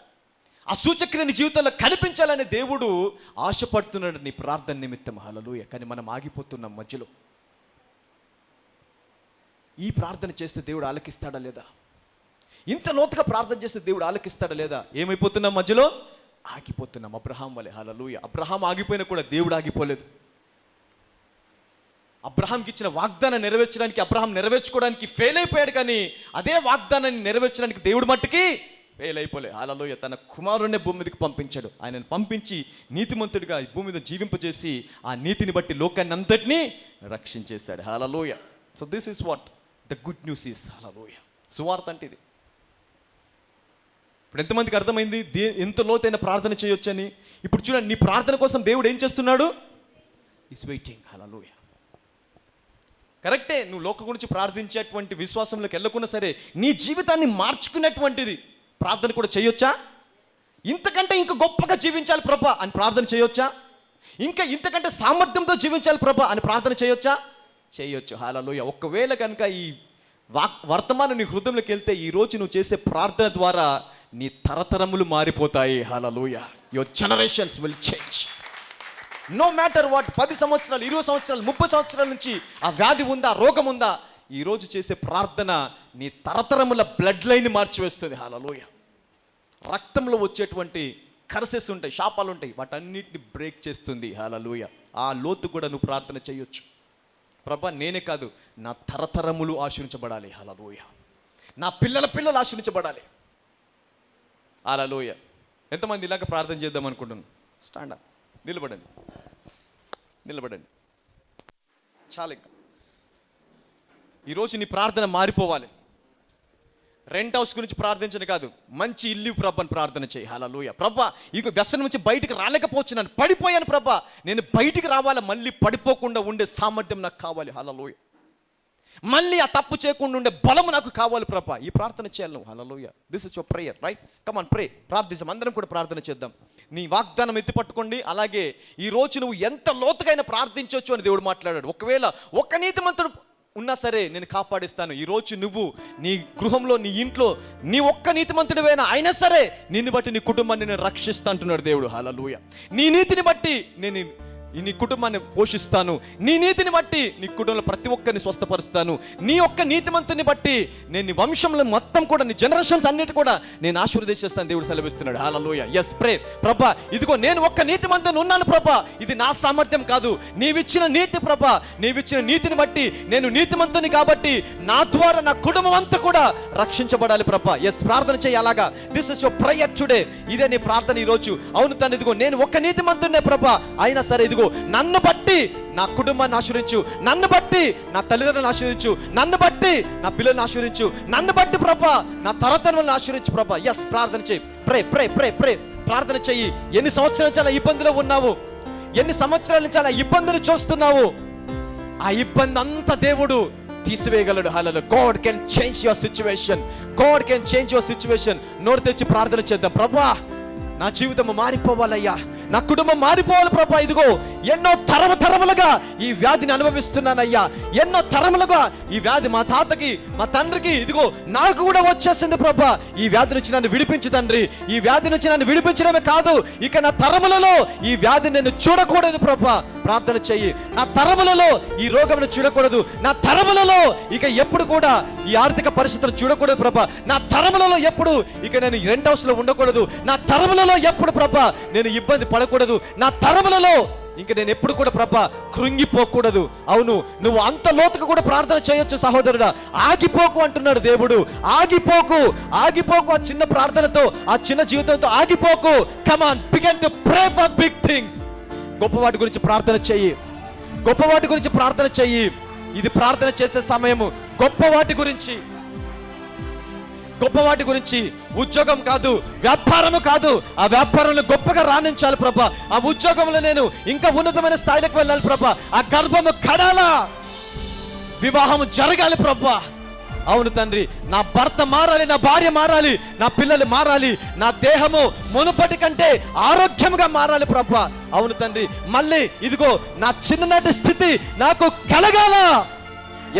ఆ సూచక్రియ నీ జీవితంలో కనిపించాలని దేవుడు ఆశపడుతున్నాడు నీ ప్రార్థన నిమిత్తం. హల్లెలూయా, కానీ మనం ఆగిపోతున్నాం మధ్యలో. ఈ ప్రార్థన చేస్తే దేవుడు ఆలకిస్తాడా లేదా? ఇంత లోతుగా ప్రార్థన చేస్తే దేవుడు ఆలకిస్తాడా లేదా? ఏమైపోతున్నాం? మధ్యలో ఆగిపోతున్నాం. అబ్రహాం వలె. హల్లెలూయా, అబ్రహాం ఆగిపోయినా కూడా దేవుడు ఆగిపోలేదు. అబ్రహాంకి ఇచ్చిన వాగ్దానం నెరవేర్చడానికి అబ్రహాం నెరవేర్చుకోవడానికి ఫెయిల్ అయిపోయాడు, కానీ అదే వాగ్దానాన్ని నెరవేర్చడానికి దేవుడు మట్టుకి ఫెయిల్ అయిపోలే. హల్లెలూయా, తన కుమారుడినే భూమి మీదకి పంపించాడు. ఆయనను పంపించి నీతిమంతుడిగా ఈ భూమి మీద జీవింపజేసి ఆ నీతిని బట్టి లోకాన్ని అంతటినీ రక్షించేశాడు. Hallelujah, so this is what the good news is. Hallelujah, సువార్త అంటే ఇది. ఇప్పుడు ఎంతమందికి అర్థమైంది ఎంత లోతైన ప్రార్థన చేయొచ్చని? ఇప్పుడు చూడండి, నీ ప్రార్థన కోసం దేవుడు ఏం చేస్తున్నాడు? Is waiting. హల్లెలూయా, కరెక్టే. నువ్వు లోక గురించి ప్రార్థించేటువంటి విశ్వాసంలోకి వెళ్ళకున్నా సరే నీ జీవితాన్ని మార్చుకునేటువంటిది ప్రార్థన కూడా చేయొచ్చా? ఇంతకంటే ఇంకా గొప్పగా జీవించాలి ప్రభా అని ప్రార్థన చేయొచ్చా? ఇంకా ఇంతకంటే సామర్థ్యంతో జీవించాలి ప్రభా అని ప్రార్థన చేయొచ్చా? చేయొచ్చు. హల్లెలూయా, ఒకవేళ కనుక ఈ వర్తమానం నీ హృదయంలోకి వెళ్తే ఈరోజు నువ్వు చేసే ప్రార్థన ద్వారా నీ తరతరములు మారిపోతాయి. Hallelujah, your generations will change. No matter what, 10 సంవత్సరాలు 20 సంవత్సరాలు 30 సంవత్సరాల నుంచి ఆ వ్యాధి ఉందా, రోగం ఉందా, ఈరోజు చేసే ప్రార్థన నీ తరతరముల బ్లడ్ లైన్ మార్చివేస్తుంది. హల్లెలూయా, రక్తంలో వచ్చేటువంటి కర్సెస్ ఉంటాయి, శాపాలు ఉంటాయి, వాటన్నిటిని బ్రేక్ చేస్తుంది. హల్లెలూయా, ఆ లోతు కూడా నువ్వు ప్రార్థన చేయొచ్చు. ప్రభా, నేనే కాదు నా తరతరములు ఆశీర్వించబడాలి. హల్లెలూయా, నా పిల్లల పిల్లలు ఆశీర్వించబడాలి. హల్లెలూయా, ఎంతమంది ఇలాగ ప్రార్థన చేద్దాం అనుకుంటున్నాను? స్టాండ్ అప్, నిలబడండి, నిలబడండి. చాలు, ఇంకా ఈరోజు నీ ప్రార్థన మారిపోవాలి. రెంట్ హౌస్ గురించి ప్రార్థించని కాదు, మంచి ఇల్లు ప్రభాని ప్రార్థన చేయి. హల్లెలూయా, ప్రభా ఇక వ్యసనం నుంచి బయటికి రాలేకపోవచ్చు, నన్ను పడిపోయాను ప్రభా, నేను బయటికి రావాలా, మళ్ళీ పడిపోకుండా ఉండే సామర్థ్యం నాకు కావాలి. హల్లెలూయా, మళ్ళీ ఆ తప్పు చేయకుండా ఉండే బలం నాకు కావాలి ప్రభా. ఈ ప్రార్థన చేయాలి నువ్వు. Hallelujah, this is your prayer, right? Come on, pray, ప్రార్థిస్తాం. అందరం కూడా ప్రార్థన చేద్దాం. నీ వాగ్దానం ఎత్తి పట్టుకోండి. అలాగే ఈరోజు నువ్వు ఎంత లోతుగా ప్రార్థించవచ్చు అని దేవుడు మాట్లాడాడు. ఒకవేళ ఒక్క నీతిమంతుడు ఉన్నా సరే నేను కాపాడిస్తాను. ఈరోజు నువ్వు నీ గృహంలో, నీ ఇంట్లో నీ ఒక్క నీతిమంతుడివైనా అయినా సరే నిన్ను బట్టి నీ కుటుంబాన్ని నేను రక్షిస్తా అంటున్నాడు దేవుడు. హల్లెలూయా, నీ నీతిని బట్టి నేను నీ కుటుంబాన్ని పోషిస్తాను, నీ నీతిని బట్టి నీ కుటుంబంలో ప్రతి ఒక్కరిని స్వస్థపరుస్తాను, నీ ఒక్క నీతిమంతుని బట్టి నేను నీ వంశంలో మొత్తం కూడా, నీ జనరేషన్స్ అన్నిటి కూడా నేను ఆశీర్వదిస్తాను దేవుడు సెలవిస్తున్నాడు. హల్లెలూయా, ఎస్, ప్రే. ప్రభా ఇదిగో నేను ఒక్క నీతిమంతుని ఉన్నాను ప్రభా, ఇది నా సామర్థ్యం కాదు, నీవిచ్చిన నీతి ప్రభా, నీవిచ్చిన నీతిని బట్టి నేను నీతిమంతుని కాబట్టి నా ద్వారా నా కుటుంబం అంతా కూడా రక్షించబడాలి ప్రభా. ఎస్, ప్రార్థన చేయి అలాగా. This is your prayer today. ఇదే నీ ప్రార్థన ఈరోజు. అవును తండ్రి, ఇదిగో నేను ఒక్క నీతిమంతునే ప్రభా, అయినా సరే ఇదిగో నన్ను బట్టి నా కుటుంబాన్ని ఆశీర్వించు, నన్ను బట్టి నా తల్లిదండ్రులను ఆశీర్వించు, నన్ను బట్టి నా పిల్లల్ని ఆశీర్వించు, నన్ను బట్టి ప్రభా నా తరతరములను ఆశీర్వించు ప్రభా. ఎస్, ప్రార్థన చేయి. ప్రే ప్రే ప్రే ప్రే ప్రార్థన చెయ్యి. ఎన్ని సంవత్సరాల నుంచి అలా ఇబ్బందిలో ఉన్నావు, ఎన్ని సంవత్సరాల నుంచి అలా ఇబ్బందిని చూస్తున్నావు, ఆ ఇబ్బంది అంతా దేవుడు తీసివేయగలడు. Hallelujah, God can change your situation, God can change your situation. నోరు తెచ్చి ప్రార్థన చేద్దాం. ప్రభా నా జీవితం మారిపోవాలయ్యా, నా కుటుంబం మారిపోవాలి ప్రభా. ఇదిగో ఎన్నో తరములుగా ఈ వ్యాధిని అనుభవిస్తున్నానయ్యా. ఎన్నో తరములుగా ఈ వ్యాధి మా తాతకి, మా తండ్రికి, ఇదిగో నాకు కూడా వచ్చేసింది ప్రభా. ఈ వ్యాధి నుంచి నన్ను విడిపించు తండ్రి. ఈ వ్యాధి నుంచి నన్ను విడిపించడమే కాదు, ఇక నా తరములలో ఈ వ్యాధిని నేను చూడకూడదు ప్రభా. ప్రార్థన చెయ్యి. నా తరములలో ఈ రోగమును చూడకూడదు. నా తరములలో ఇక ఎప్పుడు కూడా ఈ ఆర్థిక పరిస్థితులు చూడకూడదు ప్రభా. నా తరములలో ఎప్పుడు ఇక నేను రెంట్ హౌస్ లో ఉండకూడదు. నా తరములలో ఎప్పుడు ప్రభా నేను ఇబ్బంది పడకూడదు. నా తరములలో ఇంక నేను ఎప్పుడు కూడా ప్రభా కృంగిపోకూడదు. అవును, నువ్వు అంత లోతుగా కూడా ప్రార్థన చేయొచ్చు సహోదరుడా. ఆగిపోకు అంటున్నాడు దేవుడు. ఆగిపోకు, ఆగిపోకు. ఆ చిన్న ప్రార్థనతో, ఆ చిన్న జీవితంతో ఆగిపోకు. Come on, begin to pray for big things. గొప్పవాటి గురించి ప్రార్థన చెయ్యి. గొప్పవాటి గురించి ప్రార్థన చెయ్యి. ఇది ప్రార్థన చేసే సమయము. గొప్పవాటి గురించి, గొప్పవాటి గురించి. ఉద్యోగం కాదు, వ్యాపారము కాదు. ఆ వ్యాపారంలో గొప్పగా రాణించాలి ప్రభా. ఆ ఉద్యోగంలో నేను ఇంకా ఉన్నతమైన స్థాయిలోకి వెళ్ళాలి ప్రభా. ఆ గర్భము కడాలా, వివాహము జరగాలి ప్రభా. అవును తండ్రి, నా భర్త మారాలి, నా భార్య మారాలి, నా పిల్లలు మారాలి, నా దేహము మునుపటి కంటే ఆరోగ్యంగా మారాలి ప్రభా. అవును తండ్రి, మళ్ళీ ఇదిగో నా చిన్ననాటి స్థితి నాకు కలగాల.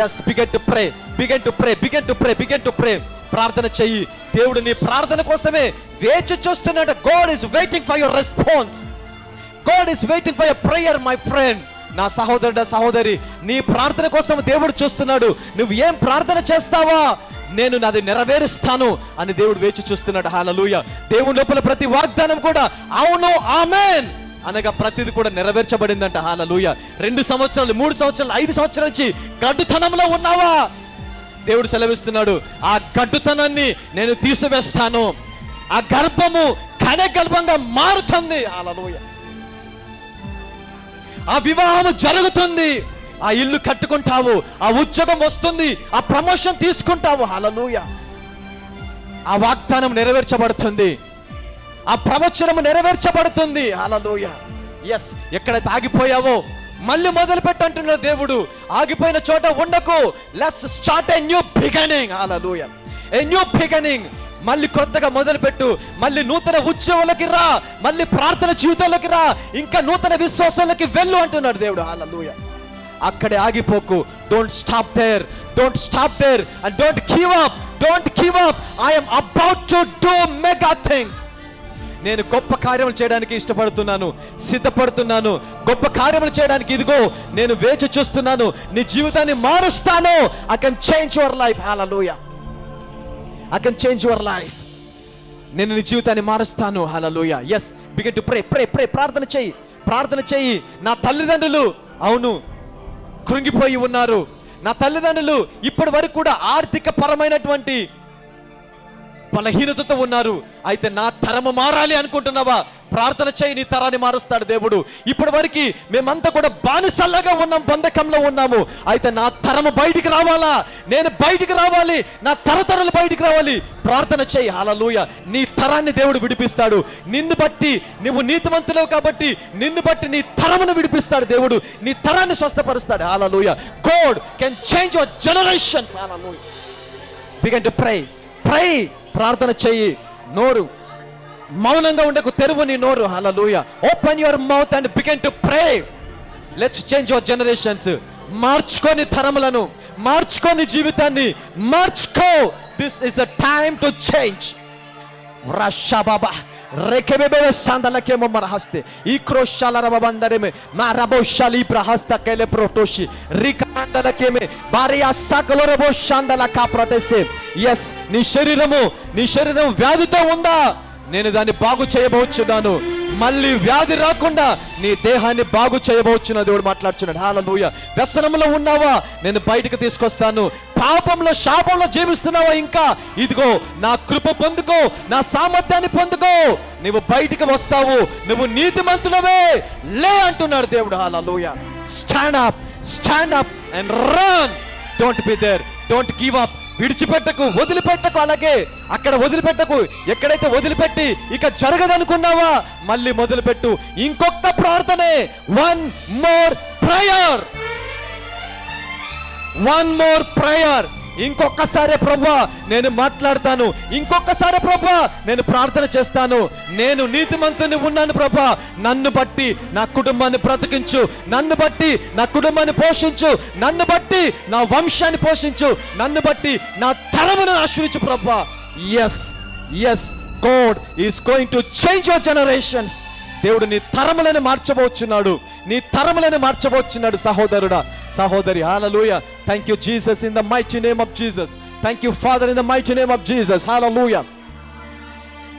Yes, begin to pray, begin to pray, begin to pray, begin to pray. ప్రార్థన చెయ్యి. దేవుడు నీ ప్రార్థన కోసమే వేచి చూస్తున్నాడు. God is waiting for your response. God is waiting for your prayer, my friend. నా సహోదరుడా, సహోదరి, నీ ప్రార్థన కోసం దేవుడు చూస్తున్నాడు. నువ్వు ఏం ప్రార్థన చేస్తావా, నేను నాది నెరవేరుస్తాను అని దేవుడు వేచి చూస్తున్నాడు. హల్లెలూయా. దేవుని లోపల ప్రతి వాగ్దానం కూడా అవును, ఆమేన్ అనగా ప్రతిది కూడా నెరవేర్చబడిందంట. హల్లెలూయా. 2 సంవత్సరాలు, 3 సంవత్సరాలు, 5 సంవత్సరాల నుంచి గడ్డుతనంలో ఉన్నావా? దేవుడు సెలవిస్తున్నాడు, ఆ గడ్డుతనాన్ని నేను తీసివేస్తాను. ఆ గర్భము కనగర్భంగా మారుతుంది. హల్లెలూయా. ఆ వివాహం జరుగుతుంది. ఆ ఇల్లు కట్టుకుంటావు. ఆ ఉద్యోగం వస్తుంది. ఆ ప్రమోషన్ తీసుకుంటావు. హల్లెలూయా. ఆ వాగ్దానం నెరవేర్చబడుతుంది. ఆ ప్రవచనము నెరవేర్చబడుతుంది. హల్లెలూయా. ఎస్, ఎక్కడైతే ఆగిపోయావో మళ్ళీ మొదలు పెట్టంటున్నాడు దేవుడు. ఆగిపోయిన చోట ఉండకు. Let's start a new beginning. Hallelujah. A new beginning. మళ్ళీ కొత్తగా మొదలు పెట్టు. మళ్ళీ నూతన ఉద్యోగాలకి రా. మళ్ళీ ప్రార్థన జీవితంలోకి రా. ఇంకా నూతన విశ్వాసంలోకి వెళ్ళు అంటున్నాడు దేవుడు. హల్లెలూయా. అక్కడే ఆగిపోకు. Don't stop there, don't stop there and don't give up, don't give up. I am about to do mega things. నేను గొప్ప కార్యములు చేయడానికి ఇష్టపడుతున్నాను, సిద్ధపడుతున్నాను. గొప్ప కార్యములు చేయడానికి ఇదిగో నేను వేచి చూస్తున్నాను. నీ జీవితాన్ని మారుస్తాను. I can change your life. Hallelujah. I can change your life. నేను నీ జీవితాన్ని మారుస్తాను. హల్లెలూయా. Yes, begin to pray, pray, ప్రే. ప్రార్థన చెయ్యి, ప్రార్థన చెయ్యి. నా తల్లిదండ్రులు అవును కృంగిపోయి ఉన్నారు. నా తల్లిదండ్రులు ఇప్పటి వరకు కూడా ఆర్థిక పరమైనటువంటి బలహీనతతో ఉన్నారు. అయితే నా తరము మారాలి అనుకుంటున్నావా? ప్రార్థన చేయి, నీ తరాన్ని మారుస్తాడు దేవుడు. ఇప్పటి వరకు మేమంతా కూడా బానిసల్లాగా ఉన్నాం, బంధకంలో ఉన్నాము. అయితే నా తరము బయటికి రావాలా, నేను బయటికి రావాలి, నా తరతరాలు బయటికి రావాలి. ప్రార్థన చేయి. హల్లెలూయా. నీ తరాన్ని దేవుడు విడిపిస్తాడు. నిన్ను బట్టి నువ్వు నీతిమంతులేవు కాబట్టి నిన్ను బట్టి నీ తరమును విడిపిస్తాడు దేవుడు. నీ తరాన్ని స్వస్థపరుస్తాడు. హల్లెలూయా. God can change your generations. Hallelujah. Begin to pray. Pray. ప్రార్థన చెయ్యి. నోరు మౌనంగా ఉండకు, తెరువు నీ నోరు. Hallelujah. Open your mouth and begin to pray. Let's change your generations. మార్చుకోని తరములను, మార్చుకోని జీవితాన్ని మార్చుకో. This is the time to change. రషబాబా రేకెబెబె సందలకేమో మరహస్తే ఈ క్రోషాలరబందరేమే మారబోషాలి ప్రహస్త కేలే ప్రోటోషి రికందలకేమే బారియా సకలరబో శాందల కాప్రటెసే. ఎస్, నీ శరీరం వ్యాధితో ఉందా? నేను దాన్ని బాగు చేయబోచున్నాను. మళ్ళీ వ్యాధి రాకుండా నీ దేహాన్ని బాగు చేయబోచున్నా దేవుడు మాట్లాడుచున్నాడు. హల్లెలూయా. వ్యసనంలో ఉన్నావా? నేను బయటకు తీసుకొస్తాను. పాపంలో, శాపంలో జీవిస్తున్నావా? ఇంకా ఇదిగో నా కృప పొందుకో, నా సామర్థ్యాన్ని పొందుకో. నువ్వు బయటికి వస్తావు. నువ్వు నీతిమంతులవే లే అంటున్నాడు దేవుడు. Hallelujah. Stand up, stand up and run. Don't be there, don't give up. విడిచిపెట్టకు, వదిలిపెట్టకు. అలాగే అక్కడ వదిలిపెట్టకు. ఎక్కడైతే వదిలిపెట్టి ఇక జరగదనుకున్నావా మళ్ళీ మొదలుపెట్టు. ఇంకొక ప్రార్థనే. One more prayer, one more prayer. ఇంకొకసారి ప్రభా నేను మాట్లాడతాను, ఇంకొకసారి ప్రభా నేను ప్రార్థన చేస్తాను, నేను నీతిమంతుని ఉన్నాను ప్రభా, నన్ను బట్టి నా కుటుంబాన్ని బ్రతికించు, నన్ను బట్టి నా కుటుంబాన్ని పోషించు, నన్ను బట్టి నా వంశాన్ని పోషించు, నన్ను బట్టి నా తరమును ఆశ్రయించు ప్రభా. Yes God is going to change your generations. దేవుడు నీ తరములను మార్చబోచున్నాడు, నీ తరములను మార్చబోచున్నాడు సహోదరుడా, సహోదరి. Hallelujah. Thank you Jesus, in the mighty name of Jesus. Thank you father, in the mighty name of Jesus. Hallelujah.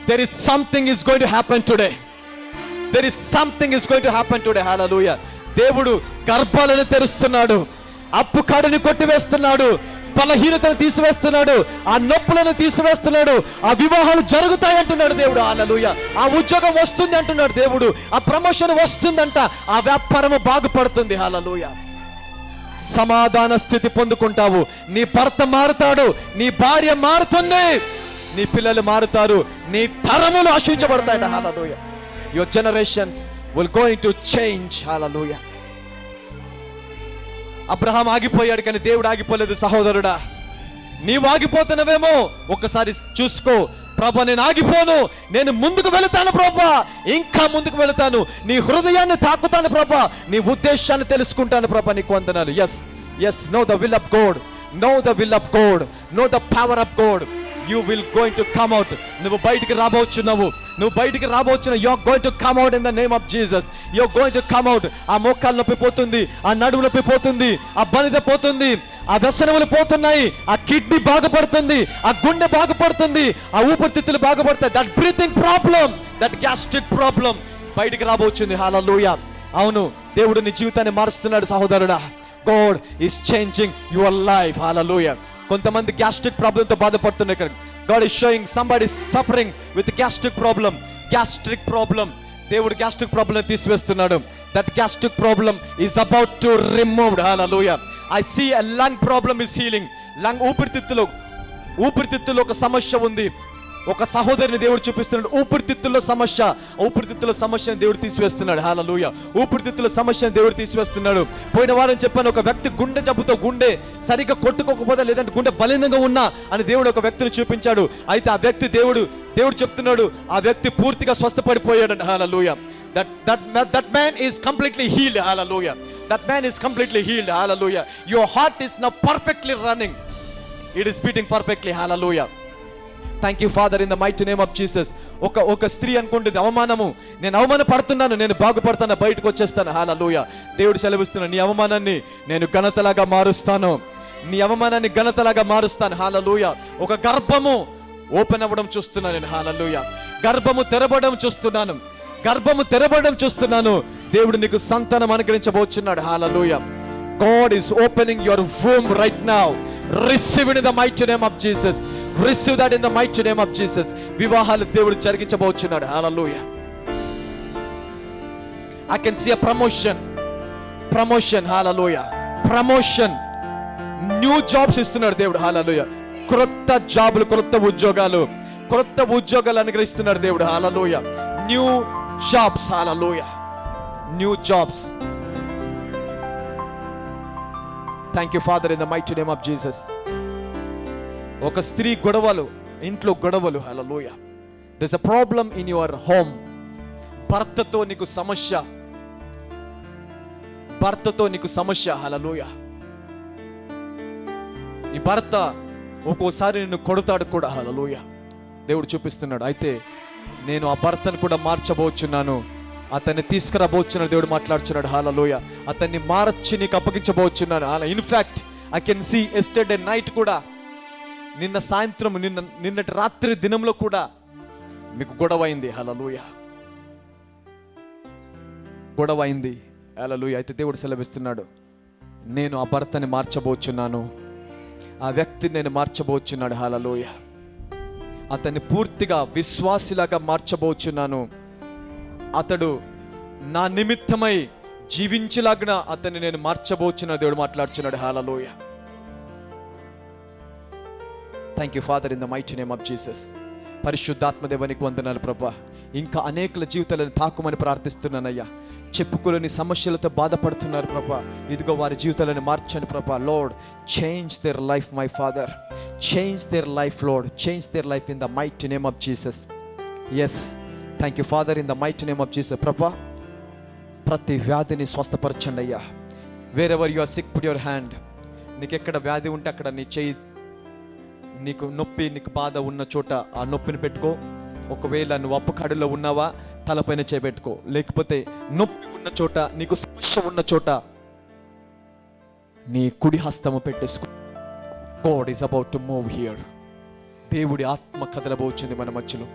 There is something is going to happen today. There is something is going to happen today. Hallelujah. దేవుడు గర్భాలను తెరుస్తున్నాడు, అప్పు కాడిని కొట్టివేస్తున్నాడు, బలహీనతను తీసివేస్తున్నాడు, ఆ నొప్పులను తీసివేస్తున్నాడు, ఆ వివాహాలు జరుగుతాయి అంటున్నాడు దేవుడు. హల్లెలూయా. ఆ ఉద్యోగం వస్తుంది అంటున్నాడు దేవుడు, ఆ ప్రమోషన్ వస్తుందంట, ఆ వ్యాపారము బాగుపడుతుంది. హల్లెలూయా. సమాధాన స్థితి పొందుకుంటావు, నీ భర్త మారుతాడు, నీ భార్య మారుతుంది, నీ పిల్లలు మారుతారు, నీ తరములు ఆశించబడతాయట. హల్లెలూయా. Your generations will going to change. Hallelujah. Abraham ఆగిపోయాడు కానీ దేవుడు ఆగిపోలేదు. సహోదరుడా, నీవు ఆగిపోతున్నవేమో, ఒకసారి చూసుకో. ప్రభా నేను ఆగిపోను, నేను ముందుకు వెళతాను ప్రభా, ఇంకా ముందుకు వెళతాను, నీ హృదయాన్ని తాకుతాను ప్రభా, నీ ఉద్దేశాన్ని తెలుసుకుంటాను ప్రభా, నీకు వందనాలు. Yes know the will of God, know the will of God, know the power of God. You will going to come out. నువ్వు బయటికి రాబోచున్నావు, నువ్వు బయటికి రాబోచున్నావు. You are going to come out in the name of Jesus. You are going to come out. ఆ మోకాలు నొప్పి పోతుంది, ఆ నడుము నొప్పి పోతుంది, ఆ బలిద పోతుంది, ఆ వ్యసనములు పోతున్నాయి, ఆ కిడ్నీ బాగుపడుతుంది, ఆ గుండె బాగుపడుతుంది, ఆ ఊపిరితిత్తులు బాగుపడతాయి. That breathing problem, that gastric problem బయటికి రాబోచుంది. హల్లెలూయా. అవును, దేవుడు నీ జీవితాన్ని మారుస్తున్నాడు సహోదరుడా. God is changing your life. Hallelujah. కొంతమంది గ్యాస్ట్రిక్ ప్రాబ్లంతో బాధపడుతున్నారు ఇక్కడ. God is showing somebody suffering with gastric problem. Gastric problem. దేవుడు గ్యాస్ట్రిక్ ప్రాబ్లం తీసివేస్తున్నాడు. That gastric problem is about to removed. Hallelujah. I see a lung problem is healing. Lung ఊపిరితిత్తులో ఒక సమస్య ఉంది. ఒక సహోదరిని దేవుడు చూపిస్తున్నాడు. ఊపిరితిత్తుల్లో సమస్యను దేవుడు తీసివేస్తున్నాడు. హల్లెలూయా. ఊపిరితిత్తుల సమస్యను దేవుడు తీసివేస్తున్నాడు. పోయిన వారం చెప్పాను, ఒక వ్యక్తి గుండె జబ్బుతో గుండె సరిగ్గా కొట్టుకోకపోతే, లేదంటే గుండె బలీనంగా ఉన్నా అని దేవుడు ఒక వ్యక్తిని చూపించాడు. అయితే ఆ వ్యక్తి దేవుడు చెప్తున్నాడు, ఆ వ్యక్తి పూర్తిగా స్వస్థపడిపోయాడు. హల్లెలూయా. That man is completely healed. Hallelujah. That man is completely healed. Hallelujah. Your heart is now perfectly running. It is beating perfectly. Hallelujah. Thank you father, in the mighty name of Jesus. ఒక స్త్రీ అనుకుంటుంది, అవమానము, నేను అవమానపడుతున్నాను, నేను బాగుపడతాను, బయటకు వచ్చేస్తాను. హల్లెలూయా. దేవుడు సెలవిస్తున్నాను, నీ అవమానాన్ని నేను ఘనతలాగా మారుస్తాను, నీ అవమానాన్ని ఘనతలాగా మారుస్తాను. హల్లెలూయా. ఒక గర్భము ఓపెన్ అవ్వడం చూస్తున్నాను నేను. హల్లెలూయా. గర్భము తెరబడడం చూస్తున్నాను. దేవుడు నీకు సంతానం అనుగ్రహించబోచున్నాడు. హల్లెలూయా. God is opening your womb right now. Receive it in the mighty name of Jesus. Receive that in the mighty name of Jesus. వివాహాలు దేవుడు జరిగించబోచున్నాడు. Hallelujah. I can see a promotion. Hallelujah. Promotion. New jobs ఇస్తున్నాడు దేవుడు. Hallelujah. క్రొత్త జాబులు, క్రొత్త ఉద్యోగాలు అనుగ్రహిస్తున్నాడు దేవుడు. Hallelujah. New jobs. Hallelujah. New jobs. Thank you Father, in the mighty name of Jesus. ఒక స్త్రీ గొడవలు, ఇంట్లో గొడవలు. హల్లెలూయా. There's a problem in your home. భర్తతో నీకు సమస్య. హల్లెలూయా. నీ భర్త ఒక్కోసారి నిన్ను కొడతాడు కూడా. హల్లెలూయా. దేవుడు చూపిస్తున్నాడు. అయితే నేను ఆ భర్తను కూడా మార్చబోచున్నాను, అతన్ని తీసుకురాబోచున్నాను. దేవుడు మాట్లాడుచున్నాడు. హల్లెలూయా. అతన్ని మార్చి నీకు అప్పగించబోచున్నాను. In fact I can see yesterday night కూడా, నిన్న సాయంత్రం, నిన్నటి రాత్రి దినంలో కూడా మీకు గొడవైంది. హల్లెలూయా. గొడవైంది. హల్లెలూయా. అయితే దేవుడు సెలవిస్తున్నాడు, నేను ఆ భర్తని మార్చబోచున్నాను, ఆ వ్యక్తిని నేను మార్చబోచున్నాడు. హల్లెలూయా. అతన్ని పూర్తిగా విశ్వాసిలాగా మార్చబోచున్నాను. అతడు నా నిమిత్తమై జీవించలాగిన అతన్ని నేను మార్చబోచున్నా. దేవుడు మాట్లాడుచున్నాడు. Hallelujah. Thank you father, in the mighty name of Jesus. పరిశుద్ధాత్మ దేవానికి వందనాలు ప్రభా. ఇంకా అనేకుల జీవితాలను తాకుమని ప్రార్థిస్తున్నానయ్యా. చెప్పుకోలేని సమస్యలతో బాధపడుతున్నారు ప్రభా, ఇదిగో వారి జీవితాలను మార్చండి ప్రభా. Lord, change their life my father, change their life Lord, change their life in the mighty name of Jesus. Yes, thank you father, in the mighty name of Jesus. ప్రభా, ప్రతి వ్యాధిని స్వస్థపరచండి అయ్యా. Wherever you are sick, put your hand. నీకు ఎక్కడ వ్యాధి ఉంటే అక్కడ నీ చెయ్యి, నీకు నొప్పి, నీకు బాధ ఉన్న చోట ఆ నొప్పిని పెట్టుకో. ఒకవేళ నువ్వు అప్పు కాడులో ఉన్నావా, తలపైన చేపెట్టుకో. లేకపోతే నొప్పి ఉన్న చోట, నీకు సమస్య ఉన్న చోట నీ కుడి హస్తము పెట్టేసుకో. God is about to move here. దేవుడి ఆత్మ కదలబోచుంది మన మధ్యలో,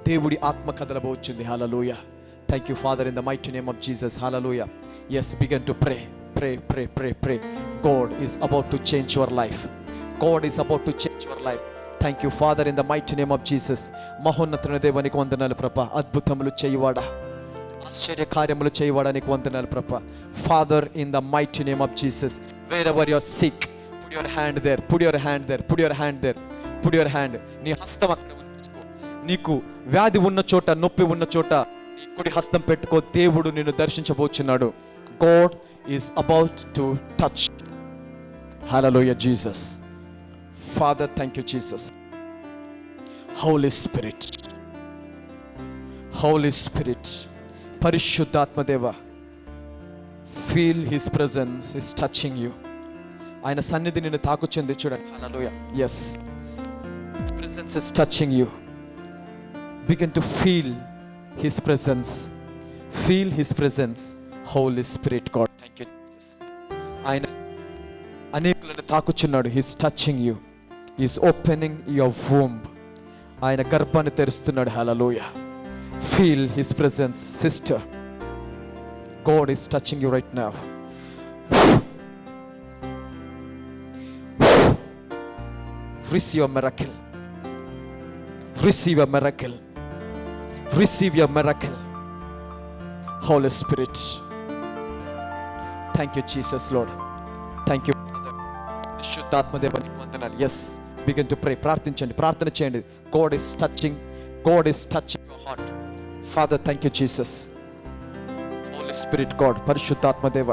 దేవుడి ఆత్మ కదలబోచుంది. Hallelujah. Thank you father, in the mighty name of Jesus. Hallelujah. Yes, begin to pray, pray, pray, pray, pray. God is about to change your life. God is about to change your life. Thank you Father, in the mighty name of Jesus. మహోన్నతుని దేవానికి వందనాలు ప్రభా. అద్భుతములు చేయువాడా, ఆశ్చర్య కార్యములు చేయువాడా నీకు వందనాలు ప్రభా. Father, in the mighty name of Jesus, wherever you are sick, put your hand there, put your hand there, put your hand there, put your hand. నీ హస్తం అక్కడ ఉంచుకో. నీకు వ్యాధి ఉన్న చోట, నొప్పి ఉన్న చోట నీ కుడి హస్తం పెట్టుకో. దేవుడు నిన్ను దర్శించబోచున్నాడు. God is about to touch. Hallelujah Jesus. Father, thank you Jesus. Holy Spirit, Holy Spirit, పరిశుద్ధాత్మ దేవ, feel his presence is touching you. ఆయన సన్నిధి నిన్ను తాకుచుంది చూడండి. హల్లెలూయా. yes, his presence is touching you. Begin to feel his presence, feel his presence. Holy Spirit, God, thank you Jesus. ఆయన అనేకులను తాకుచున్నాడు. He is touching you. He is opening your womb. ఆయన గర్భాన్ని తెరుస్తున్నాడు. హల్లెలూయా. Feel his presence, sister. God is touching you right now. Receive your miracle. Receive your miracle. Receive your miracle. Holy Spirit. Thank you Jesus, Lord. Thank you Father. శుద్ధాత్మ దేవానికి వందనాలు. yes, begin to pray. ప్రార్థించండి, ప్రార్థన చేయండి. God is touching, God is touching your heart. Father, thank you Jesus. Holy Spirit, God, పరిశుద్ధాత్మ దేవ,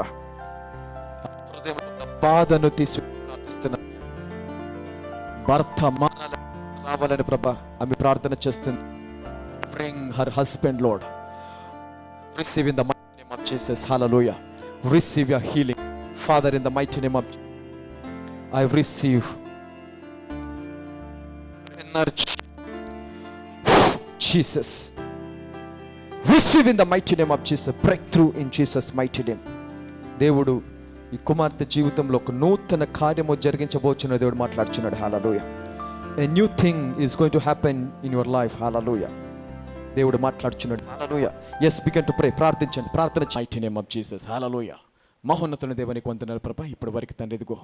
హృదయంలో ఉన్న బాధను తీసి ప్రార్థిస్తున్నాను. భర్త మానాల రావాలని ప్రభా ఆమె ప్రార్థన చేస్తుంది. bring her husband Lord. receive in the mighty name of Jesus. Hallelujah. receive your healing Father, in the mighty name of I receive energy. Jesus. Receive in the mighty name of Jesus. Breakthrough in Jesus mighty name. దేవుడు ఈ కుమార్తె జీవితంలో ఒక నూతన కార్యము జరిగించబోచున్న దేవుడు మాట్లాడుచున్నాడు. హల్లెలూయా. A new thing is going to happen in your life. హల్లెలూయా. దేవుడు మాట్లాడుచున్నాడు. హల్లెలూయా. yes, begin to pray. ప్రార్థించండి, ప్రార్థన mighty name of Jesus. హల్లెలూయా. మహోన్నతుని దేవానికి వందనాలు ప్రభా. ఇప్పుడు వరకు తండ్రి ఇదిగో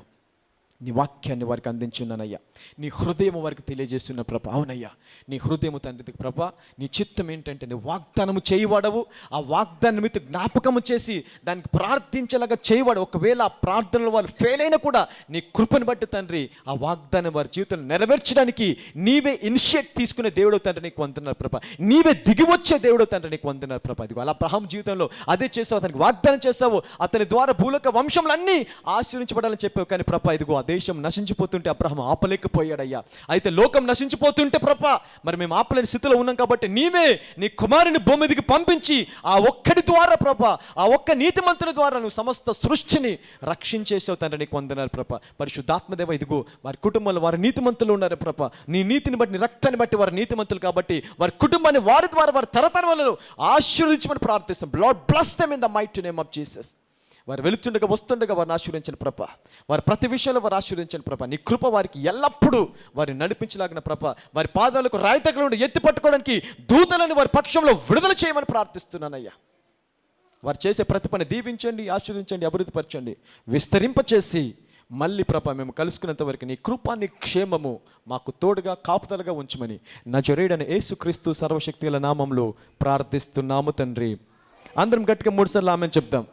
నీ వాక్యాన్ని వారికి అందించున్నానయ్యా. నీ హృదయం వారికి తెలియజేస్తున్న ప్రభా. అవునయ్యా, నీ హృదయము తండ్రి ప్రభా, నీ చిత్తం ఏంటంటే నీ వాగ్దానము చేయవాడవు. ఆ వాగ్దానం మీద జ్ఞాపకము చేసి దానికి ప్రార్థించేలాగా చేయవాడు. ఒకవేళ ఆ ప్రార్థనలు వాళ్ళు ఫెయిల్ అయినా కూడా నీ కృపను బట్టి తండ్రి ఆ వాగ్దానం వారి జీవితంలో నెరవేర్చడానికి నీవే ఇనిషియేట్ తీసుకునే దేవుడు తండ్రి నీకు వందనాలు ప్రభా. నీవే దిగి వచ్చే దేవుడు తండ్రి నీకు వందనాలు ప్రభా. ఇదిగో అలా అబ్రహాం జీవితంలో అదే చేసావు, అతనికి వాగ్దానం చేస్తావు, అతని ద్వారా భూలోక వంశంలన్నీ ఆశీర్వించబడాలని చెప్పావు. కానీ ప్రభా ఇదిగో ఆ దేశం నశించిపోతుంటే అబ్రహాం ఆపలేకపోయాడయ్యా. అయితే లోకం నశించిపోతుంటే ప్రభా మరి మేము ఆపలేని స్థితిలో ఉన్నాం కాబట్టి నీవే నీ కుమారుని భూమి మీదకి పంపించి ఆ ఒక్కడి ద్వారా ప్రభా, ఆ ఒక్క నీతిమంతుని ద్వారా నువ్వు సమస్త సృష్టిని రక్షించేసావు తండ్రి నీకు వందనాలు ప్రభా. పరిశుద్ధాత్మదేవ ఇదిగో వారి కుటుంబంలో వారి నీతిమంతులు ఉన్నారు ప్రభా. నీ నీతిని బట్టి నీ రక్తాన్ని బట్టి వారి నీతిమంతులు కాబట్టి వారి కుటుంబాన్ని వారి ద్వారా వారి తరతరాలను ఆశీర్వదించమని ప్రార్థిస్తాం. Lord bless them in the mighty name of Jesus. వారు వెళుతుండగా వస్తుండగా వారిని ఆశీర్వదించండి ప్రభా. వారి ప్రతి విషయంలో వారు ఆశీర్వదించండి ప్రభా. నీ కృప వారికి ఎల్లప్పుడూ వారిని నడిపించలాగిన ప్రభా. వారి పాదాలకు రాయి తగలకుండా ఎత్తి పట్టుకోవడానికి దూతలను వారి పక్షంలో విడుదల చేయమని ప్రార్థిస్తున్నానయ్యా. వారు చేసే ప్రతి పని దీవించండి, ఆశీర్వదించండి, అభివృద్ధిపరచండి, విస్తరింపచేసి మళ్ళీ ప్రభా మేము కలుసుకునేంత వరకు నీ కృపాన్ని క్షేమము మాకు తోడుగా కాపుదలగా ఉంచమని నజరేయుడైన యేసుక్రీస్తు సర్వశక్తిగల నామంలో ప్రార్థిస్తున్నాము తండ్రి. అందరం గట్టిగా 3 సార్లు ఆమేన్ చెప్దాం.